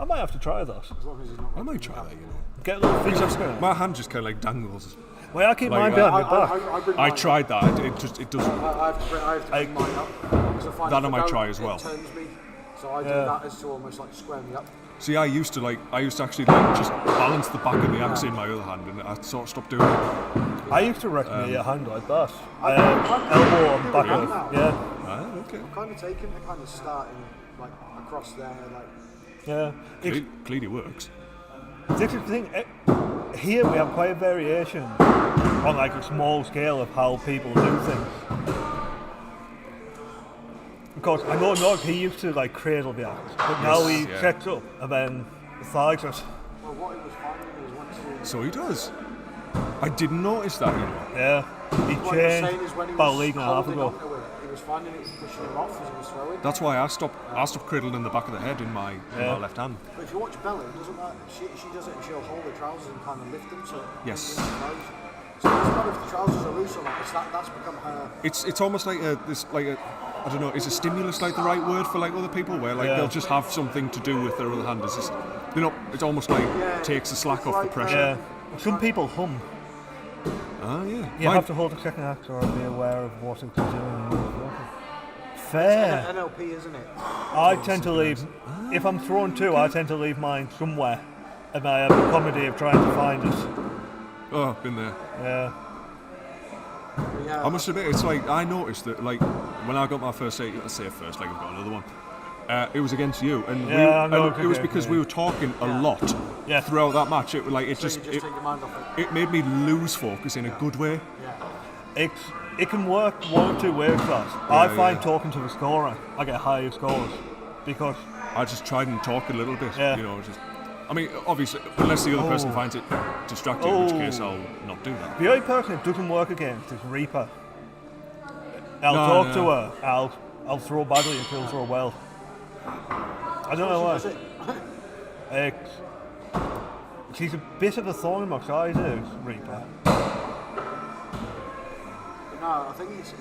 might have to try that. As long as he's not... I might try that, you know. Get a little fidget spinner. My hand just kind of like dangles. Well, I keep Like mine that. behind my back. I bring I mine tried that. It doesn't. up. I have to bring mine up. Because I find That if I might don't, try as well. It turns me. So I do Yeah. that as to almost like square me up. See, I used to actually like just balance the back of the axe in my other hand, and I sort of stopped doing it. I used to wreck me a hand like that. Elbow on back Really? of. Yeah, Ah, okay. I'm kind of taking the kind of starting like across there, like yeah. It's, Clearly works. this is the thing. Here we have quite a variation on like a small scale of how people do things. Because I know Nog, he used to like cradle the axe, but now he yeah. sets up and then thighs it. well, what he was finding is once you. So he does. I didn't notice that, you know. Yeah, he What he was saying is changed when he about a was league and a half holding ago. onto it, he was finding it was pushing him off as he was throwing. That's why I stopped cradling the back of the head in my left hand. But if you watch Bella, doesn't that she does it and she'll hold the trousers and kind of lift them so Yes. when she throws. So it's not if the trousers are loose or not, it's that's become her. It's almost like I don't know, is a stimulus like the right word for like other people where like they'll just have something to do with their other hand. It's just it's almost like takes the slack off the pressure. Yeah, some people hum. Ah, yeah. You have to hold a second axe or be aware of what it's doing. Fair. NLP, isn't it? I tend to leave, if I'm throwing two, I tend to leave mine somewhere. And I have the comedy of trying to find it. Oh, been there. Yeah. But yeah, I must admit, it's like I noticed that like when I got my first like I've got another one. It was against you, and, Yeah, I know, and it was okay, because okay. we were talking a lot Yeah. throughout that match. It so you just take your mind off it. it made me lose focus in a good way. Yeah. It can work one or two ways, that. I find yeah. talking to the scorer, I get higher scores. Because, I just tried and talk a little bit. Yeah. You know, I mean, obviously, unless the other person finds it distracting, in which case I'll not do that. the only person it doesn't work against is Reaper. I'll No, talk no. to her, I'll throw badly and she'll throw well. I don't know Does why. it? She's a bit of a thorn in my side, is Reaper. No, I think it's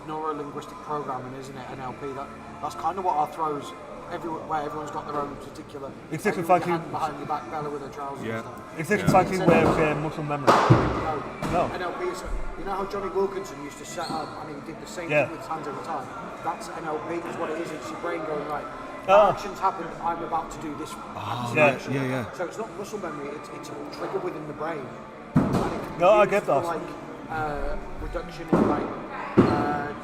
neuro-linguistic programming, isn't it? NLP. That's kind of what our throws. Where everyone's got their own particular. It's just like a your fucking- hand behind your back, Bella with her trousers Yeah. and stuff. It's just Yeah. a fancy way of saying muscle memory. No. No. NLP is. You know how Johnny Wilkinson used to set up and he did the same Yeah. thing with his hands every time? That's NLP, is what it is. It's your brain going, right, Ah. action's happened, I'm about to do this. Yeah. action. Yeah. So it's not muscle memory, it's a trigger within the brain. And it can be No, I used get for, that. like, reduction in like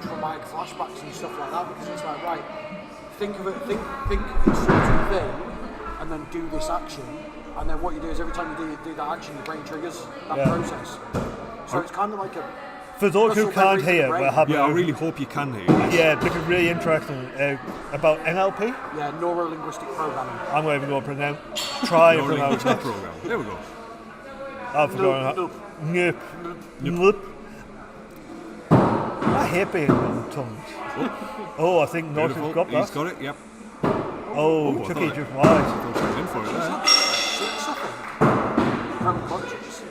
traumatic flashbacks and stuff like that, because it's like, right, think of this certain thing and then do this action, and then what you do is every time you do that action, your brain triggers that Yeah. process. So it's kind of like a For those who Muscle memory can't to the hear, brain. we're having Yeah, I really hope you can hear. Yes. yeah, this is really interesting about NLP. Yeah, neuro-linguistic programming. I'm not even going to pronounce. Try and pronounce Neurolinguistic it. program. There we go. I've forgotten that. Nope. I hate being on tongues. Oh, I think North has Beautiful. got that. He's got it. Yep. Oh, I Chucky thought- just wide. Thought she was in for it there. 6, I think. Unconscious.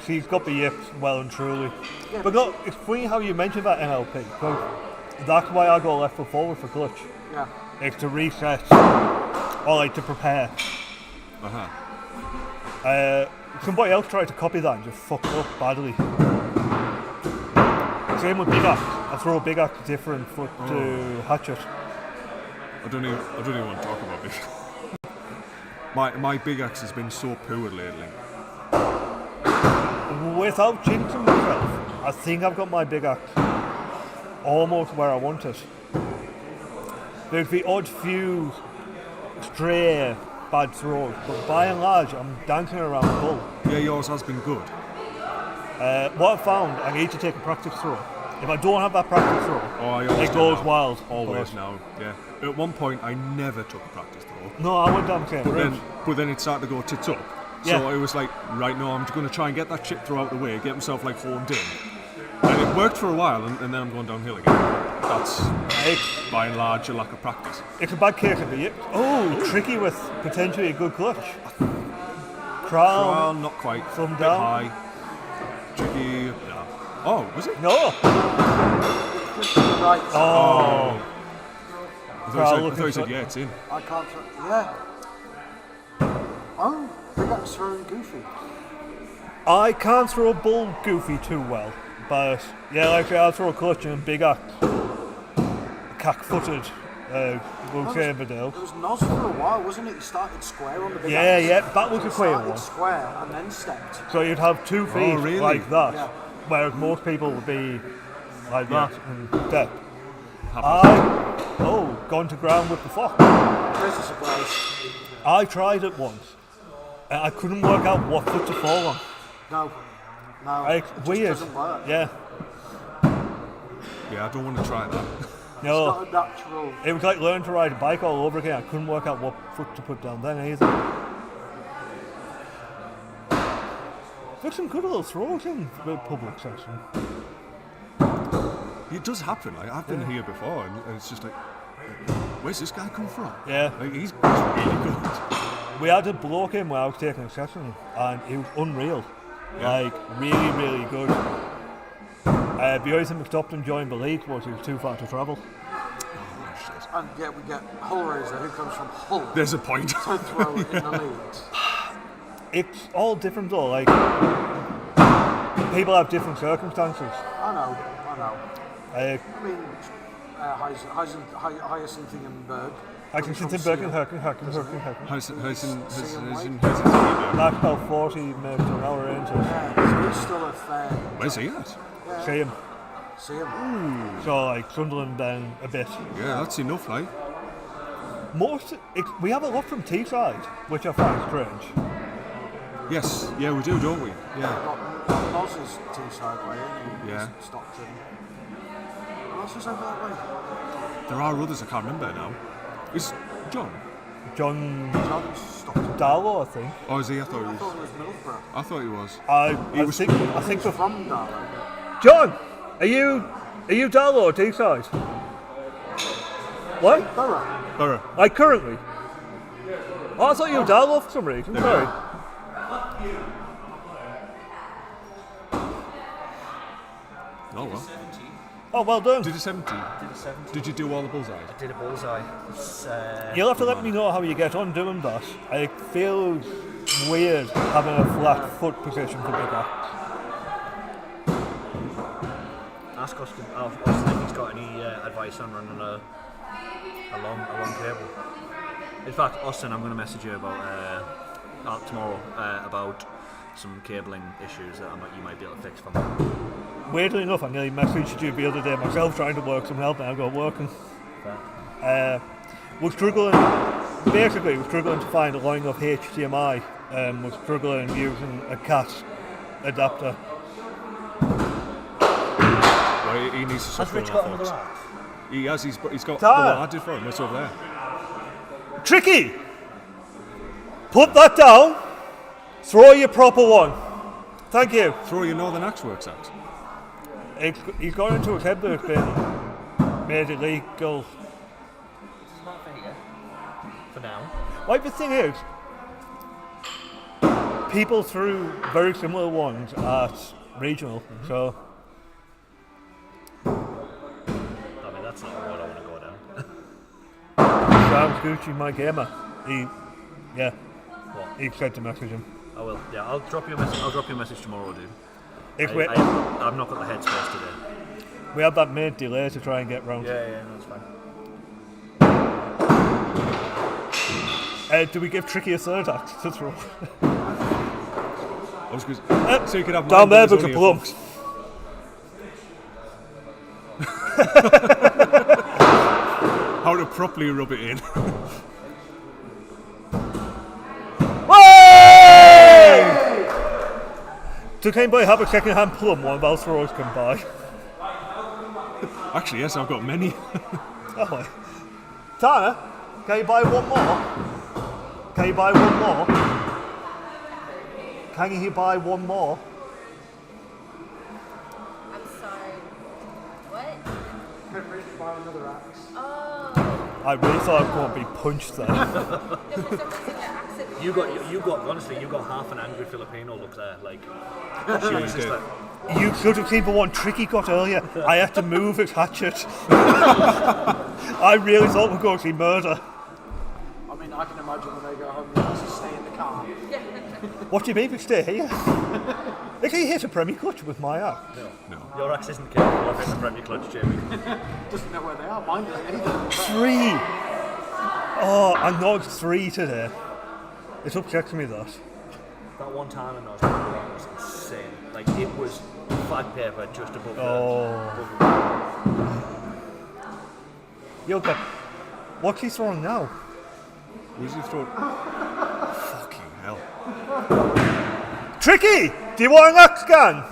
She's got the yips well and truly. Yeah, But look, it's funny how you mentioned that NLP, because that's why I go left foot forward for clutch. Yeah. It's to reset, or like to prepare. Somebody else tried to copy that and just fucked up badly. Same with big axe. I throw a big axe different foot to hatchet. I don't even want to talk about this. My big axe has been so poor lately. Without jinxing myself, I think I've got my big axe almost where I want it. There's the odd few stray bad throws, but by and large, I'm dancing around the bull. Yeah, yours has been good. What I found, I need to take a practice throw. If I don't have that practice throw, I always it do goes now. wild. Always But- now. Yeah. At one point, I never took a practice throw. No, I went down the same route. But then it started to go tits up. So Yeah. it was like, right now I'm just going to try and get that chip throw out the way, get myself like honed in. And it worked for a while, and then I'm going downhill again. That's It's, by and large a lack of practice. it's a bad case of the yips. Oh, tricky with potentially a good clutch. Crown. Well, not quite. Thumb Bit down. high. Tricky. No. Oh, was it? No. Right. Oh. I Crowd thought you looking said for- yeah, it's in. I can't. Yeah. Oh, big axe throwing goofy. I can't throw a bull goofy too well, but yeah, like I'll throw a clutch and big axe. Cack-footed. We'll say Badell. It was Noz for a while, wasn't it? He started square on the big Yeah, axe. yeah, that was a He queer started one. square and then stepped. So you'd have 2 feet really? like that, Yeah. whereas most people would be like Yeah. that and step. Gone to ground with the fox. There's a surprise. I tried it once, and I couldn't work out what foot to fall on. No. No. Like, it just weird. doesn't work. Yeah. Yeah, I don't want to try that. No. Not a natural. It was like learning to ride a bike all over again. I couldn't work out what foot to put down then either. There's some good little throws in the public session. It does happen. Like, I've been here before, and it's just like, where's this guy come from? Yeah. Like, he's really good. We had a bloke in where I was taking a session, and he was unreal. Like, really, really good. The only thing that stopped him joining the league was he was too far to travel. And yet we get Hull Raiser who comes from Hull There's a point. to throw it in the leads. It's all different though, like, people have different circumstances. I know. Uh, I mean, Hyacinthia I can sit in Birkenhead. How's That's about 40 miles an hour range. Yeah, so he's still a fair. Where's he at? See him. See him. So like Sunderland then a bit. Yeah, that's enough, like. We have a lot from Teesside, which I find strange. Yes, yeah, we do, don't we? Yeah. Moz is Teesside way, and Yeah. Stockton. Who else is over that way? There are others I can't remember now. Is John? John John's Stockton. Darlow, I think. Oh, is he? I thought I he thought was. it was Middlesbrough. I thought he was. I think the From Darlow. John, are you Darlow or Teesside? What? Borough. Borough. Like currently? Oh, I thought you were Darlow for some reason. Sorry. Oh well. Oh, well done. Did a 70. Did you do all the bullseyes? Did a bullseye. It's, You'll have to let me know how you get on doing that. It feels weird having a flat foot position for bigger. ask Austin if he's got any advice on running a long cable. In fact, Austin, I'm going to message you about tomorrow about some cabling issues that you might be able to fix for me. Weirdly enough, I nearly messaged you the other day myself trying to work some help and I've got working. We're struggling to find a line of HDMI. We're struggling using a CAT adapter. he needs to Has suffer Rich on got that, another folks. axe? He has. He's got the Tyler. one I did for him. It's over there. Tricky! Put that down. Throw your proper one. Thank you. Throw your Northern Axeworks axe. He's got into his head that it's been made illegal. For now. Like, the thing is, people threw very similar ones at regional, so I mean, that's not a road I want to go down. Sam's Gucci, my gamer. He said to message him. I will. Yeah, I'll drop you a message. I'll drop you a message tomorrow, dude. I've not got the headspace today. We had that mid delay to try and get round. Yeah, no, it's fine. Do we give Tricky a third axe to throw? I was going so you could have Down mine, there, but book there's of only a plums. How to properly rub it in. Does anybody have a second-hand plum one of our throwers can buy? Actually, yes, I've got many. Oh, Tana, can you buy one more? Can you buy one more? Can you buy one more? I'm sorry. What? Can Rich buy another axe? Oh. I really thought I was going to be punched there. No, for some reason your accent. You got honestly, you got half an angry Filipino look there. Like, she was just like, You should have seen the one Tricky got earlier. I had to move his hatchet. I really thought we were going to see murder. I mean, I can imagine when they go home, they have to stay in the car. What do you mean we stay here? They can hit a Premier clutch with my axe. No. your axe isn't capable of hitting the Premier clutch, Jamie. Doesn't know where they are. Mine doesn't either. 3! Oh, I knocked 3 today. It upsets me that. That one time I knocked was insane. Like, it was flag paper just above Oh. the. Yo, but what's he throwing now? Where's he throw? Fucking hell. Tricky! Do you want an axe gun?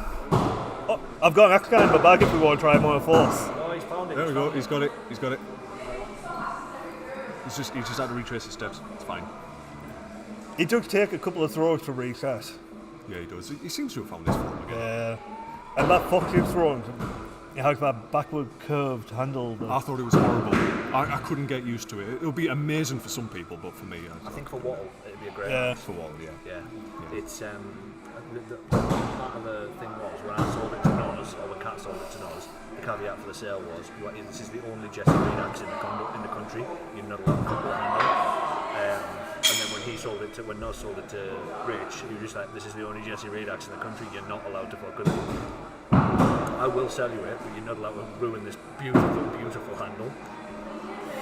Oh, I've got an axe gun in my bag if we want to try him on a force. Oh, he's found it. There we go. He's got it. He's got it. He just had to retrace his steps. It's fine. It does take a couple of throws to reset. Yeah, he does. He seems to have found this form again. And that fox he's throwing, it has that backward curved handle. I thought it was horrible. I couldn't get used to it. It'll be amazing for some people, but for me, I think for Waddle, it'd be a great. Yeah. for Wall, yeah. Yeah. It's the part of the thing was when I sold it to Nors, or when Cat sold it to Nors, the caveat for the sale was, this is the only Jesse Reed axe in the country. You're not allowed to put the handle. And then when Nors sold it to Rich, he was just like, this is the only Jesse Reed axe in the country. You're not allowed to fuck with it. I will sell you it, but you're not allowed to ruin this beautiful, beautiful handle.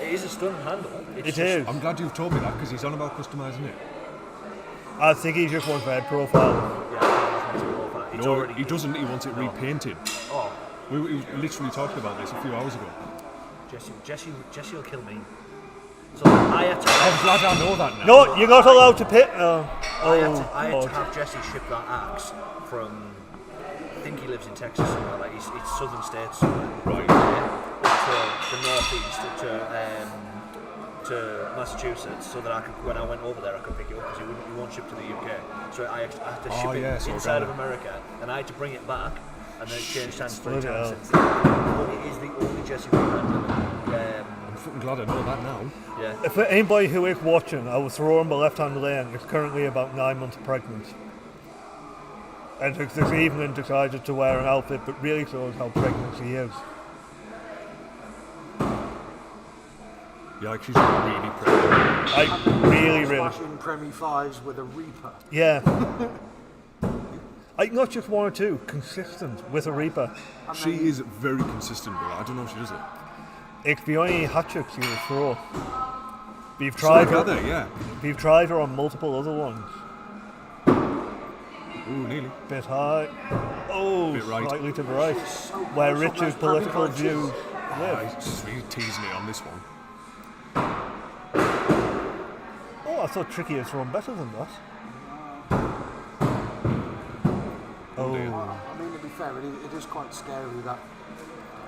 It is a stunning handle. It is. I'm glad you've told me that because he's on about customising it. I think he just wants red profile. Yeah, No, he doesn't. He wants it repainted. Oh, We literally talked about this a few hours ago. Jesse will kill me. So I had to. I'm glad I know that now. No, you're not allowed to pit. I had to God. have Jesse ship that axe from. I think he lives in Texas somewhere. Like it's southern states somewhere. Right. Up to the northeast to Massachusetts, so that I could, when I went over there, I could pick it up because he won't ship to the UK. So I had to ship it inside of America, and I had to bring it back, and then it changed hands 3 Bloody times hell. since then. It is the only Jesse Reed handle. I'm fucking glad I know that now. Yeah. For anybody who is watching, our thrower on the left-hand lane is currently about 9 months pregnant. And this evening decided to wear an outfit that really shows how pregnant she is. Yeah, like she's really pregnant. I really. Smashing Premier 5s with a Reaper. Yeah. Like not just 1 or 2, consistent with a Reaper. She is very consistent with it. I don't know if she does it. It's the only hatchet she will throw. But you've tried her. Yeah. You've tried her on multiple other ones. Ooh, nearly. Bit high. Oh, Bit right. slightly to the right. Where Richard's political views live. He's just really teasing it on this one. Oh, I thought Tricky had thrown better than that. Oh dear. I mean, to be fair, it is quite scary that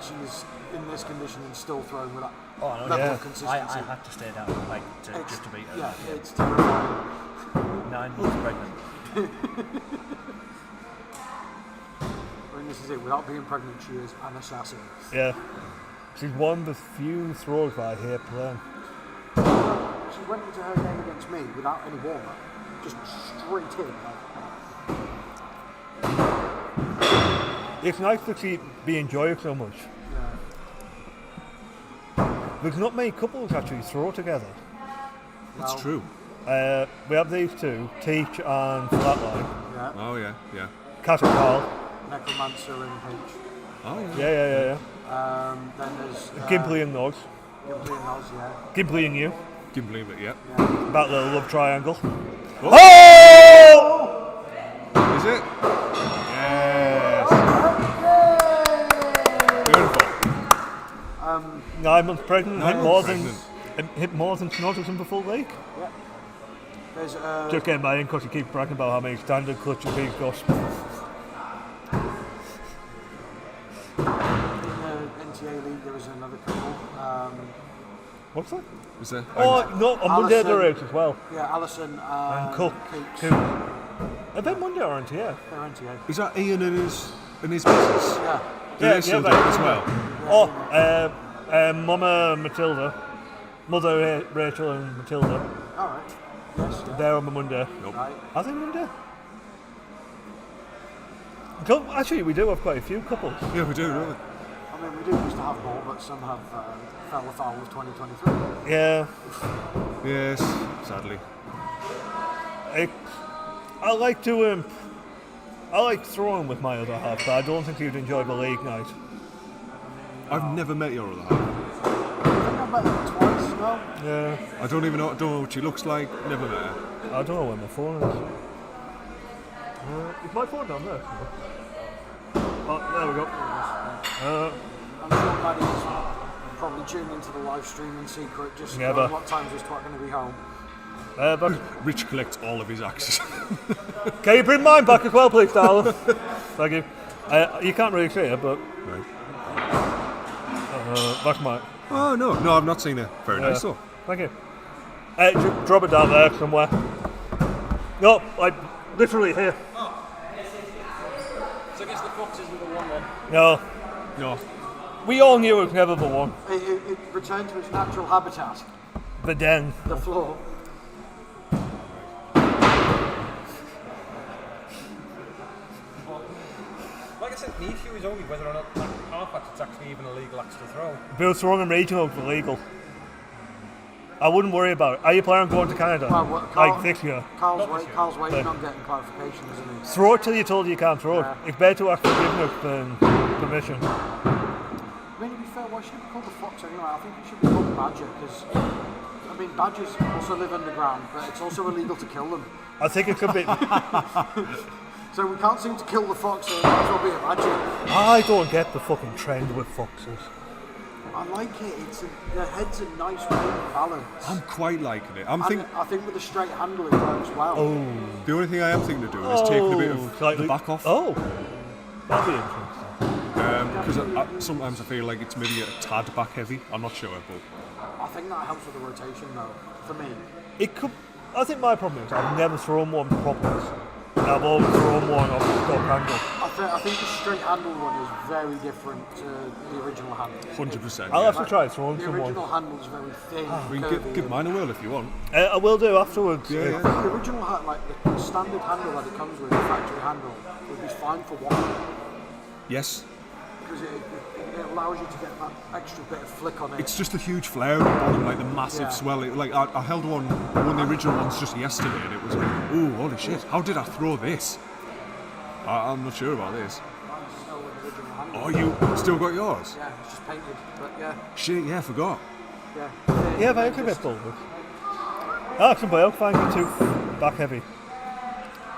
she's in this condition and still throwing with that Oh, I know. level Yeah. of consistency. I had to stay down, like, just to beat her. Yeah, it's terrifying. 9 months pregnant. I mean, this is it. Without being pregnant, she is an assassin. Yeah. She's one of the few throwers that I hate playing. She went into her game against me without any warm-up, just straight in. It's nice to see be enjoying so much. There's not many couples actually throw together. That's true. We have these two, Teach and Flatline. Yeah. Oh yeah, yeah. Cat and Carl. Necromancer and Peach. Oh yeah. Yeah. Then there's Gimply and Nogs. Gimply and Oz, yeah. Gimply and you. Can't believe it. Yeah. About the love triangle. Oh! Is it? Yes. Beautiful. 9 months pregnant. 9 months pregnant. Hit more than Snotters in the full league. Yeah. There's Just getting my in because you keep bragging about how many standard clutches he's got. in the NTA league. There was another couple. What's that? Is there? Oh, no, on Monday Alison. they're out as well. Yeah, Alison And Cook. Cooks. Are they Monday or aren't yeah? They're NTA. Is that Ian and his missus? Yeah. Do they still do it as well? Mama Matilda, Mother Rachel and Matilda, All right. Yes. Yeah. they're on the Monday. Nope. Right. Are they Monday? So, actually, we do have quite a few couples. Yeah, we do, don't we? I mean, we do used to have more, but some have fell afoul of 2023. Yeah, Yes, sadly. I like to I like throwing with my other half, but I don't think you'd enjoy the league night. I've never met your other half. I think I've met her twice now. Yeah, I don't know what she looks like. Never met her. I don't know where my phone is. Is my phone down there? Oh, there we go. I'm sure Maddie's probably tuned into the live stream in secret, just Never. knowing what time's this twat going to be home. But Rich collects all of his axes. can you bring mine back as well, please, darling? Thank you. You can't really see it, but Right. that's mine. Oh no, I've not seen her. Very nice though. Thank you. Drop it down there somewhere. No, like literally here. So I guess the fox isn't the one then. No, No. we all knew it was never the one. It returned to its natural habitat, The den. the floor. Like I said, the issue is only whether or not half-axe it's actually even a legal axe to throw. Bill throwing in regional for legal. I wouldn't worry about it. Are you planning on going to Canada? Well, what, Like this year? Carl's waiting on getting clarification, isn't he? Throw it till you're told you can't throw it. It's better to ask forgiveness than permission. I mean, to be fair, why should it be called the fox anyway? I think it should be called the badger, because, I mean, badgers also live underground, but it's also illegal to kill them. I think it could be. So we can't seem to kill the fox, so it might as well be a badger. I don't get the fucking trend with foxes. I like it. The head's a nice way of balance. I'm quite liking it. I'm And thinking I think with the straight handle it works well. the only thing I am thinking of doing is taking a bit of slightly- the back off. Oh, that'd be interesting. Because sometimes I feel like it's maybe a tad back heavy. I'm not sure, but I think that helps with the rotation, though, for me. It could. I think my problem is I've never thrown one properly. I've always thrown one off the stock handle. I think the straight handle one is very different to the original handle. 100%. I'll Yeah. have to try throwing The someone. original handle's very thin. We can curvy, give mine a whirl if you want. I will do afterwards. Yeah, yeah. The original like the standard handle that it comes with, the factory handle, would be fine for walking Yes. because it allows you to get that extra bit of flick on it. It's just a huge flare at the bottom, like the massive Yeah. swell. I held one of the original ones just yesterday, and it was like, ooh, holy shit! How did I throw this? I'm not sure about this. Mine's still an original handle. Oh, you still got yours? Yeah, it's just painted, but yeah, Shit, yeah, I forgot. yeah. Yeah, but it could be bulbous. Somebody else finds it too back heavy.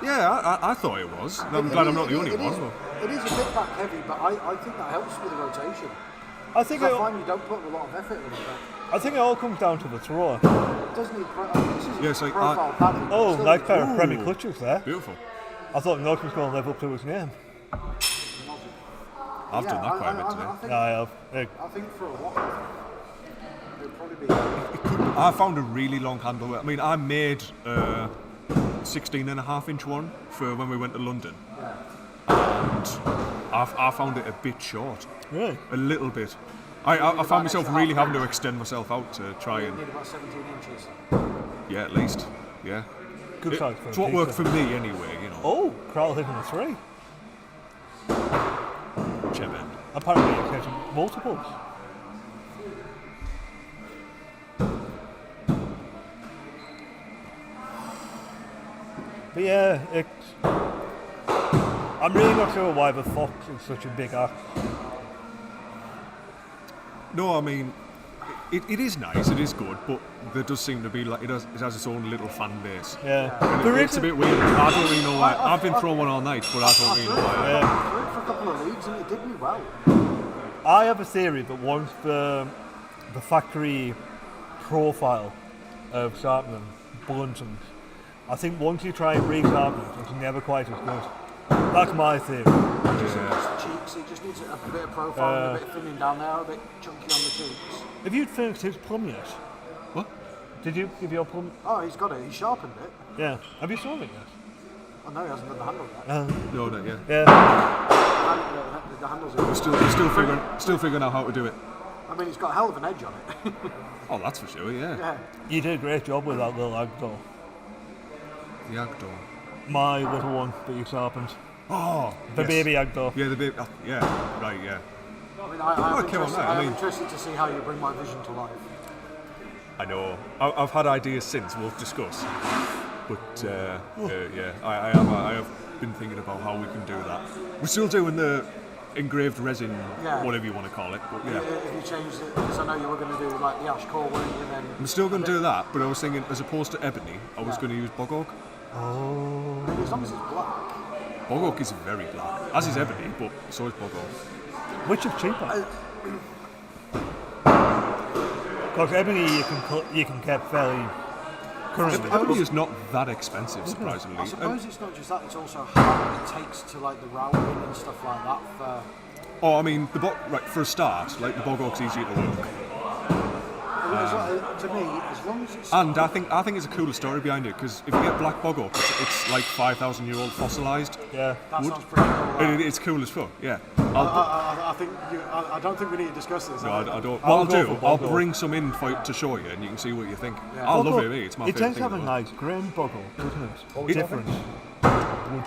Yeah, I thought it was. I'm glad I'm not the only It one. is a bit back heavy, but I think that helps with the rotation. I think I it. find you don't put a lot of effort in it. I think it all comes down to the thrower. It does need this is Yeah, it's like, profile padding. Oh, Still nice needs- pair of Premier clutches there. Beautiful. I thought Nock was going to live up to his name. I've done that quite a bit today. think, Yeah, I have. I think for a while, it'd probably be. I found a really long handle. I mean, I made a 16.5-inch one for when we went to London. And I found it a bit short. Really? A little bit. I found myself really having to extend myself out to try You and... need about 17 inches. Yeah, at least. Yeah. Good size for It's a what worked pizza. for me anyway, you know. Oh, Crowell hitting a 3. Chebin. Apparently you're catching multiples. But yeah, I'm really not sure why the Fox is such a big act. No, I mean, it is nice, it is good, but there does seem to be like it has its own little fan base. Yeah. And it's a bit weird. I don't really know why. I've been throwing one all night, but I don't really know why. Yeah. I threw it for a couple of leagues and it did me well. I have a theory that once the factory profile of sharpening bluntens, I think once you try and re-sharpen it, it's never quite as good. That's my theory. Just the cheeks, he just needs a bit of profile and a bit of thinning down there, a bit chunky on the cheeks. Have you finished his plum yet? What? Did you give your plum? Oh, he's got it, he's sharpened it. Yeah. Have you sawn it yet? Oh no, he hasn't done the handle yet. No, not yet. Yeah. The handle's in. We're still figuring out how to do it. I mean, it's got a hell of an edge on it. Oh, that's for sure. Yeah. Yeah. You did a great job with that little Agdor. The Agdor. My little one that you sharpened. Oh, The yes. baby Agdor. Yeah, the baby. Yeah, right. Yeah. I mean, I'm Okay, well, interested, no, I I'm mean- interested to see how you bring my vision to life. I know. I've had ideas since. We'll discuss. But yeah, I have been thinking about how we can do that. We're still doing the engraved resin, Yeah. whatever you want to call it. But yeah, If you changed it, because I know you were going to do like the ash core, weren't you? And then I'm still going to do that. But I was thinking, as opposed to ebony, I was going to use bog oak. I mean, as long as it's black. Bog oak is very black, as is ebony, but so is bog oak. Which is cheaper? Because ebony you can get fairly currently. Ebony is not that expensive, surprisingly. I suppose it's not just that; it's also how it takes to like the routing and stuff like that. Oh, I mean, right for a start, like the bog oak's easier to work. To me, as long as it's And I think it's a cooler story behind it, because if you get black bog oak, it's like 5,000-year-old fossilised. Yeah. that wood. sounds pretty cool. It's cool as fuck. Yeah. I don't think we need to discuss this. No, I don't. I'll What go I'll for do, bog I'll oak. bring some in to show you, and you can see what you think. Yeah. I Bog love oak, it. It's my it favourite tends to thing. have in a the world. nice grain boggle, doesn't it? What was that Different. Wood.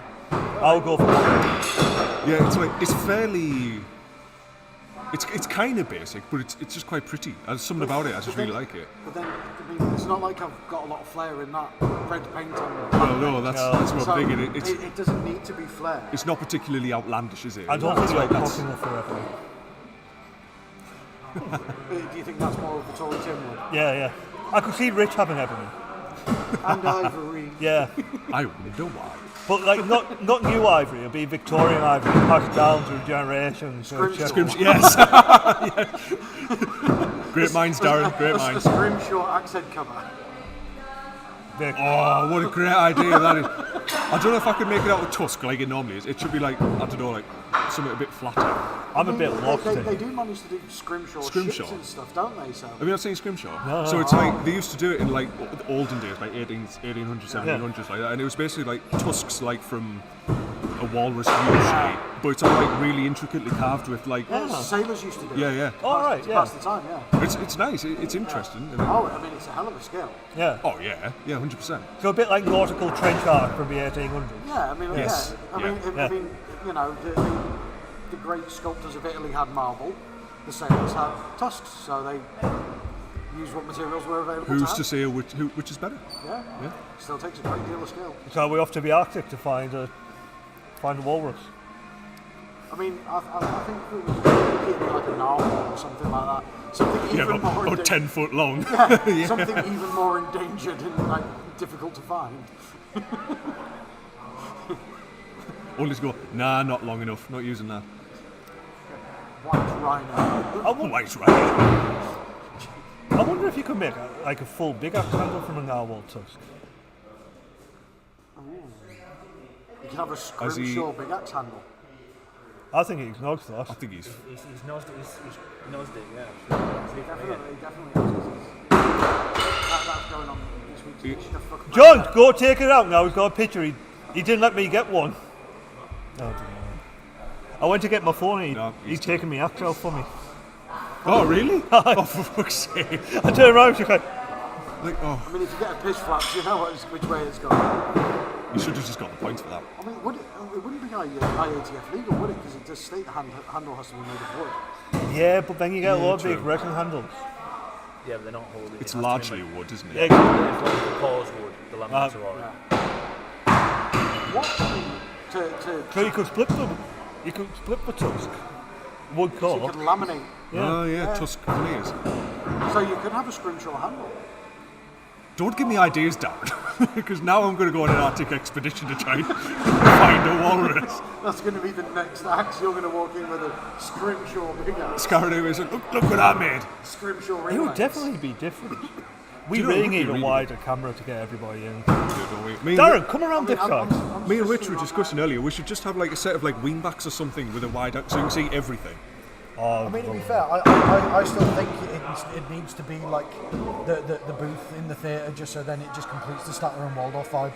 I'll go for boggle. Yeah, it's fairly. It's kind of basic, but it's just quite pretty. There's something about it. I just really like it. But then, I mean, it's not like I've got a lot of flair in that red paint on. Well, no, that's what So I'm thinking. it doesn't need to be flair. It's not particularly outlandish, is it? I don't It's think you're that's- cooking it for ebony. Do you think that's more of the Tory Tim one? Yeah, yeah. I could see Rich having ebony. And ivory. Yeah. I wonder why. But like not new ivory, it'll be Victorian ivory passed down through generations. So Scrimshaw. Yes. Great minds, Darren. Great A minds. Scrimshaw accent cover. Oh, what a great idea that is. I don't know if I could make it out of tusk like it normally is. It should be like, I don't know, like something a bit flatter. I'm a bit lost They in. do manage to do Scrimshaw Scrimshaw? ships and stuff, don't they? So Have you not seen Scrimshaw? No. So it's like, they used to do it in like the olden days, like 1800s, 1700s, like that. And it was basically like tusks like from a walrus usually, but it's all like really intricately carved with like, sailors used to do it. yeah. All right, To yeah. pass the time, yeah. It's nice, it's interesting. I mean, Oh, I mean, it's a hell of a skill. Yeah. oh yeah, 100%. So a bit like nautical trench art from the 1800s. Yeah, I mean, Yes. yeah. I mean, Yeah. I mean, you know, the great sculptors of Italy had marble. The sailors had tusks, so they used what materials were available. Who's to to say which is better? Yeah. Yeah. Still takes a great deal of skill. So we're off to the Arctic to find a walrus. I mean, I think it was looking like a narwhal or something like that. Something Yeah, even more about 10 foot long. something even more endangered and like difficult to find. Only to go, nah, not long enough, not using that. White rhino. Oh, white right. I wonder if you could make like a full big axe handle from a narwhal tusk. You can have a Has he- Scrimshaw big axe handle. I think he's nods that. I think he's. He's nosed it, yeah. Definitely that's going on this week's edition of Fuck John, go take it out now. He's got a picture. He didn't let me get one. No, I went to get my phone and he's taking me axe out for me. Oh, really? Oh, for fuck's sake. I turned around and she's like, oh. I mean, if you get a piss flaps, you know which way it's going. You should have just got the points for that. I mean, it wouldn't be IATF legal, would it? Because it does state the handle has to be made of wood. yeah, but then you get a lot of big resin handles. Yeah, but they're not holding. It's largely wood, isn't it? Yeah, As long as the paws wood, the laminates are alright. What? so you could split them. You could split the tusk. Wood So core. you could laminate. Oh, yeah, tusk veneers. So you could have a scrimshaw handle. Don't give me ideas, Darren, because now I'm going to go on an Arctic expedition to try and find a walrus. That's going to be the next axe. You're going to walk in with a scrimshaw big axe. Scaradu is like, look what I made. Scrimshaw It ring would lights. definitely be different. We you know, really it would be need a really wider camera to get everybody in. Me and Darren, come around this I'm side. Me and Rich were discussing earlier, we should just have like a set of like wingbacks or something with a wide so you can see everything. I mean, to be fair, I still think it needs to be like the booth in the theatre, just so then it just completes the Statler and Waldorf vibe.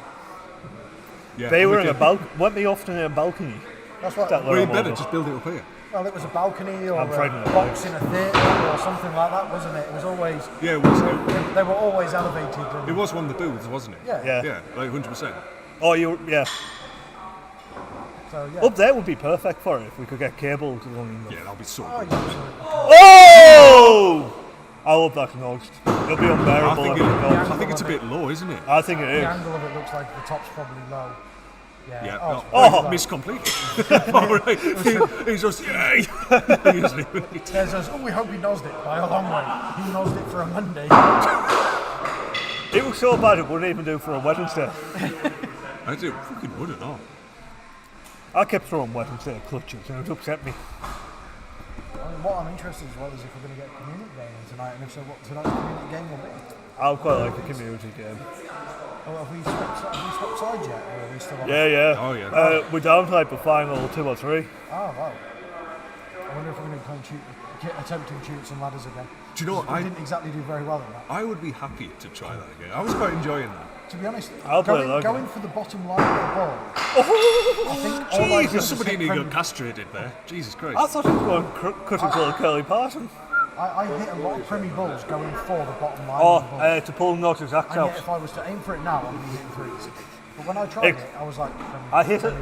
Yeah, They were we in a can- balcony. Weren't they often in a balcony? That's what. Statler Well, you and better Waldorf. just build it up here. Well, it was a balcony or I'm frightened a of box in a theatre or something like that, wasn't it? It was always. Yeah, it They were always elevated. And, it was one of the booths, wasn't it? Yeah. Yeah. Yeah, like 100%. Oh, yeah. So yeah. Up there would be perfect for it if we could get cable going. Yeah, that'll be so Oh, good. yeah, absolutely. Oh! I love that noise. It'll be unbearable. I think it's a bit low, isn't it? I think it The is. angle of it looks like the top's probably low. Yeah. Yeah. Oh, Oh. Missed completely. Alright. He's just, yay! He isn't even- There's this, we hope he nosed it by a long way. He nosed it for a Monday. It was so bad it wouldn't even do for a Wednesday. I do fucking would not. I kept throwing Wednesday clutches and it upset me. What I'm interested as well is if we're going to get a community game in tonight, and if so, what tonight's community game will be. I quite like the community game. Oh, have we swapped sides yet, or are we still on? Yeah. Oh, yeah. We're down to like the final 2 or 3. Oh, wow. I wonder if we're going to kind of attempt to shoot some ladders again. Do you know what? We didn't exactly do very well at that. I would be happy to try that again. I was quite enjoying that. To be honest, I'll play that going game. for the bottom line of the ball. I think all I did Jesus, was somebody hit nearly Premier- got castrated there. Jesus Christ. I thought he was going cut and call Curly Parson. I hit a lot of Premier balls going for the bottom line Oh, of the ball. to pull Notter's axe And out. yet, if I was to aim for it now, I'd be hitting threes. But when I tried it, I was like, I hit it.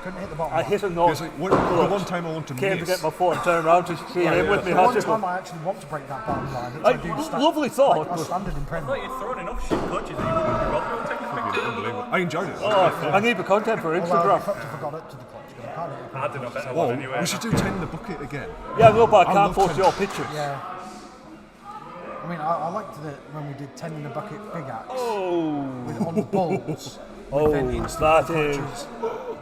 couldn't hit the bottom. I line. hit a It's note. like, the one time I want to Came to miss. get my phone, turned around to see him with me. The Had one to time go. I actually want to break that bottom line, which Like, I do lovely thought, Like, I but- standard in Premier. You're throwing enough shit clutches that you wouldn't be bothered taking a picture. Unbelievable. I enjoyed it. Oh, I need the content for Although I Instagram. forgot it to the clutch. but I can't hit it. I don't know better Oh, one anyway. we should do 10 in the bucket again. Yeah, no, but I I can't love post ten. your pictures. Yeah. I mean, I liked it when we did 10 in a bucket big axe Oh, with on the balls. oh, then instant that is. clutches.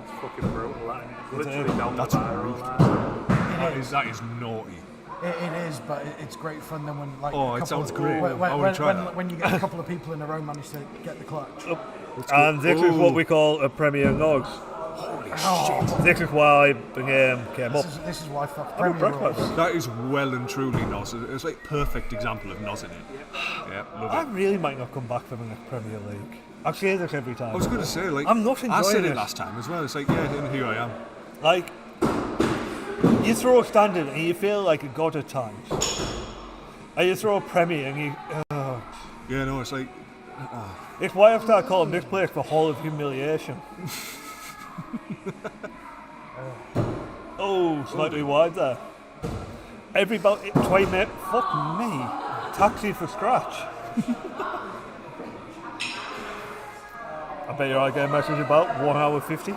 It's fucking brutal, that is. Literally down That's the barrel. That is naughty. It is, but it's great fun then when like Oh, a it couple sounds great. When, I wanna try when, that. when you get a couple of people in a row manage to get the clutch. And this is what we call a Premier Nogs. Oh, This is why the game came up. this is why fuck Oh, Premier breakfast. rules. That is well and truly nos. It's like perfect example of nos in it. Yeah, love I it. really might not come back for the next Premier League. I say this every time. I was going to say, like, I'm not I said enjoying it it. last time as well. It's like, yeah, and here I am. Like, you throw a standard and you feel like a god at times. And you throw a Premier and you. Yeah, no, it's like, It's why I start calling this place the Hall of Humiliation. Oh, slightly wide there. Every about 20 minutes. Fuck me. Taxi for scratch. I bet you I get a message about 1 hour 50.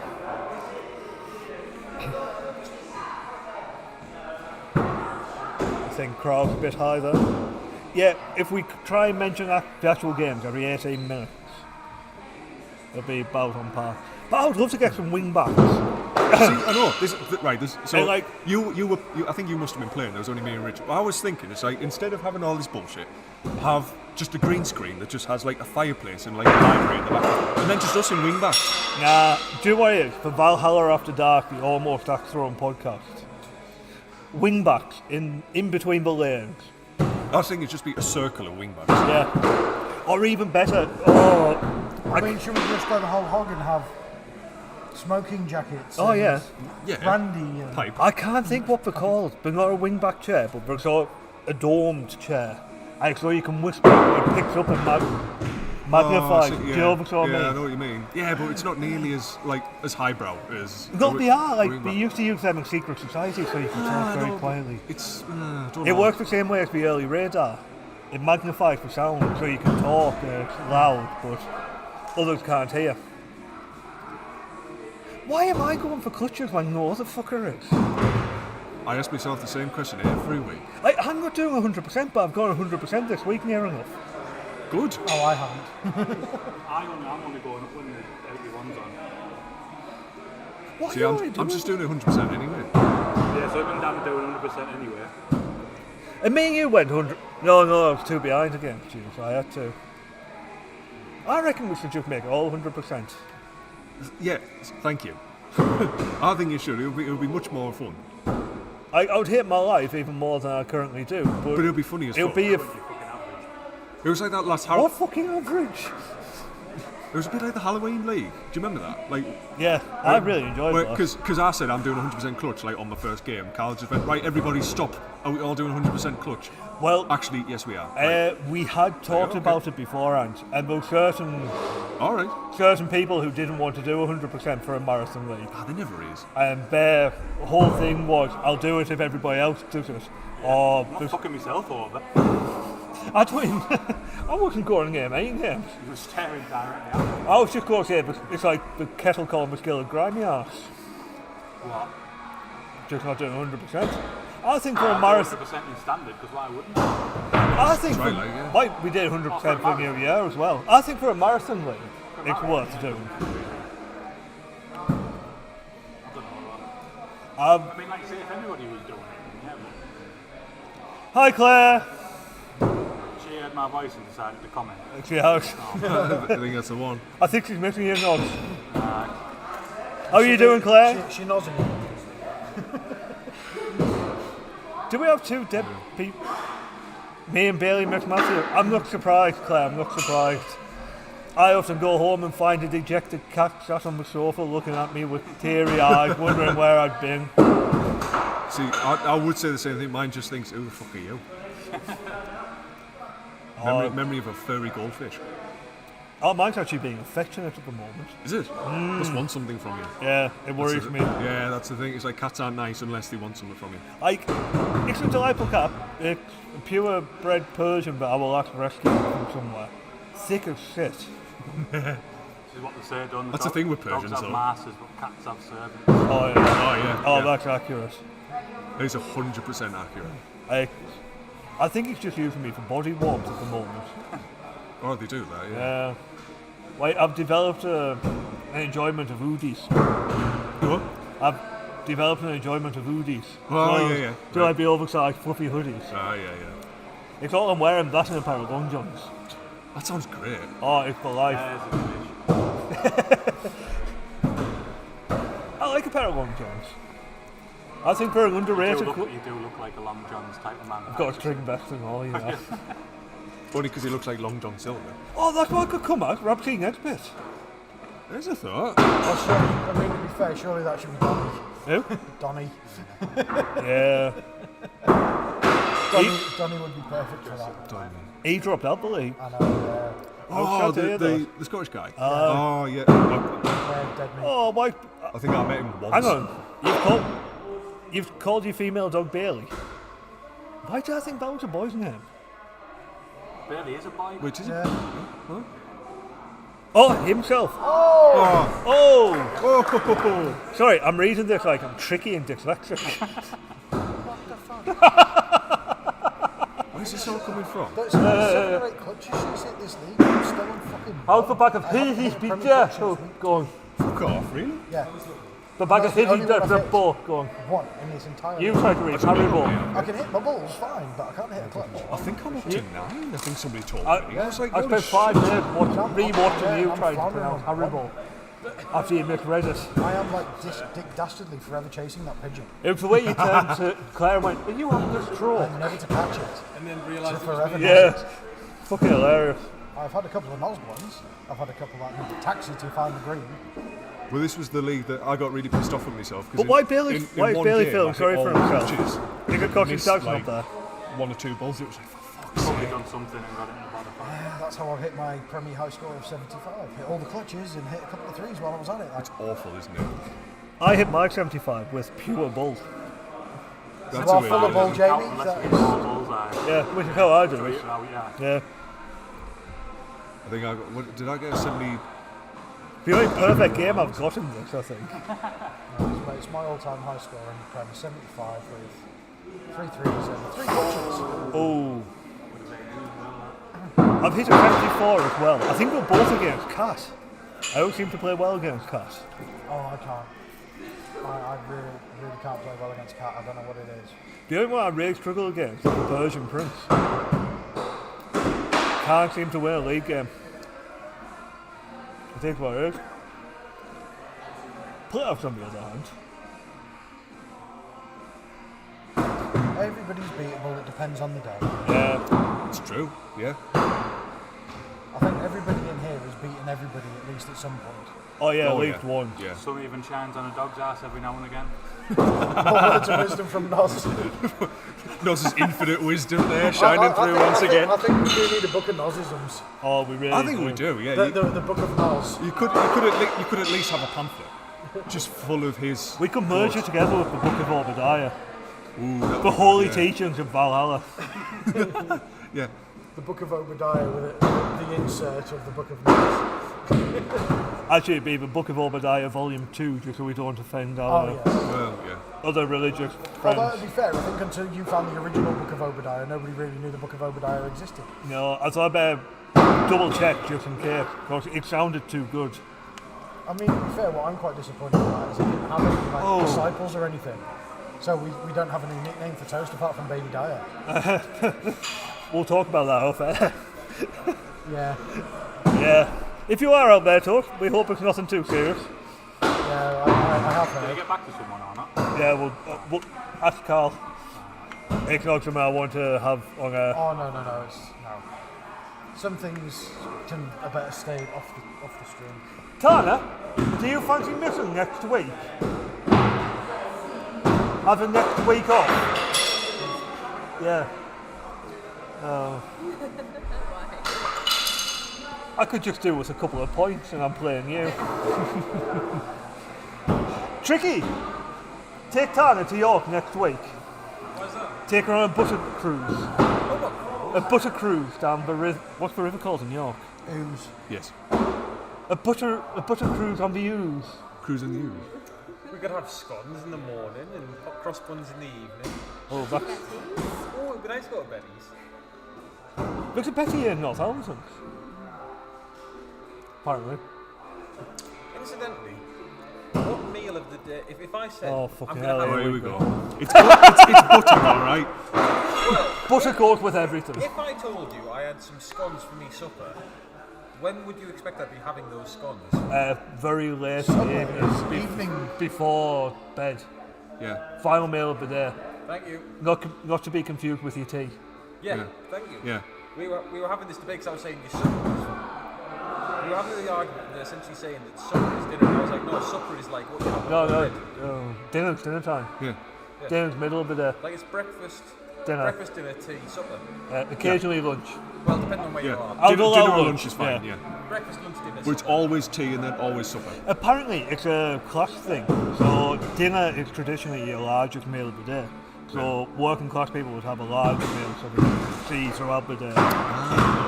I think crowd's a bit high there. Yeah, if we try and mention the actual games every 18 minutes, it'll be about on par. But I would love to get some wing backs. I know. So And, like- you I think you must have been playing. There was only me and Rich. What I was thinking is like instead of having all this bullshit, have just a green screen that just has like a fireplace and like a library in the back, and then just us in wingbacks. Nah, do you know what it is? For Valhalla After Dark, the Almost Axe Throwing podcast, wingbacks in between the lanes. I was thinking it'd just be a circle of wingbacks. Yeah. Or even better, I mean, should we just go the whole hog and have smoking jackets? oh and yeah. Yeah. brandy. And Pipe. I can't think what they're called. They're not a wingback chair, but they're sort of a domed chair. Like, so you can whisper, it picks up and magnifies. Oh, Do you know what I mean? I know what you mean. Yeah, but it's not nearly as highbrow as. No, they are. Like, wingback. they used to use them in secret society so you can talk very quietly. It's. I don't It know. works the same way as the early radar. It magnifies the sound so you can talk loud, but others can't hear. Why am I going for clutches when no other fucker is? I ask myself the same question every week. I'm not doing 100%, but I've gone 100% this week near enough. Good. oh, I haven't. I'm only going up when the 81's on. What See, are you I'm just doing it 100% anyway. Yeah, so I've been down to doing 100% anyway. And me and you went 100. No, I was 2 behind against you, so I had to. I reckon we should just make it all 100%. Yeah, thank you. I think you should. It'll be much more fun. I would hate my life even more than I currently do, but But it'll be funny as it'll fuck. be if. It was like that last What fucking average? It was a bit like the Halloween League. Do you remember that? Like, Yeah, I really enjoyed that. because I said I'm doing 100% clutch like on my first game. Carl just went, right, everybody stop. Are we all doing 100% clutch? Well, Actually, yes, we are. Right. we had talked okay. about it beforehand, and there were All right. certain people who didn't want to do 100% for a marathon league, Ah, there never is. and their whole thing was, I'll do it if everybody else does it. Or I'm not fucking myself over. I don't even, I wasn't going to game any games. You were staring directly at me. I was just going to say, it's like the kettle calling the skill of grimy arse. What? Just not doing 100%. I think for a marathon, 100% in standard, because why wouldn't I think Try for, like, yeah. like we did 100% for New Year as well. I think for a marathon league, it's worth doing. I mean, like, say if everybody was doing it, yeah, Hi Claire! but she heard my voice and decided to comment. She has. I think that's the one. I think she's missing your nods. How are you doing, Claire? She knows me. Do we have two dead people? Me and Bailey McMatthew. I'm not surprised, Claire. I'm not surprised. I often go home and find a dejected cat sat on the sofa looking at me with teary eyes, wondering where I'd been. See, I would say the same thing. Mine just thinks, who the fuck are you? Memory of a furry goldfish. Oh, mine's actually being affectionate at the moment. Is it? Must want something from you. Yeah, it worries me. Yeah, that's the thing. It's like cats aren't nice unless they want something from you. Like, it's a delightful cat. It's a purebred Persian, but I will have to rescue it from somewhere. Thick as shit. This is what they say, don't That's the thing with Persians, dogs though. have masters, but cats have servants. Oh, yeah. Oh, yeah. Oh, yeah. that's accurate. That is 100% accurate. I think it's just using me for body warmth at the moment. Oh, they do that, yeah. Like, I've developed an enjoyment of hoodies. What? I've developed an enjoyment of hoodies. Oh, yeah. Do Right. like the oversized fluffy hoodies. Ah, yeah. It's all I'm wearing, that and a pair of long johns. That sounds great. Oh, it's for life. There's a fish. I like a pair of long johns. I think they're an underrated. You do look like a Long John's type of man. I've got a string vest and all, you know. Only because he looks like Long John Silver. Oh, that's what I could come at. Rob King next bit. There's a thought. Oh, surely, I mean, to be fair, surely that should be Donny. Who? Donny. Yeah. Donny would be perfect for that. He dropped out the league. I know, Oh, sad to hear the Scottish guy. Oh, yeah. I dead meat. Oh, why? think I met him once. Hang on. You've called your female dog Bailey. Why do I think that was a boy's name? Barely is a boy. Which is it? Yeah. Oh, himself. Oh. Oh. Sorry, I'm reading this like I'm tricky and dyslexic. Where's this all coming from? That's 7 or 8 clutches she's hit this league. I'm still on fucking. Out the back of I haven't his hit a Premier picture. clutch Oh, this week. go on. Fuck off, really? Yeah. The bag of That's the hitting only one I've the hit. ball. Go on. One in this entire. You tried to reach Harry-Ball. I can hit my balls fine, but I can't hit a clutch. I think I'm up to 9. I think somebody told I, me. I was like, I holy spent 5 shit. minutes rewatching yeah, you I'm trying to floundering pronounce on Harry-Ball after you misread it. I am like Dick Dastardly forever chasing that pigeon. It was the way you turned to Claire and went, are you on the straw? And never to catch it. And then To realised forever Yeah. knows it. Fucking hilarious. I've had a couple of nosed ones. I've had a couple like need a taxi to find the green. Well, this was the league that I got really pissed off at myself. But why Bailey feeling sorry for himself? Pitches, He could cost his missed, Jackson like, up there. 1 or 2 balls. It was like, for fuck's Probably sake. done something and got it in the bottom. Yeah, that's how I hit my Premier high score of 75. Hit all the clutches and hit a couple of threes while I was at it. Like, It's awful, isn't it? I hit my 75 with pure bull. That's well, a full of way. ball, Jamie. Unless That we is, hit all bullseye. Yeah, which is how I do So it. it's out, yeah. Yeah. I think I got. What, did I get a 70? The only perfect game I've got in this, I think. it's my all-time high score in the Premier 75 with 3 threes and 3 clutches. Oh. I've hit a 74 as well. I think we're both against Cat. I don't seem to play well against Cat. Oh, I can't. I really can't play well against Cat. I don't know what it is. The only one I really struggle against is the Persian Prince. Can't seem to win a league game. I think what it is. Playoffs on the other hand. Everybody's beatable. It depends on the day. Yeah. It's true. Yeah. I think everybody in here has beaten everybody at least at some point. Oh yeah, Oh, at least yeah. one. Yeah. Some even shines on a dog's ass every now and again. More words of wisdom from Nos. Noz's infinite wisdom there shining through once again. I think we do need a book of Nosisms. Oh, we really I think we do. Yeah. The book of Nos. You could at least have a pamphlet just full of his. We could merge it together with the Book of Obadiah. Ooh, that would The be holy good, yeah. teachings of Valhalla. Yeah. The book of Obadiah with the insert of the book of Nos. Actually, it'd be the Book of Obadiah Volume 2, just so we don't offend our Oh, yes. Well, yeah. other religious Although, friends. to be fair, I think until you found the original book of Obadiah, nobody really knew the book of Obadiah existed. No, I thought I'd double check just in case, because it sounded too good. I mean, to be fair, what I'm quite disappointed about is it didn't have any like, disciples or anything. So we don't have any nickname for Toast apart from Baby Dyer. We'll talk about that off air. Yeah, Yeah. If you are out there, Toast, we hope it's nothing too serious. yeah, I have Did you heard. get back to someone or not? Yeah, we'll ask Carl. It's not something I want to have on a... Oh no, no. Some things can better stay off the stream. Tana, do you fancy missing next week? Have a next week off? Yeah. I could just do with a couple of points and I'm playing you. Tricky! Take Tana to York next week. Why's that? Take her on a butter cruise. A butter cruise down the river. What's the river called in York? Ooze. Yes. A butter cruise on the Ouse. Cruising the Ouse. We could have scones in the morning and hot cross buns in the evening. Oh, that's... Oh, it'd be nice to go to Betty's. Looks a Betty in Northampton. Apparently. Incidentally, what meal of the day? If I said, Oh, I'm fucking gonna hell, have Oh, a here we go. It's butter, alright. Butter goes with everything. If I told you I had some scones for me supper, when would you expect I'd be having those scones? Very late Evening. before bed. Yeah. Final meal of the day. Thank you. Not to be confused with your tea. Yeah, Yeah. thank you. Yeah. We were having this debate because I was saying your supper was... We were having the argument and they're essentially saying that supper is dinner. And I was like, no, supper is like what you have No, before no. bed. Dinner time. Yeah. Dinner's middle of the day. Like it's breakfast, Dinner. dinner, tea, supper. Occasionally lunch. Well, depending on where you Yeah. are. I'll Dinner, go dinner out or lunch, lunch is fine, yeah. yeah. Breakfast, lunch, dinner, But it's supper. always tea and then always supper. Apparently, it's a class thing. So dinner is traditionally your largest meal of the day. So working class people would have a large meal so they can see throughout the day.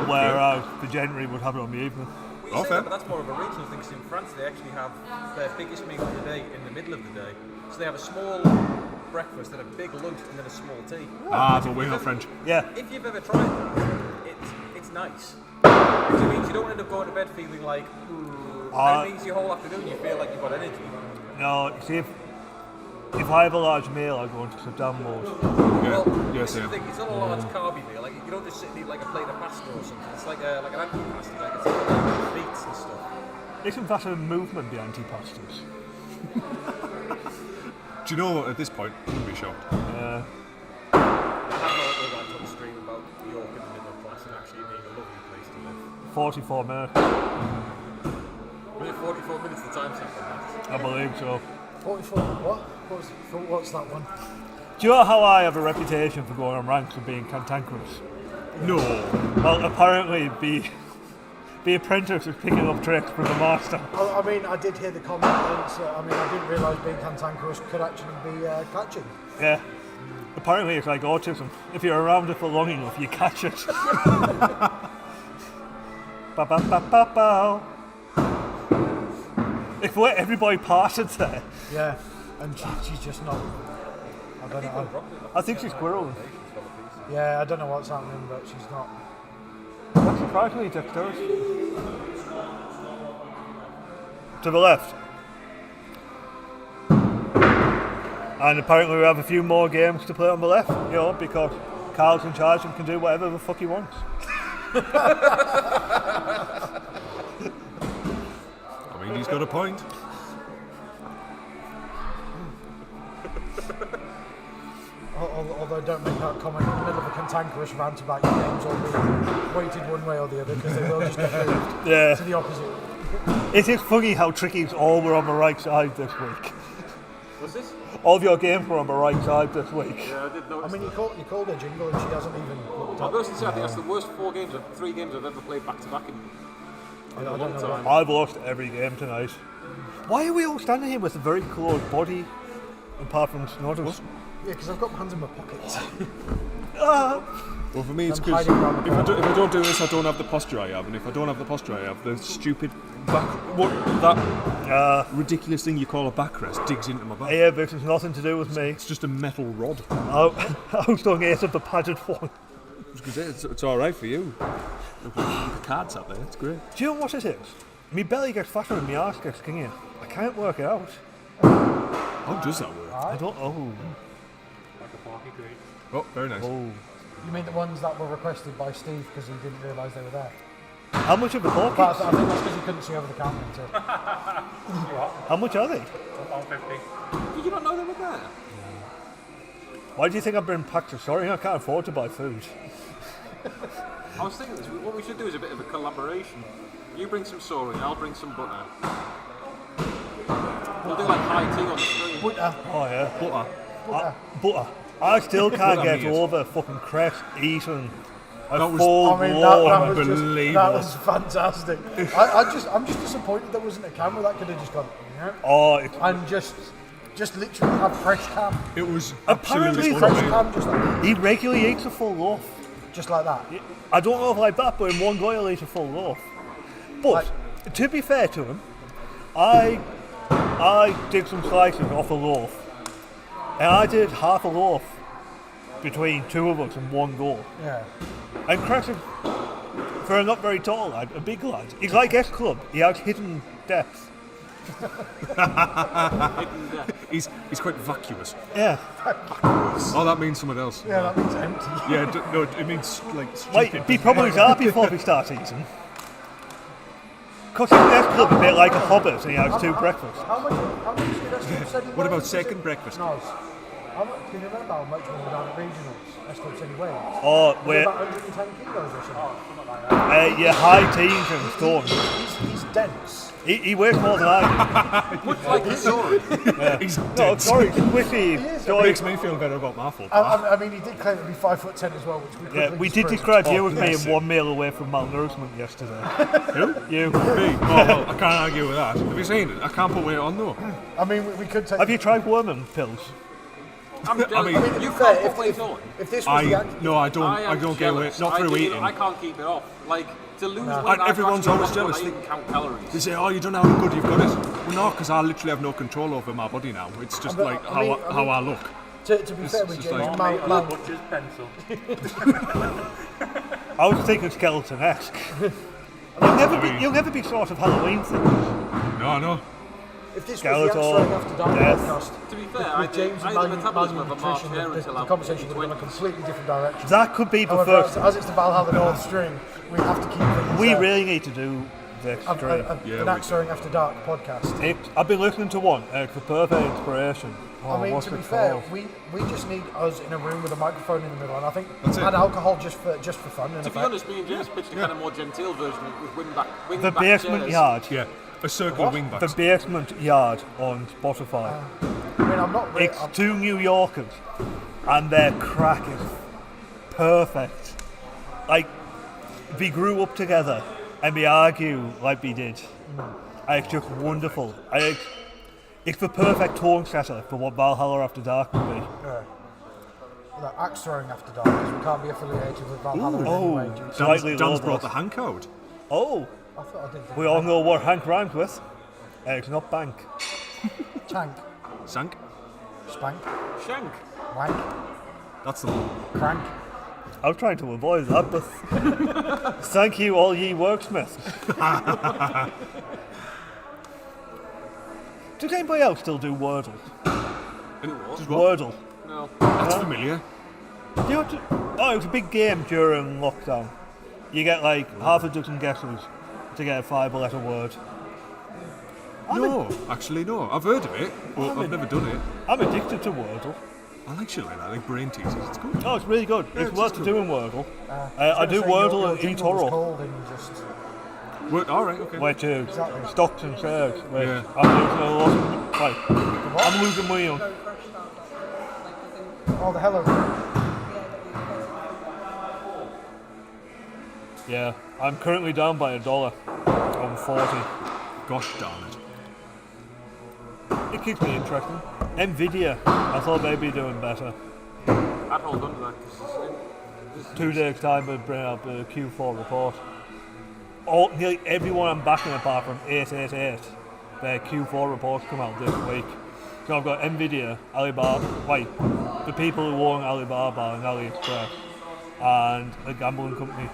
Whereas the gentry would have it on the evening. Well, you say fair. that, but that's more of a regional thing. 'Cause in France, they actually have their biggest meal of the day in the middle of the day. So they have a small breakfast and a big lunch and then a small tea. But we're not French. Yeah. If you've ever tried that, it's nice. Because it means you don't end up going to bed feeling like, and it means your whole afternoon you feel like you've got energy. No, see, if I have a large meal, I go into sit-down mode. Yeah, Well, yeah, this is the same. thing, it's not a large carby meal. Like, you don't just sit and eat like a plate of pasta or something. It's like an antipasta. Like, it's like meats and stuff. Isn't that a movement, the antipastas? Do you know, at this point, I wouldn't be shocked. I have no other rant on the stream about York in the middle class and actually being a lovely place to live. 44 minutes, We're at 44 minutes the time something. I believe so. 44. What? What's that one? Do you know how I have a reputation for going on ranks and being cantankerous? No. Well, apparently the apprentice is picking up tricks from the master. I mean, I did hear the comment. I didn't realise being cantankerous could actually be catching. Yeah. Apparently it's like autism. If you're around it for long enough, you catch it. Ba ba ba ba ba. If everybody parted there, Yeah, and she's just not. I don't know. I think she's squirreling. Yeah, I don't know what's happening, but she's not. That's surprisingly dexterous. To the left. And apparently we have a few more games to play on the left, you know, because Carl's in charge and can do whatever the fuck he wants. I mean, he's got a point. Although don't make that comment in the middle of a cantankerous rant about your games all being weighted one way or the other, because they will just get moved Yeah. to the opposite. It is funny how tricky it's all were on the right side this week. What's this? All of your games were on the right side this week. Yeah, I did notice. I mean, you called her Jingle and she hasn't even looked I'll up. be honest and say, I think that's the worst 3 games I've ever played back to back in a don't long know time. I've lost every game tonight. Why are we all standing here with a very close body, apart from Snodders? Yeah, because I've got my hands in my pockets. Well, for me, it's I'm because hiding around the if I don't do this, I don't have the posture I have, and if I don't have the posture I have, the stupid that ridiculous thing you call a backrest digs into my back. Yeah, this has nothing to do with me. It's just a metal rod. I was doing 8 of the padded one. It's all right for you. Look, the cards up there. It's great. Do you know what it is? My belly gets fatter and my arse gets skinnier. I can't work it out. How does that work? I don't know. Like a party crate. Oh, very nice. Oh. You mean the ones that were requested by Steve because he didn't realise they were there? How much are the But porkies? I think that's because he couldn't see over the counter. So. How much are they? £1.50. Did you not know they were there? Why do you think I've been packed? Sorry, I can't afford to buy food. I was thinking this. What we should do is a bit of a collaboration. You bring some sorry, I'll bring some butter. We'll do like high tea on the stream. Butter. Oh yeah. Butter. Butter. I still can't What that get means. over fucking Crest eating a That was- full I mean, blown. that was unbelievable. that was fantastic. I'm just disappointed there wasn't a camera that could have just gone, yeah, Oh, it's, and just literally have fresh cam. It was Apparently absolutely Fresh unreal. cam, just like, he regularly eats a full loaf. just like that. I don't know if like that, but in one go he'll eat a full loaf. But to be fair to him, I did some slices off a loaf, and I did half a loaf between two of us in one go. Yeah. And Crest, for a not very tall lad, a big lad, he's like S Club. He has hidden depth. He's quite vacuous. Yeah. Oh, that means something else. Yeah, that means empty. Yeah, no, it means like Wait, stupid. he probably are before we start eating. Because he's an S Club a bit like a hobbit and he has two breakfasts. How much did Esther said he What weighed? about second breakfast? No. How much, can you remember how much when we were down at regionals? Esther said he weighed? Oh, Was it wait, about 110 kilos or something? yeah, high teens and stone. He's dense. He weighs more than I Much like the sorry. He's do. No, dead. sorry, squishy. It makes me feel better about my fault. I mean, he did claim to be 5'10" as well, which we quickly Yeah, we did disproved. describe you as bless being 1 meal away from malnourishment yesterday. Who? You. Me? Oh, well, I can't argue with that. Have you seen it? I can't put weight on though. I mean, we could take. Have you tried worming pills? I'm jealous. I mean, to be you fair, can't put weight on. if this was the act, No, I don't. I I am don't get weight. jealous. Not through I eating. can't keep it off. Like, to lose weight, And I have to everyone's actually always look jealous. at it and count They calories. say, "Oh, you don't know how good you've got it." Well, no, because I literally have no control over my body now. It's just But, like I mean- how I look. to be fair with just James, like- Mal, Butcher's pencil. I was thinking skeleton-esque. You'll never be sort of Halloween things. No, no. If this was the Answering After Dark podcast, To be fair, with James and I had the metabolism of a March malnutrition, hare the until I'm conversation would have gone a completely different direction. That could be However, preferred. as it's the Valhalla North string, we have to keep things. We really need to do this stream. An Answering After Dark podcast. I've been listening to one for perfect inspiration. I mean, what's to be it fair, called? we just need us in a room with a microphone in the middle, and I think That's it. add alcohol just for fun. To be honest, me and James pitched a kind of more genteel version with wingback The Basement chairs. Yard. Yeah, a circle of wingbacks. The Basement Yard on Spotify. I mean, I'm not. It's two New Yorkers, and they're cracking. Perfect. Like, we grew up together, and we argue like we did. And it's just wonderful. And it's the perfect tone setter for what Valhalla After Dark would be. Like axe throwing after dark, because we can't be affiliated with Valhalla in any way. due to- Slightly Dan's low brought the blood. Hank out. Oh, I thought I did. think we all know what Hank rhymes with. It's not bank. Tank, Sank. spank, Shank. wank, That's the one. crank. I'm trying to avoid that, but thank you, all ye worksmiths. Does anybody else still do Wordle? Just what? Wordle. No. That's familiar. Do you know it was a big game during lockdown. You get like half a dozen guesses to get a 5-letter word. No, actually no. I've heard of it, but I've never done it. I'm addicted to Wordle. I like shit like that, like brain teasers. It's good. Oh, it's really good. Yeah, it's it's worth good. doing Wordle. I was do gonna say, Wordle your and jingle was eToro, cold and just All right, okay. which is Exactly. stocks and shares. Which Yeah. I'm losing a lot. I'm losing money on. oh the hell of Yeah, I'm currently down by $1 on 40. Gosh darn it. It keeps me interested. Nvidia, I thought they'd be doing better. I'd hold on to that. 2 days time would bring out the Q4 report. Nearly everyone I'm backing apart from 888, their Q4 reports come out this week. So I've got Nvidia, Alibaba, the people who own Alibaba and AliExpress, and a gambling company.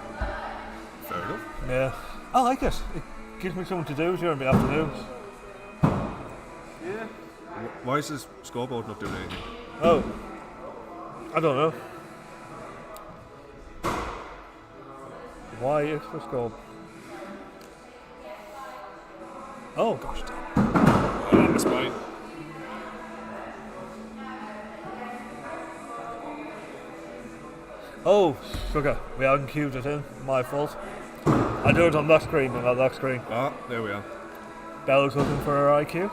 Fair enough. Yeah, I like it. It gives me something to do during the afternoons. Why is this scoreboard not doing anything? Oh, I don't know. Why is the scope? Oh gosh. Oh, that's fine. Oh, sugar. We haven't queued it in. My fault. I do it on that screen and not that screen. Ah, there we are. Bella's looking for her IQ.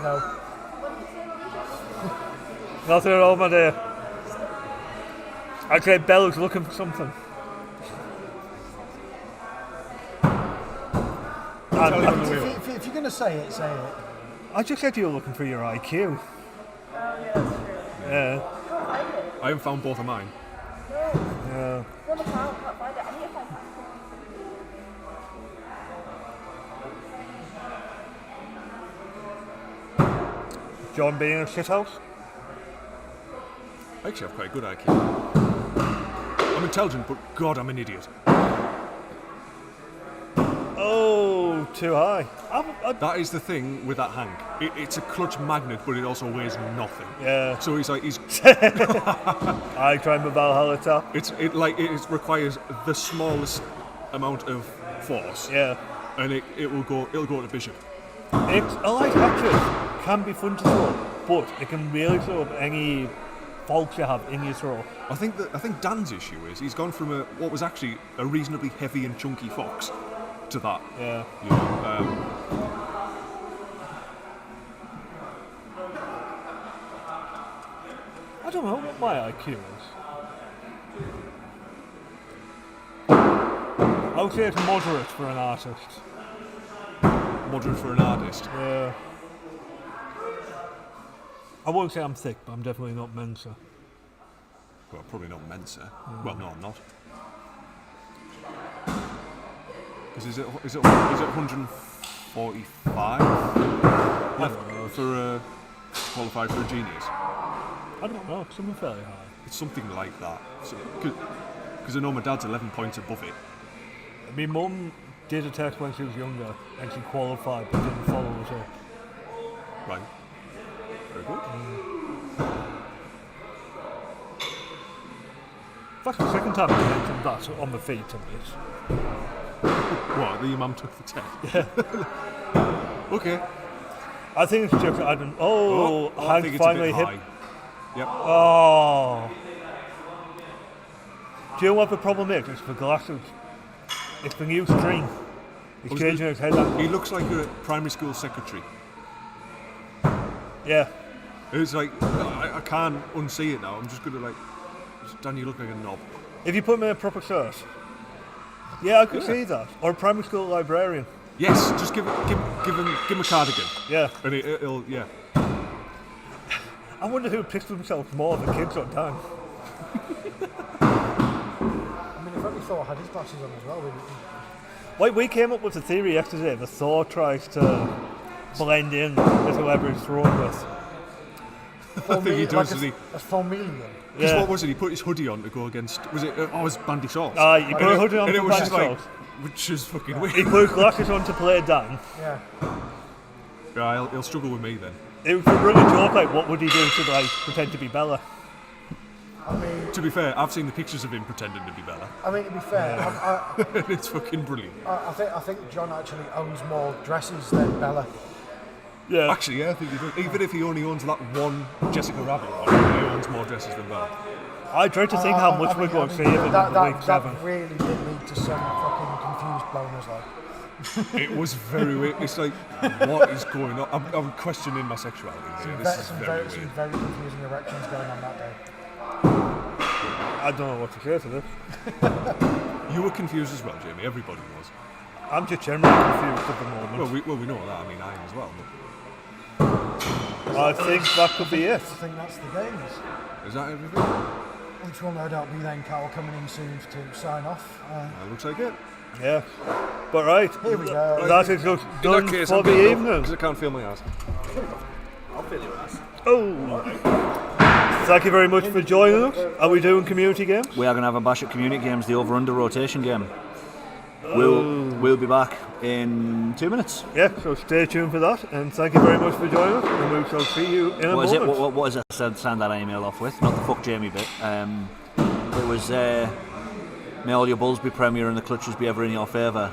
no. Nothing at all, my dear. Okay, Bella's looking for something. If you're going to say it, say it. I just said you were looking for your IQ. Yeah. I haven't found both of mine. Yeah. John being a shithouse? I actually have quite a good IQ. I'm intelligent, but God, I'm an idiot. Oh, too high. That is the thing with that Hank. It's a clutch magnet, but it also weighs nothing. Yeah. So he's I climb a Valhalla top. it requires the smallest amount of force. Yeah. And it'll go to Bishop. It's a light hatchet. Can be fun to throw, but it can really throw up any faults you have in your throw. I think Dan's issue is he's gone from what was actually a reasonably heavy and chunky fox to that. Yeah. You know, I don't know what my IQ is. I would say it's moderate for an artist. moderate for an artist. Yeah. I won't say I'm thick, but I'm definitely not Mensa. Well, probably not Mensa. Well, no, I'm not. Because is it 145? For qualified for a genius. I don't know, something fairly high. It's something like that. Because I know my dad's 11 points above it. My mum did a test when she was younger and she qualified but didn't follow it up. Right. Very good. That's the second time I mentioned that on the feet in this. What? That your mum took the test? Yeah. Okay. I think it's just I don't. Oh, I Hank think it's finally a bit hit. high. Yep. Oh. Do you know what the problem is? It's the glasses. It's the new string. He's changing his headlamp. He looks like a primary school secretary. Yeah. It's like, I can't unsee it now. I'm just going to like, Dan, you look like a knob. If you put him in a proper shirt. Yeah, I could see that. Or a primary school librarian. Yes, just give him a cardigan. Yeah. And it'll, yeah. I wonder who pissed himself more, the kids or Dan. I mean, if only Thor had his glasses on as well. We came up with the theory yesterday that Thor tries to blend in with whoever he's thrown with. I think he does, doesn't he? A Formelian. Because Yeah. what was it? He put his hoodie on to go against. Was it? It was Bandy Sauce. He put a hoodie on and for it was Bandy just like, Sauce. which is fucking weird. He put his glasses on to play Dan. Yeah. Yeah, he'll struggle with me then. It was a brilliant joke, like, what would he do to, like, pretend to be Bella? I mean, To be fair, I've seen the pictures of him pretending to be Bella. to be fair, It's fucking brilliant. I think John actually owns more dresses than Bella. Yeah. Actually, yeah, I think he does. Even if he only owns that one Jessica Rabbit one, he owns more dresses than Bella. I dread to think how much we're going to see of him in week 7. That really did lead to some fucking confused boners, like. It was very weird. It's like, what is going on? I'm questioning my sexuality here. This is very Some weird. very confusing erections going on that day. I don't know what to say to this. You were confused as well, Jamie. Everybody was. I'm just generally confused at the moment. Well, we know that. I mean, I am as well. I think that could be it. I think that's the games. But is that everything? Which will no doubt be then Carol coming in soon to sign off. Looks like it. Yeah. But right, Here we go. that is just done for the evening. Because I can't feel my ass. I'll feel your ass. Oh. Thank you very much for joining us. Are we doing community games? We are going to have a bash at community games, the over-under rotation game. We'll be back in 2 minutes. Yeah, so stay tuned for that. And thank you very much for joining us. And we shall see you in a moment. What is it? Send that email off with? Not the fuck Jamie bit. It was may all your bulls be Premier and the clutches be ever in your favour.